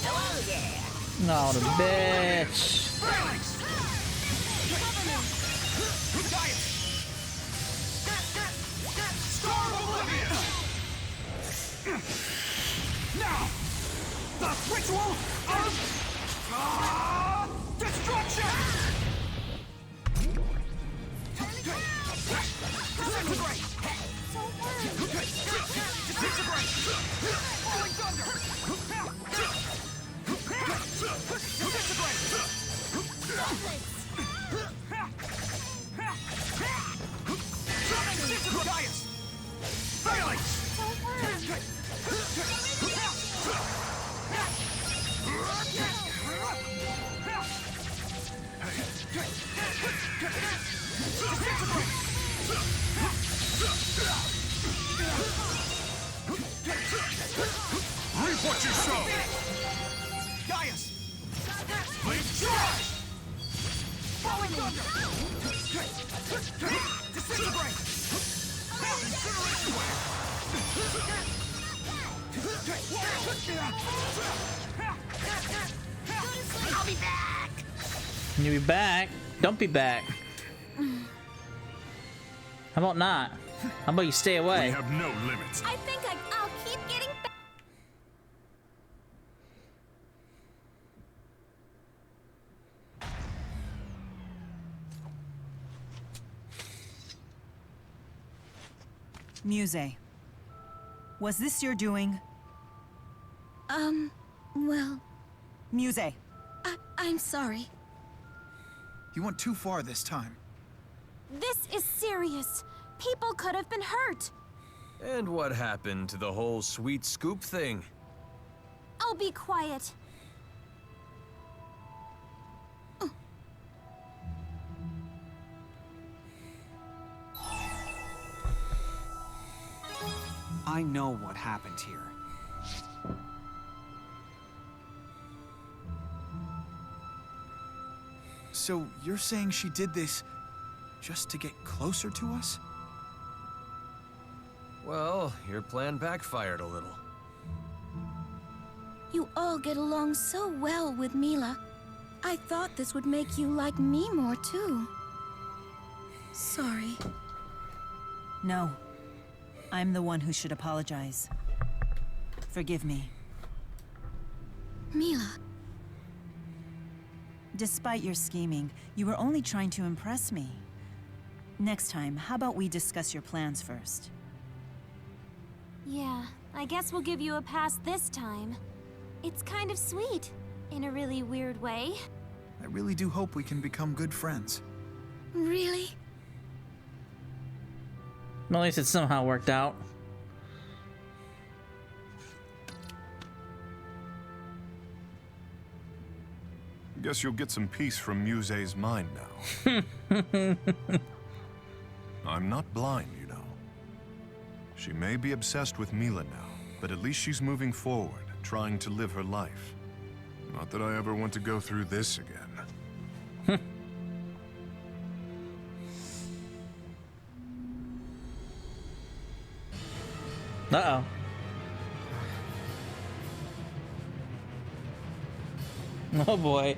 Oh yeah. No, the bitch. Phalanx! Gaius! Star of Oblivion! Now! The ritual of destruction! Disintegrate! Disintegrate! Falling thunder! Disintegrate! Disintegrate! Gaius! Phalanx! Reap what you sow! Gaius! Blink charge! Falling thunder! Disintegrate! Incineration wave! I'll be back. You be back? Don't be back. How about not? How about you stay away? We have no limits. I think I'll keep getting back. Muse, was this your doing? Well... Muse! I'm sorry. You went too far this time. This is serious. People could have been hurt. And what happened to the whole sweet scoop thing? I'll be quiet. I know what happened here. So you're saying she did this just to get closer to us? Well, your plan backfired a little. You all get along so well with Mila. I thought this would make you like me more, too. Sorry. No. I'm the one who should apologize. Forgive me. Mila. Despite your scheming, you were only trying to impress me. Next time, how about we discuss your plans first? Yeah, I guess we'll give you a pass this time. It's kind of sweet, in a really weird way. I really do hope we can become good friends. Really? Well, at least it somehow worked out. Guess you'll get some peace from Muse's mind now. I'm not blind, you know. She may be obsessed with Mila now, but at least she's moving forward, trying to live her life. Not that I ever want to go through this again. Uh-oh. Oh boy.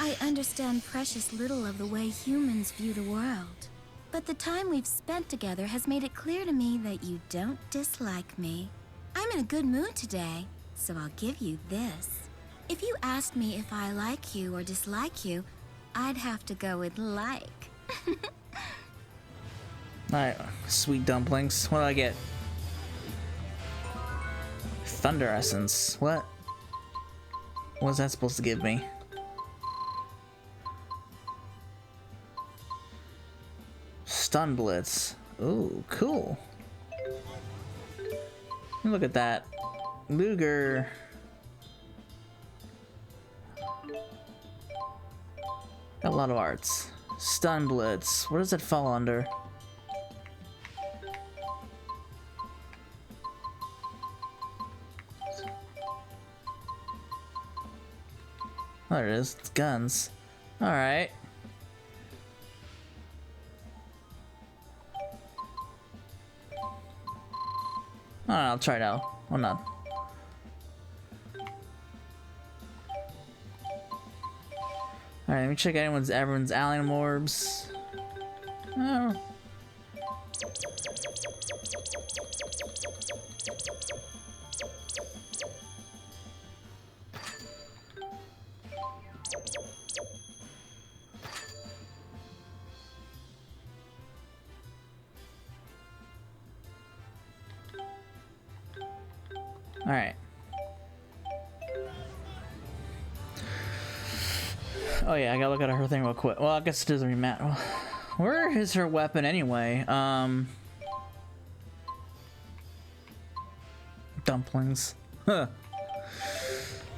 I understand precious little of the way humans view the world. But the time we've spent together has made it clear to me that you don't dislike me. I'm in a good mood today, so I'll give you this. If you asked me if I like you or dislike you, I'd have to go with like. Alright, sweet dumplings. What do I get? Thunder Essence. What? What's that supposed to give me? Stun Blitz. Ooh, cool. Look at that. Luger. Got a lot of arts. Stun Blitz. What does it fall under? Oh, there it is. It's guns. Alright. Alright, I'll try it out. Hold on. Alright, let me check everyone's alien orbs. Oh. Alright. Oh yeah, I gotta look at her thing real quick. Well, I guess it doesn't really matter. Where is her weapon anyway? Dumplings. Huh.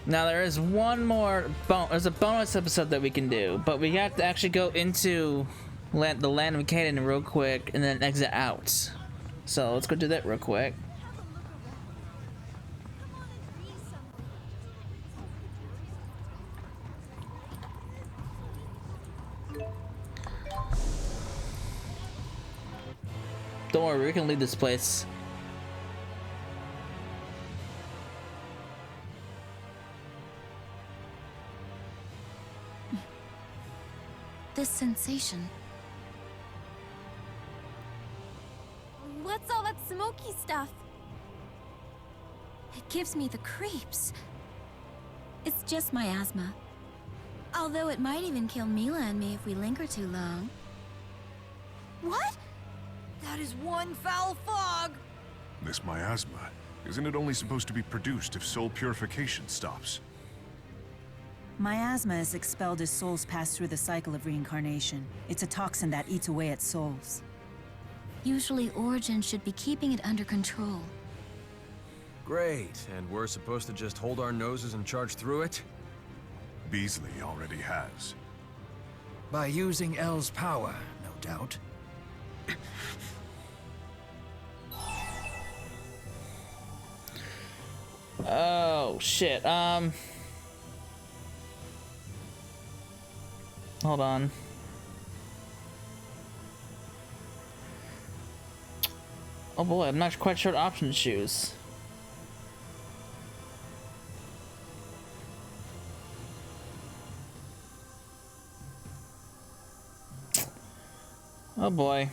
Now there is one more there's a bonus episode that we can do, but we have to actually go into the land of Canaan real quick and then exit out. So let's go do that real quick. Don't worry, we can leave this place. This sensation. What's all that smoky stuff? It gives me the creeps. It's just my asthma. Although it might even kill Mila and me if we linger too long. What? That is one foul fog! This miasma, isn't it only supposed to be produced if soul purification stops? Miasma is expelled as souls pass through the cycle of reincarnation. It's a toxin that eats away at souls. Usually Origin should be keeping it under control. Great, and we're supposed to just hold our noses and charge through it? Beasley already has. By using L's power, no doubt. Oh shit. Hold on. Oh boy, I'm not quite sure what option to choose. Oh boy.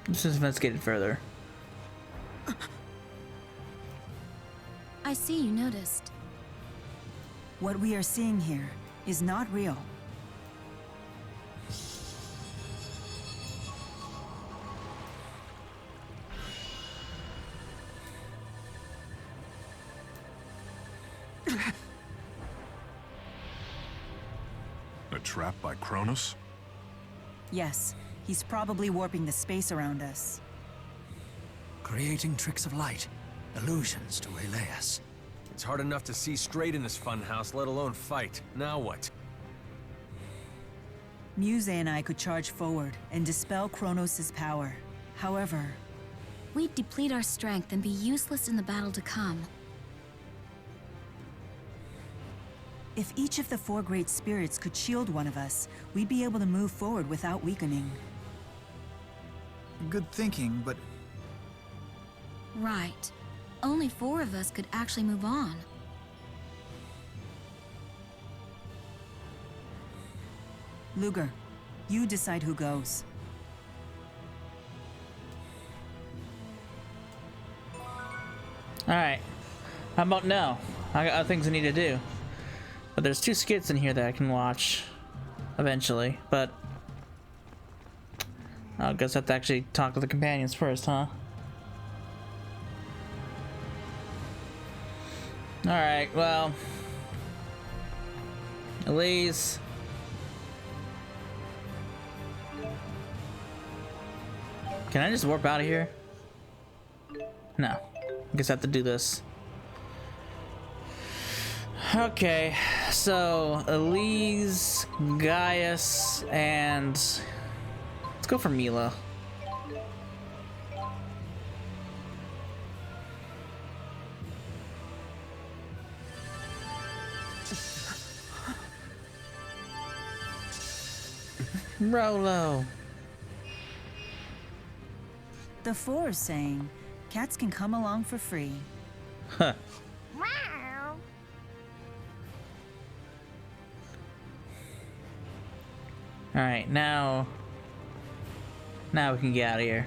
Let's just investigate it further. I see you noticed. What we are seeing here is not real. A trap by Kronos? Yes, he's probably warping the space around us. Creating tricks of light, illusions to waylay us. It's hard enough to see straight in this funhouse, let alone fight. Now what? Muse and I could charge forward and dispel Kronos' power. However, We'd deplete our strength and be useless in the battle to come. if each of the four great spirits could shield one of us, we'd be able to move forward without weakening. Good thinking, but Right. Only 4 of us could actually move on. Luger, you decide who goes. Alright. How about now? I got other things I need to do. But there's 2 skits in here that I can watch eventually, but I guess I have to actually talk to the companions first, huh? Alright, well, Elise. Can I just warp out of here? No. I guess I have to do this. Okay, so Elise, Gaius, and let's go for Mila. Rolo. The 4 is saying cats can come along for free. Huh. Alright, now we can get out of here.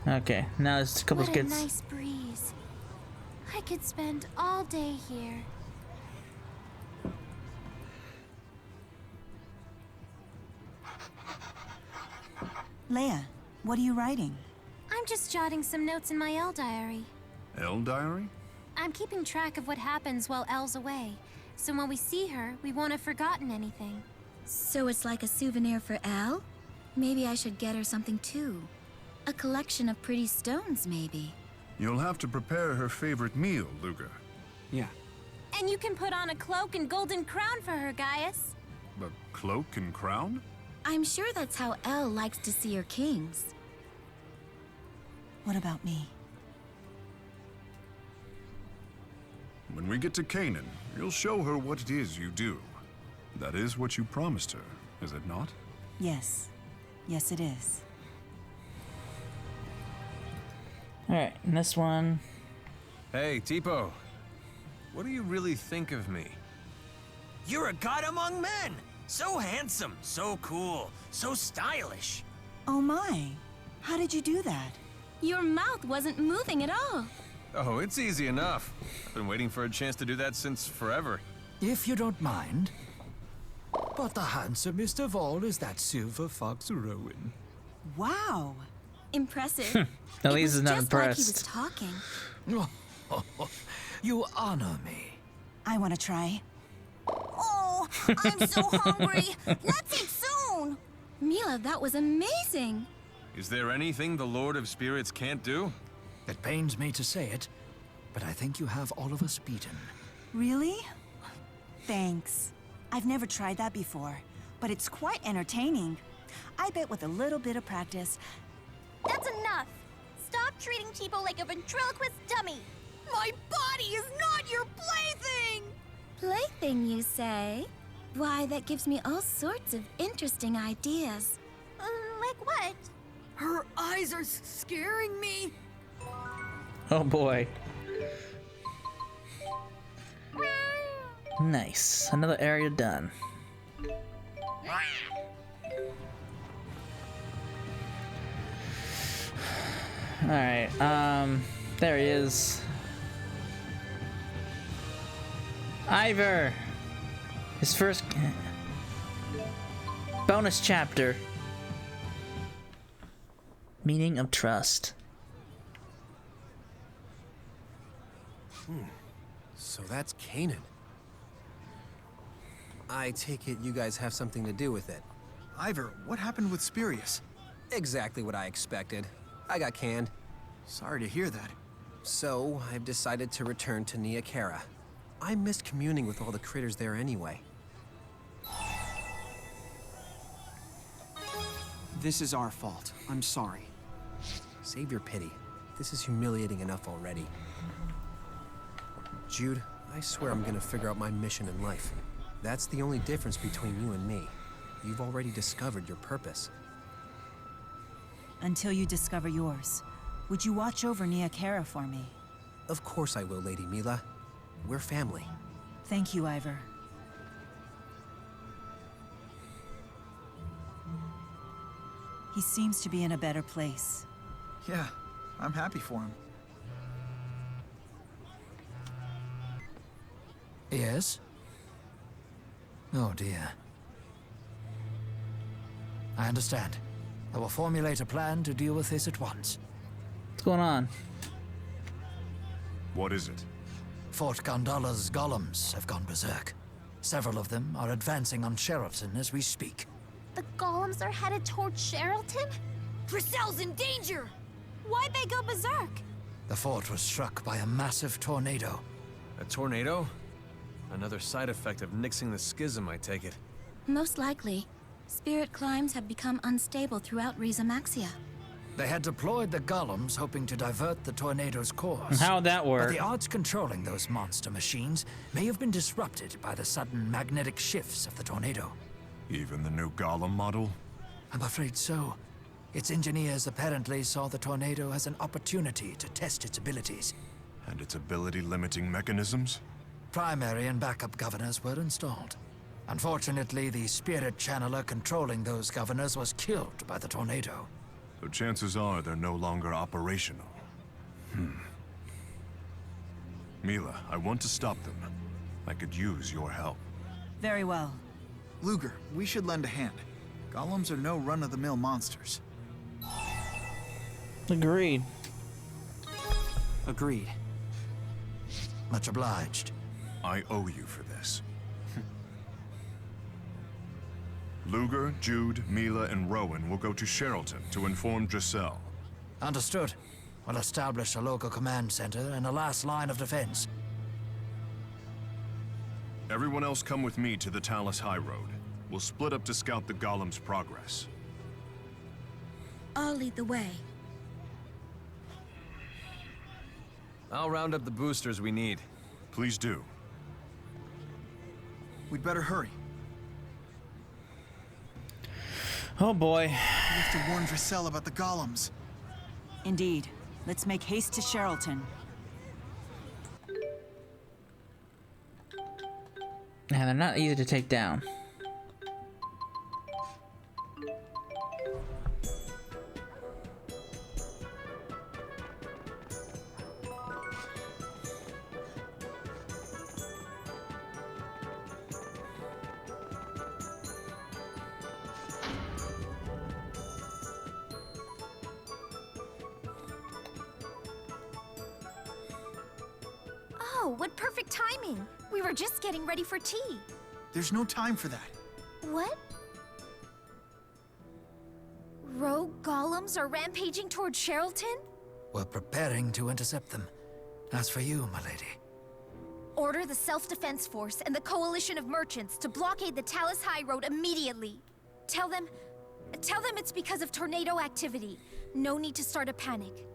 Okay, now there's a couple What a skits. nice breeze. I could spend all day here. Leia, what are you writing? I'm just jotting some notes in my Elle diary. Elle diary? I'm keeping track of what happens while Elle's away, so when we see her, we won't have forgotten anything. So it's like a souvenir for Elle? Maybe I should get her something too. A collection of pretty stones, maybe. You'll have to prepare her favorite meal, Luger. Yeah. And you can put on a cloak and golden crown for her, Gaius. A cloak and crown? I'm sure that's how Elle likes to see her kings. What about me? When we get to Canaan, you'll show her what it is you do. That is what you promised her, is it not? Yes. Yes, it is. Alright, and this one. Hey, Tipo. What do you really think of me? You're a god among men! So handsome, so cool, so stylish. Oh my. How did you do that? Your mouth wasn't moving at all. Oh, it's easy enough. I've been waiting for a chance to do that since forever. If you don't mind. But the handsomest of all is that silver fox Rowan. Wow. Impressive. Elise is not just impressed. like he was talking. You honor me. I want to try. Oh, I'm so hungry. Let's eat soon. Mila, that was amazing. Is there anything the Lord of Spirits can't do? It pains me to say it, but I think you have all of us beaten. Really? Thanks. I've never tried that before, but it's quite entertaining. I bet with a little bit of practice. That's enough. Stop treating Tipo like a ventriloquist dummy. My body is not your plaything. Plaything, you say? Why, that gives me all sorts of interesting ideas. Like what? Her eyes are scaring me. Oh boy. Nice. Another area done. Alright, there he is. Ivor! His first bonus chapter. Meaning of trust. So that's Canaan. I take it you guys have something to do with it. Ivor, what happened with Spirius? Exactly what I expected. I got canned. Sorry to hear that. So, I've decided to return to Nia Khera. I missed communing with all the critters there anyway. This is our fault. I'm sorry. Save your pity. This is humiliating enough already. Jude, I swear I'm gonna figure out my mission in life. That's the only difference between you and me. You've already discovered your purpose. Until you discover yours, would you watch over Nia Khera for me? Of course I will, Lady Mila. We're family. Thank you, Ivor. He seems to be in a better place. Yeah, I'm happy for him. Yes? Oh dear. I understand. I will formulate a plan to deal with this at once. What's going on? What is it? Fort Gondola's golems have gone berserk. Several of them are advancing on Sheraton as we speak. The golems are headed toward Sheraton? Grisel's in danger! Why'd they go berserk? The fort was struck by a massive tornado. A tornado? Another side effect of nixing the schism, I take it. Most likely. Spirit climbs have become unstable throughout Riza Maxia. They had deployed the golems hoping to divert the tornado's course. How'd that work? But the odds controlling those monster machines may have been disrupted by the sudden magnetic shifts of the tornado. Even the new golem model? I'm afraid so. Its engineers apparently saw the tornado as an opportunity to test its abilities. And its ability-limiting mechanisms? Primary and backup governors were installed. Unfortunately, the spirit channeler controlling those governors was killed by the tornado. So chances are they're no longer operational. Mila, I want to stop them. I could use your help. Very well. Luger, we should lend a hand. Golems are no run-of-the-mill monsters. Agreed. Agreed. Much obliged. I owe you for this. Luger, Jude, Mila, and Rowan will go to Sheraton to inform Giselle. Understood. We'll establish a local command center and a last line of defense. Everyone else come with me to the Talus High Road. We'll split up to scout the golem's progress. I'll lead the way. I'll round up the boosters we need. Please do. We'd better hurry. Oh boy. We have to warn Giselle about the golems. Indeed. Let's make haste to Sheraton. And they're not easy to take down. Oh, what perfect timing! We were just getting ready for tea. There's no time for that. What? Rogue golems are rampaging toward Sheraton? We're preparing to intercept them. As for you, my lady. Order the Self-Defense Force and the Coalition of Merchants to blockade the Talus High Road immediately. Tell them it's because of tornado activity. No need to start a panic.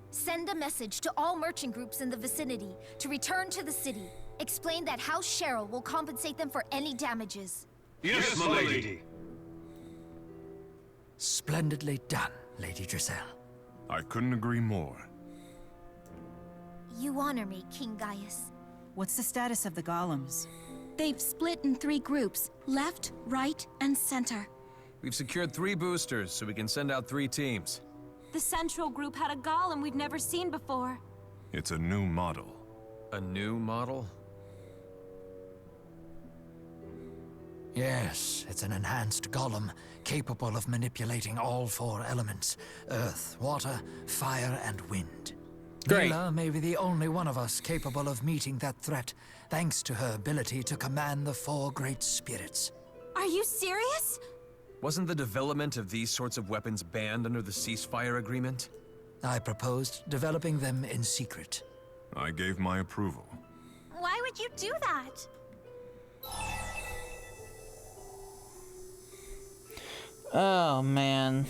Send a message to all merchant groups in the vicinity to return to the city. Explain that House Cheryl will compensate them for any damages. Yes, my lady. Splendidly done, Lady Giselle. I couldn't agree more. You honor me, King Gaius. What's the status of the golems? They've split in 3 groups, left, right, and center. We've secured 3 boosters, so we can send out 3 teams. The central group had a golem we've never seen before. It's a new model. A new model? Yes, it's an enhanced golem, capable of manipulating all 4 elements: earth, water, fire, and wind. Great. Mila may be the only one of us capable of meeting that threat, thanks to her ability to command the 4 great spirits. Are you serious? Wasn't the development of these sorts of weapons banned under the ceasefire agreement? I proposed developing them in secret. I gave my approval. Why would you do that? Oh, man.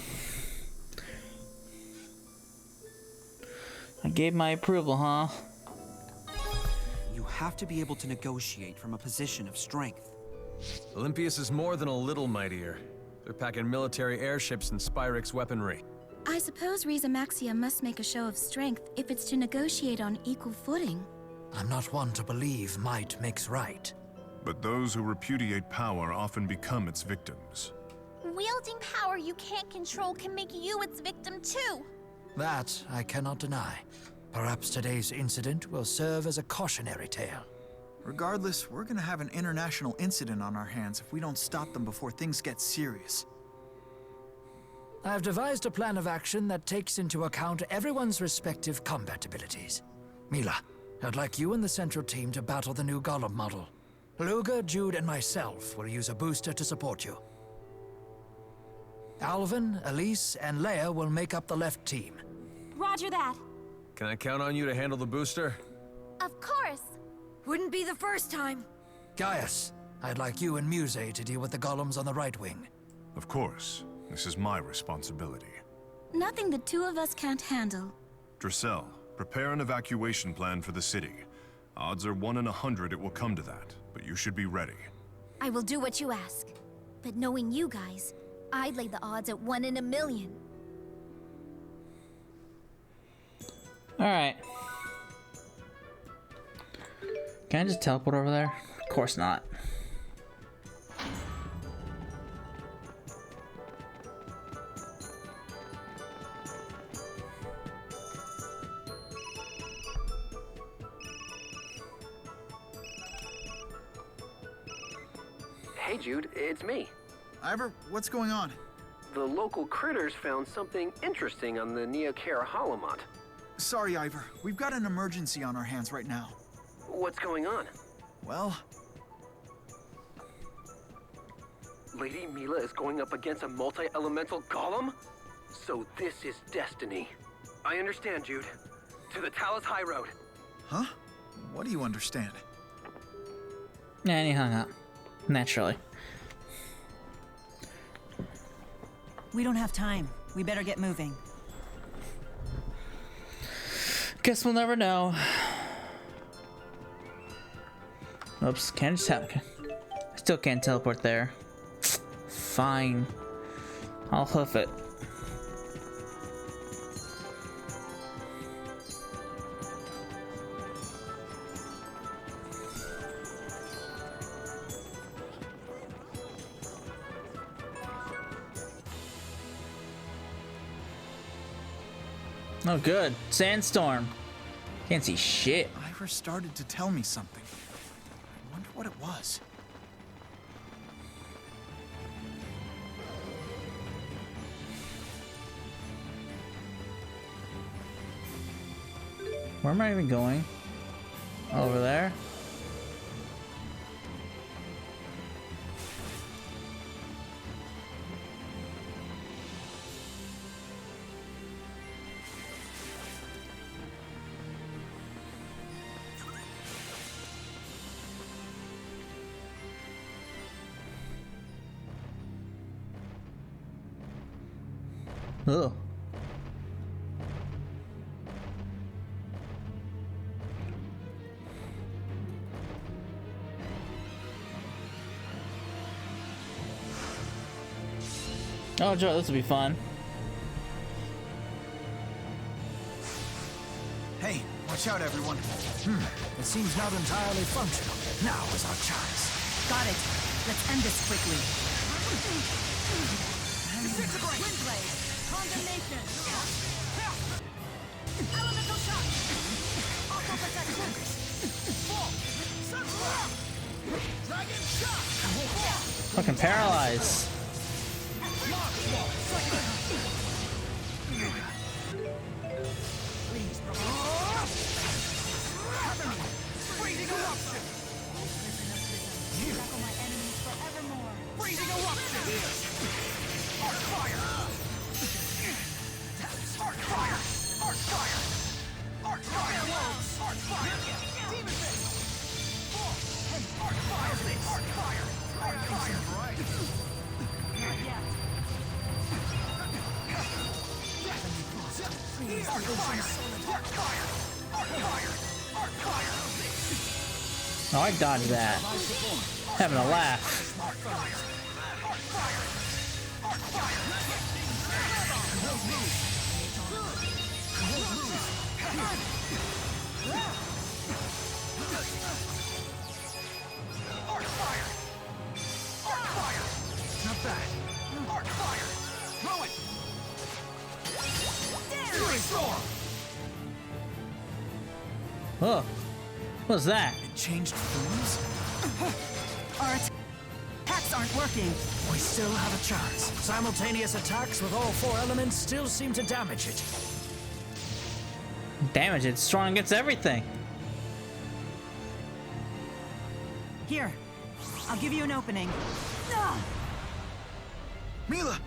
I gave my approval, huh? You have to be able to negotiate from a position of strength. Olympius is more than a little mightier. They're packing military airships and Spyrix weaponry. I suppose Riza Maxia must make a show of strength if it's to negotiate on equal footing. I'm not one to believe might makes right. But those who repudiate power often become its victims. Wielding power you can't control can make you its victim too. That I cannot deny. Perhaps today's incident will serve as a cautionary tale. Regardless, we're gonna have an international incident on our hands if we don't stop them before things get serious. I've devised a plan of action that takes into account everyone's respective combat abilities. Mila, I'd like you and the central team to battle the new golem model. Luga, Jude, and myself will use a booster to support you. Alvin, Elise, and Leia will make up the left team. Roger that. Can I count on you to handle the booster? Of course. Wouldn't be the first time. Gaius, I'd like you and Muse to deal with the golems on the right wing. Of course. This is my responsibility. Nothing the 2 of us can't handle. Drissel, prepare an evacuation plan for the city. Odds are 1 in 100 it will come to that, but you should be ready. I will do what you ask. But knowing you guys, I'd lay the odds at 1 in a million. Alright. Can I just teleport over there? Of course not. Hey Jude, it's me. Ivor, what's going on? The local critters found something interesting on the Neokara Holomont. Sorry, Ivor. We've got an emergency on our hands right now. What's going on? Well... Lady Mila is going up against a multi-elemental golem? So this is destiny. I understand, Jude. To the Talus High Road. Huh? What do you understand? And he hung up. Naturally. We don't have time. We better get moving. Guess we'll never know. Oops, can't just have. I still can't teleport there. Fine. I'll hoof it. Oh, good. Sandstorm. Can't see shit. Ivor started to tell me something. I wonder what it was. Where am I even going? Over there? Ugh. Oh, Joe, this will be fun. Hey, watch out, everyone. It seems not entirely functional. Now is our chance. Got it. Let's end this quickly. Disintegrate! Windblade! Condemnation! Elemental shock! Auto protect focus! Fall! Sunflower! Dragon shot! Fucking paralyze. Please, freezing eruption! Tackle my enemies forevermore! Freezing eruption! Arc fire! Arc fire! Arc fire! Arc fire! Arc fire! Demon fist! Arc fire! Arc fire! Arc fire! Not yet. Arc fire! Arc fire! Arc fire! Arc fire! Oh, I dodged that. Having a laugh. Arc fire! Arc fire! Arc fire! Arc fire! Arc fire! Not bad. Arc fire! Throw it! Fury storm! Oh, what's that? It changed forms? Our attacks aren't working. We still have a chance. Simultaneous attacks with all 4 elements still seem to damage it. Damage, it's strong against everything. Here, I'll give you an opening. Mila!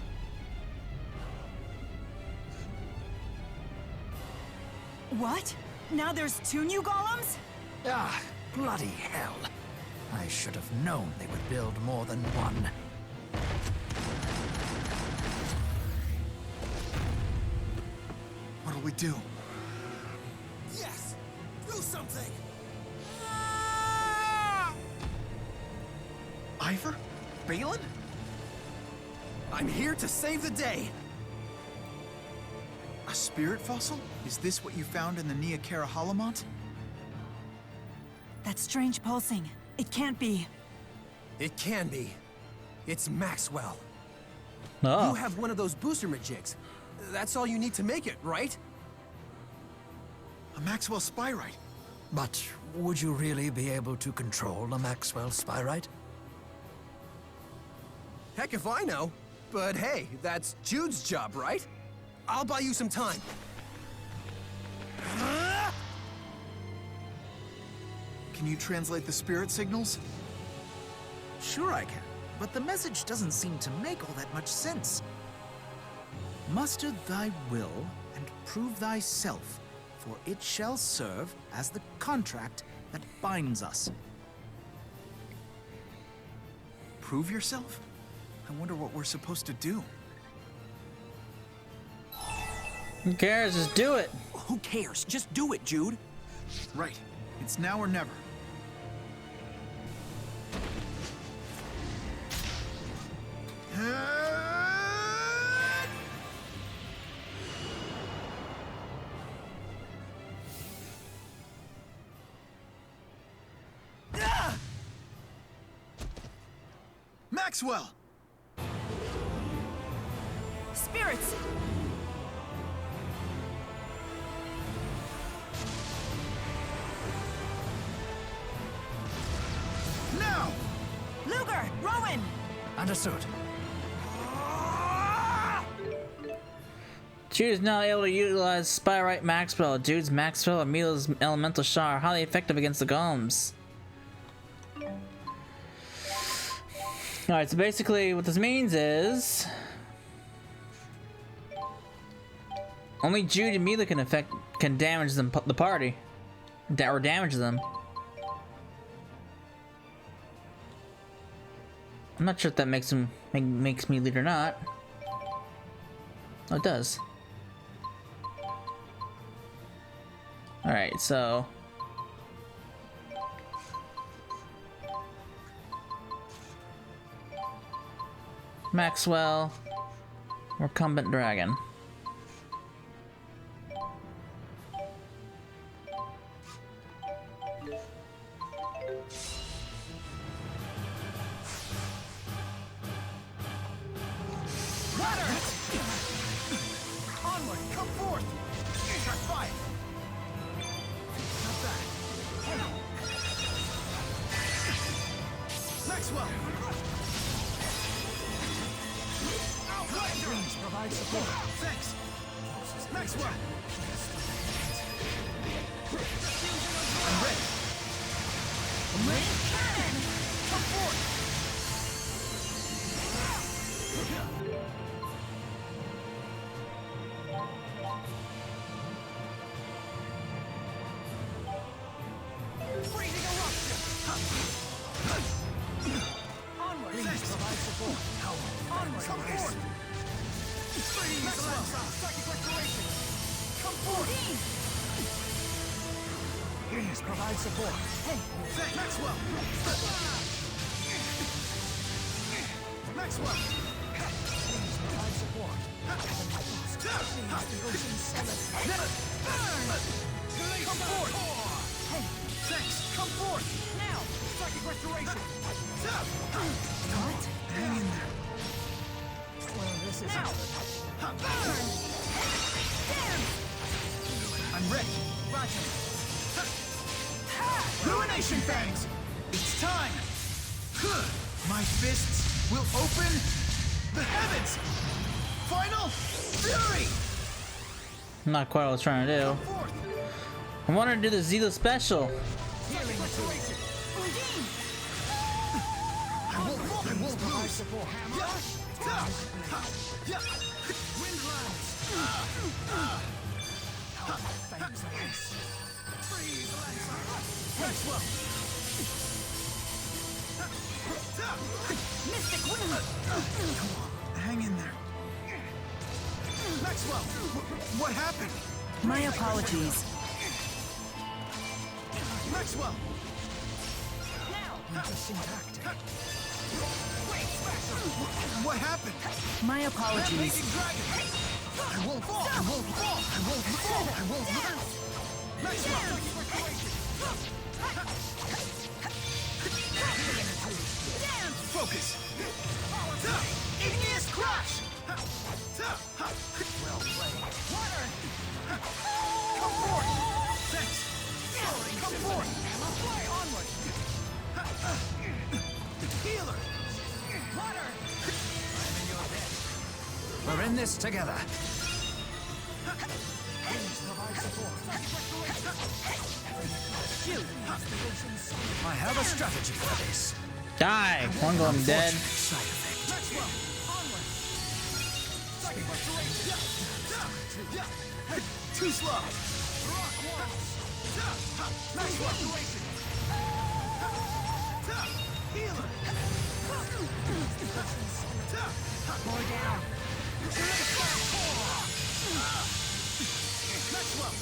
What? Now there's 2 new golems? Ah, bloody hell. I should have known they would build more than one. What'll we do? Yes! Do something! Ivor? Balin? I'm here to save the day! A spirit fossil? Is this what you found in the Neokara Holomont? That strange pulsing. It can't be. It can be. It's Maxwell. Oh. You have one of those booster majigs. That's all you need to make it, right? A Maxwell Spyrite. But would you really be able to control a Maxwell Spyrite? Heck if I know. But hey, that's Jude's job, right? I'll buy you some time. Can you translate the spirit signals? Sure I can, but the message doesn't seem to make all that much sense. Muster thy will and prove thyself, for it shall serve as the contract that binds us. Prove yourself? I wonder what we're supposed to do. Who cares? Just do it. Who cares? Just do it, Jude. Right. It's now or never. Maxwell! Spirits! Now! Luger! Rowan! Understood. Jude is now able to utilize Spyrite Maxwell. Jude's Maxwell and Mila's elemental shot are highly effective against the golems. Alright, so basically what this means is only Jude and Mila can damage them, the party. Or damage them. I'm not sure if that makes me lead or not. Oh, it does. Alright, so Maxwell, Recumbent dragon. Onward, come forth! Shut fire! Not bad. Maxwell! Please provide support. Thanks. Maxwell! I'm ready. Cannon! Come forth! Freezing eruption! Onward! Please provide support. Onward! Come forth! Freeze! Psychic restoration! Come forth! Please provide support. Hey! Thanks! Maxwell! Maxwell! Please provide support. The ocean solid. Come forth! Hey! Thanks! Come forth! Now! Psychic restoration! What? Hang in there. Well, this is now! I'm ready! Roger! Ruination Fangs! It's time! My fists will open the heavens! Final fury! Not quite what I was trying to do. I wanted to do the Xillia special. I will provide support. Wind lines. Freeze, Maxwell. Mystic wind. Hang in there. Maxwell, what happened? My apologies. Maxwell. Now. Syntactic. What happened? My apologies. Rampaging dragon. I won't fall. I won't fall. I won't fall. I won't fall. Maxwell. Focus. Igneous crash. Well played. Water. Come forth. Thanks. Come forth. Fly onward. Healer. Water. I'm in your debt. We're in this together. Please provide support. Shoot. I have a strategy for this. Die! One of them dead. Maxwell. Onward. Psychic restoration. Too slow. Rock walls. Maxwell. Healer. More down. Maxwell.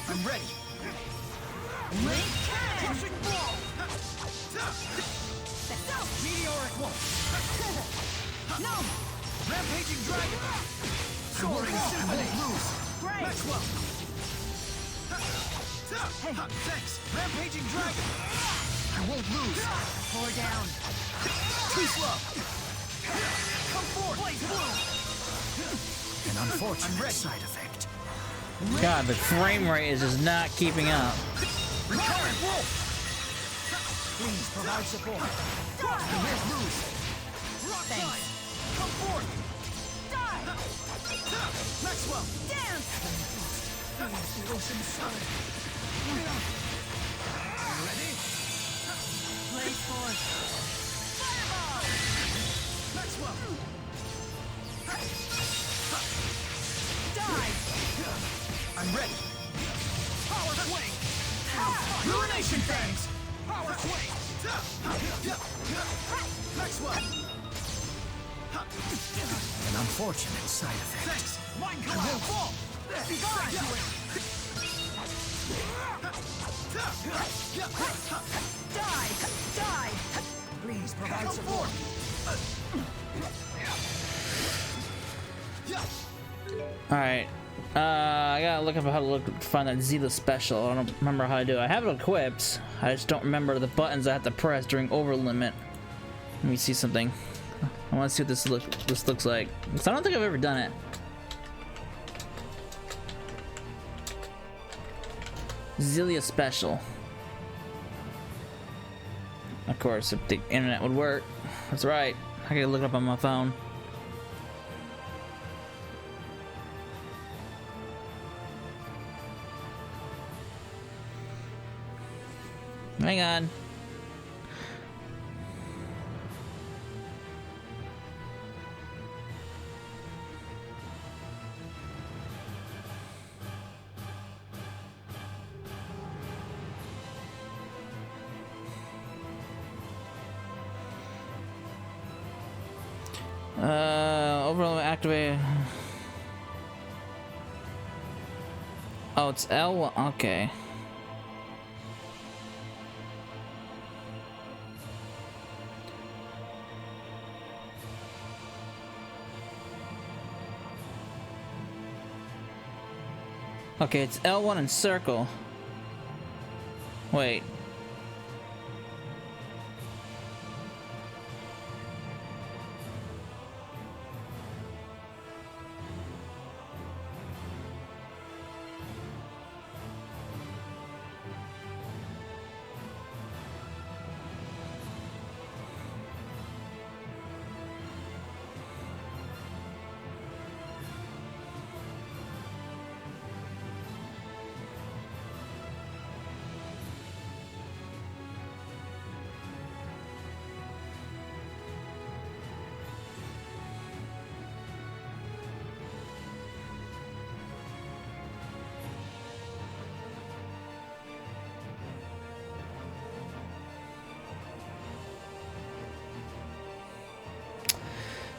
I'm ready. Link cannon. Crushing ball. Meteoric wolf. No. Rampaging dragon. Soaring symphony. Great. Maxwell. Hey, thanks. Rampaging dragon. I won't lose. Four down. Too slow. Come forth. Blaze blue. An unfortunate side effect. God, the frame rate is just not keeping up. Recurrent wolf. Please provide support. I won't lose. Rock giant. Come forth. Die. Maxwell. Dance. The ocean solid. Ready? Blaze force. Fireball. Maxwell. Die. I'm ready. Power swing. Ruination Fangs. Power swing. Maxwell. An unfortunate side effect. Thanks. Mind collapse. Fall. Be gone. Die. Die. Please provide support. Alright. I gotta look up how to find that Xillia special. I don't remember how to do it. I have it equipped. I just don't remember the buttons I have to press during overlimit. Let me see something. I want to see what this looks like. Because I don't think I've ever done it. Xillia special. Of course, if the internet would work. That's right. I gotta look it up on my phone. Hang on. Overall activate. Oh, it's L1. Okay. Okay, it's L1 and circle. Wait.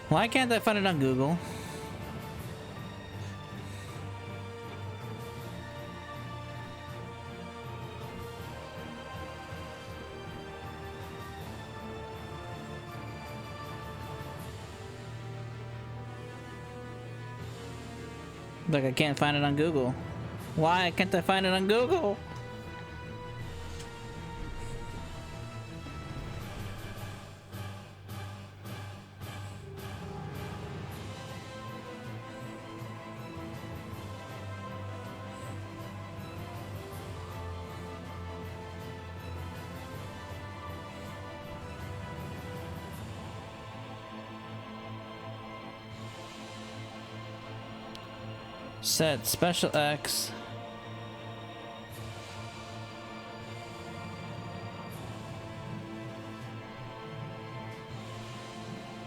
Why can't I find it on Google? Like I can't find it on Google. Why can't I find it on Google? Set special X.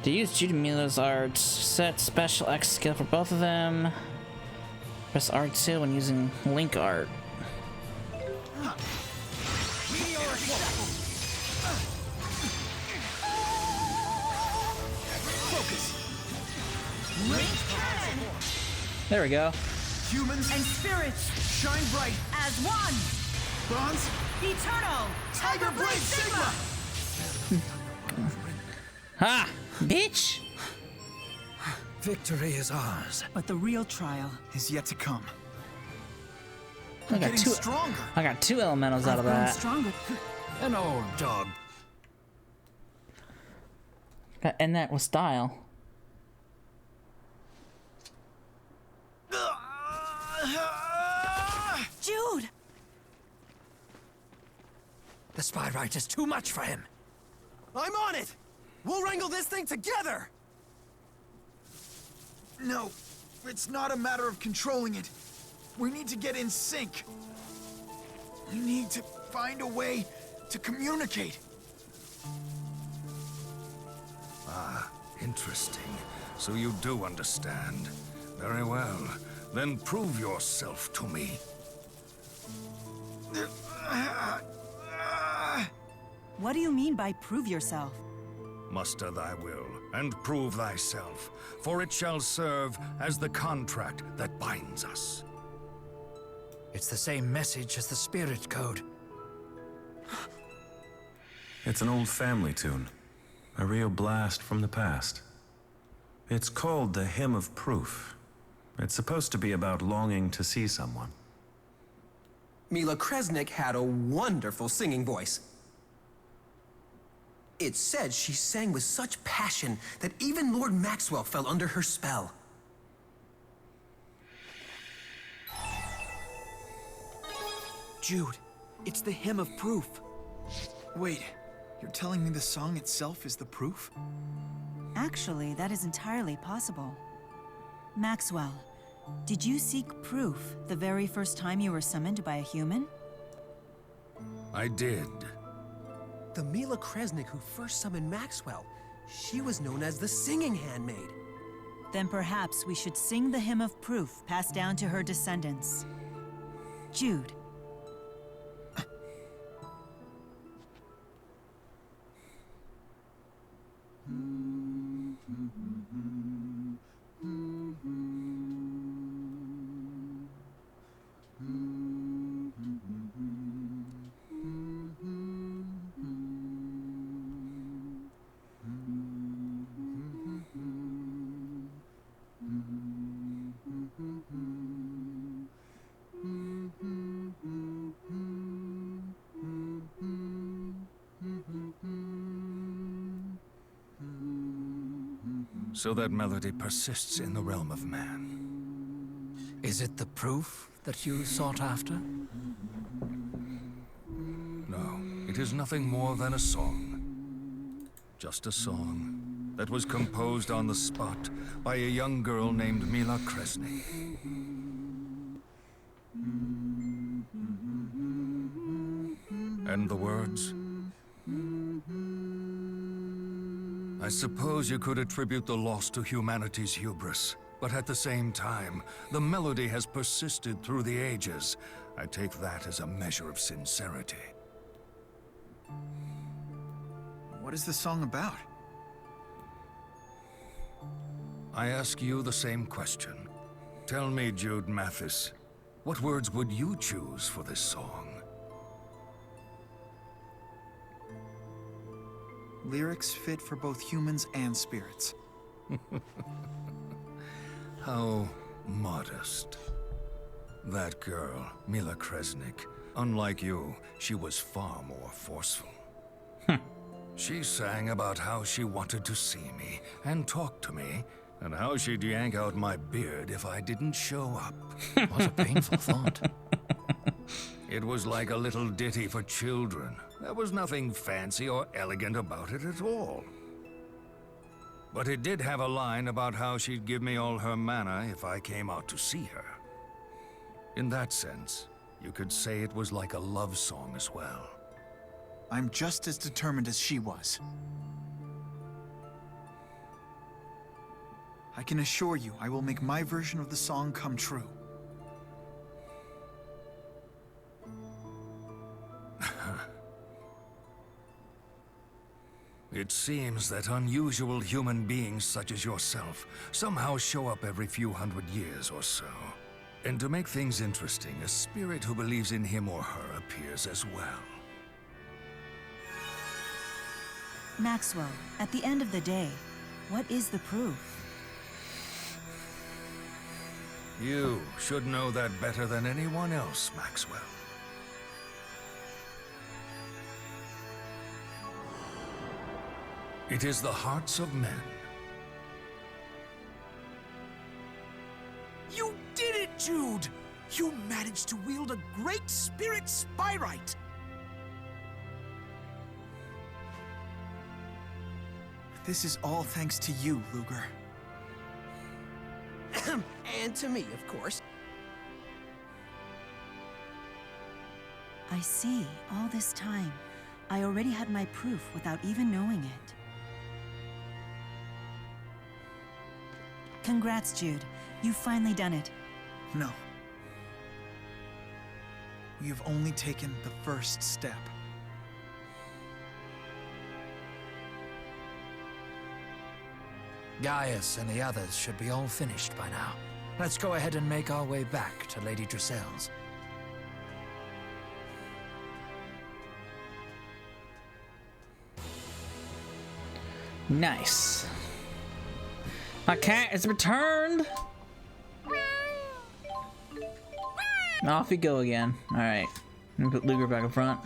To use Judy Mila's art, set special X skill for both of them. Press R2 when using link art. There we go. Humans and spirits shine bright as one. Bronze, eternal, Tiger Blade Sigma. Ha! Bitch! Victory is ours. But the real trial is yet to come. I got two elementals out of that. Stronger. An old dog. Gotta end that with style. Jude! The spy right is too much for him. I'm on it! We'll wrangle this thing together! No, it's not a matter of controlling it. We need to get in sync. We need to find a way to communicate. Ah, interesting. So you do understand. Very well. Then prove yourself to me. What do you mean by prove yourself? Muster thy will, and prove thyself, for it shall serve as the contract that binds us. It's the same message as the spirit code. It's an old family tune. A real blast from the past. It's called the Hymn of Proof. It's supposed to be about longing to see someone. Mila Kresnik had a wonderful singing voice. It said she sang with such passion that even Lord Maxwell fell under her spell. Jude, it's the Hymn of Proof. Wait, you're telling me the song itself is the proof? Actually, that is entirely possible. Maxwell, did you seek proof the very first time you were summoned by a human? I did. The Mila Kresnik who first summoned Maxwell, she was known as the Singing Handmaid. Then perhaps we should sing the Hymn of Proof passed down to her descendants. Jude. So that melody persists in the realm of man. Is it the proof that you sought after? No, it is nothing more than a song. Just a song that was composed on the spot by a young girl named Mila Kresnik. And the words? I suppose you could attribute the loss to humanity's hubris, but at the same time, the melody has persisted through the ages. I take that as a measure of sincerity. What is the song about? I ask you the same question. Tell me, Jude Mathis, what words would you choose for this song? Lyrics fit for both humans and spirits. How modest. That girl, Mila Kresnik, unlike you, she was far more forceful. She sang about how she wanted to see me and talk to me, and how she'd yank out my beard if I didn't show up. What a painful thought. It was like a little ditty for children. There was nothing fancy or elegant about it at all. But it did have a line about how she'd give me all her mana if I came out to see her. In that sense, you could say it was like a love song as well. I'm just as determined as she was. I can assure you I will make my version of the song come true. It seems that unusual human beings such as yourself somehow show up every few hundred years or so. And to make things interesting, a spirit who believes in him or her appears as well. Maxwell, at the end of the day, what is the proof? You should know that better than anyone else, Maxwell. It is the hearts of men. You did it, Jude! You managed to wield a great spirit spyrite! This is all thanks to you, Luger. And to me, of course. I see, all this time, I already had my proof without even knowing it. Congrats, Jude. You've finally done it. No. We have only taken the first step. Gaius and the others should be all finished by now. Let's go ahead and make our way back to Lady Drisell's. Nice. My cat is returned. Off you go again. All right. Let me put Luger back in front.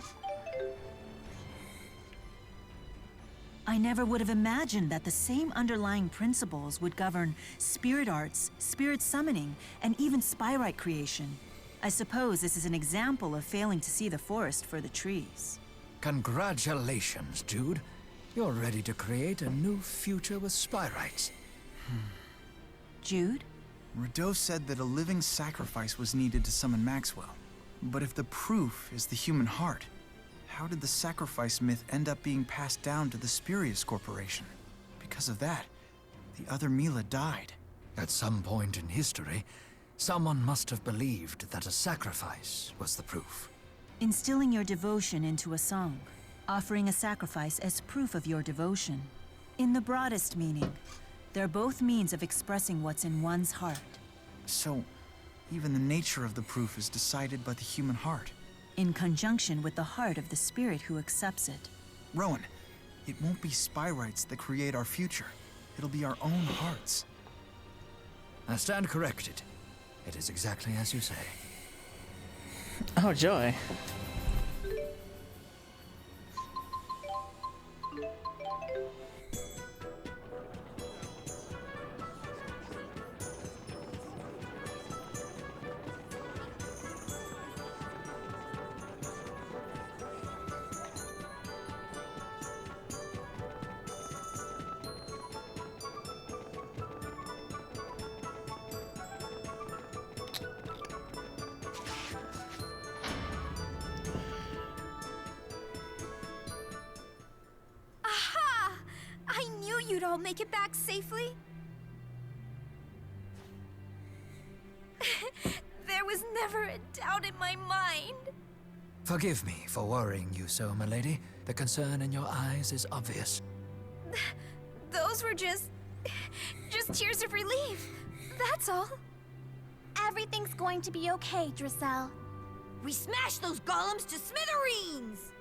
I never would have imagined that the same underlying principles would govern spirit arts, spirit summoning, and even spyrite creation. I suppose this is an example of failing to see the forest for the trees. Congratulations, Jude. You're ready to create a new future with spyrites. Jude? Rodolphe said that a living sacrifice was needed to summon Maxwell. But if the proof is the human heart, how did the sacrifice myth end up being passed down to the Spurious Corporation? Because of that, the other Mila died. At some point in history, someone must have believed that a sacrifice was the proof. Instilling your devotion into a song, offering a sacrifice as proof of your devotion. In the broadest meaning, they're both means of expressing what's in one's heart. So, even the nature of the proof is decided by the human heart. In conjunction with the heart of the spirit who accepts it. Rowan, it won't be spyrites that create our future. It'll be our own hearts. I stand corrected. It is exactly as you say. Oh, joy. You'd all make it back safely? There was never a doubt in my mind. Forgive me for worrying you so, milady. The concern in your eyes is obvious. Those were just tears of relief. That's all. Everything's going to be okay, Drissel. We smashed those golems to smithereens!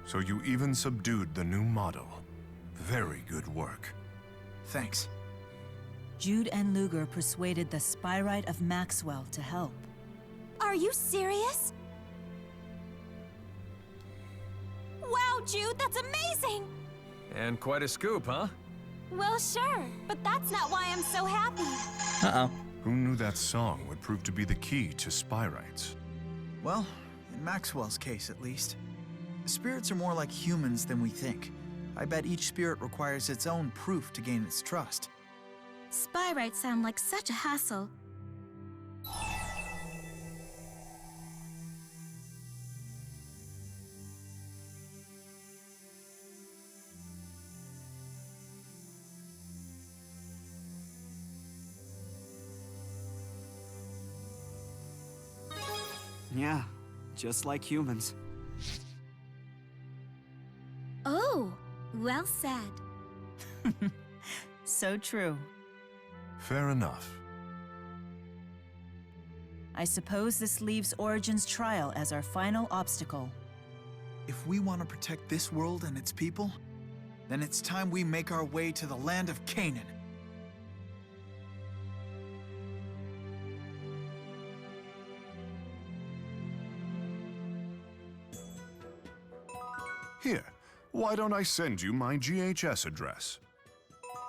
So you even subdued the new model. Very good work. Thanks. Jude and Luger persuaded the Spyrite of Maxwell to help. Are you serious? Wow, Jude, that's amazing! And quite a scoop, huh? Well, sure, but that's not why I'm so happy. Uh-oh. Who knew that song would prove to be the key to spyrites? Well, in Maxwell's case at least. Spirits are more like humans than we think. I bet each spirit requires its own proof to gain its trust. Spyrites sound like such a hassle. Yeah, just like humans. Oh, well said. So true. Fair enough. I suppose this leaves Origin's trial as our final obstacle. If we want to protect this world and its people, then it's time we make our way to the land of Canaan. Here, why don't I send you my GHS address?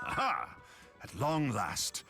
Aha! At long last.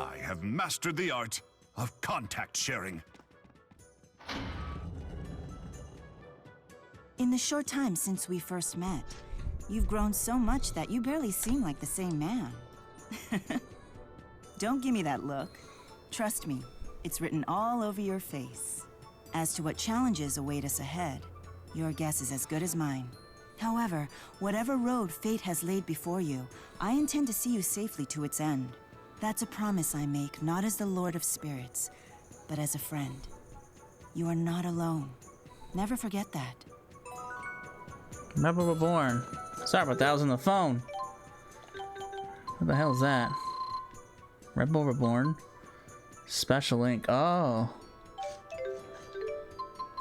I have mastered the art of contact sharing. In the short time since we first met, you've grown so much that you barely seem like the same man. Don't give me that look. Trust me, it's written all over your face. As to what challenges await us ahead, your guess is as good as mine. However, whatever road fate has laid before you, I intend to see you safely to its end. That's a promise I make, not as the Lord of Spirits, but as a friend. You are not alone. Never forget that. Rebel Reborn. Sorry about that, I was on the phone. What the hell is that? Rebel Reborn? Special link. Oh.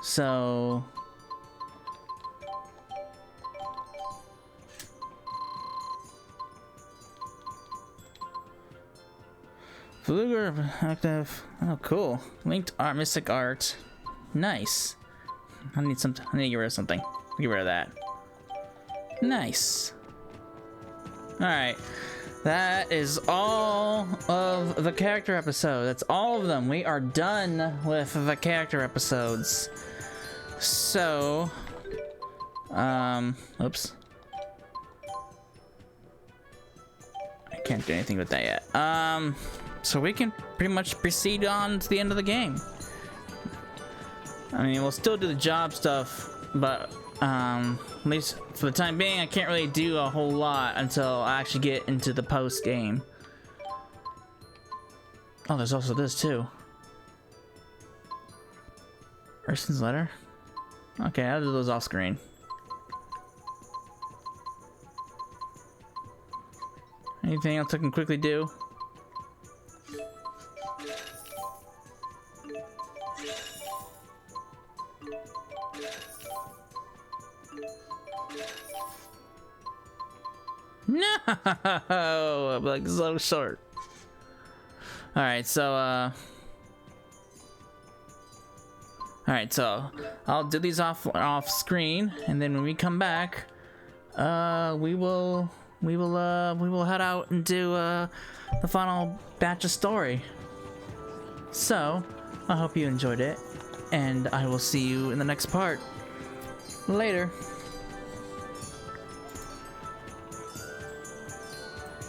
So... Fluger active. Oh, cool. Linked art, mystic art. Nice. I need to get rid of something. Get rid of that. Nice. Alright. That is all of the character episode. That's all of them. We are done with the character episodes. So, oops. I can't do anything with that yet. So we can pretty much proceed on to the end of the game. I mean, we'll still do the job stuff, but at least for the time being, I can't really do a whole lot until I actually get into the post game. Oh, there's also this too. Urson's letter. Okay, I'll do those off screen. Anything else I can quickly do? No, I'm like so short. All right, so I'll do these off screen, and then when we come back, we will head out and do the final batch of story. So I hope you enjoyed it, and I will see you in the next part. Later.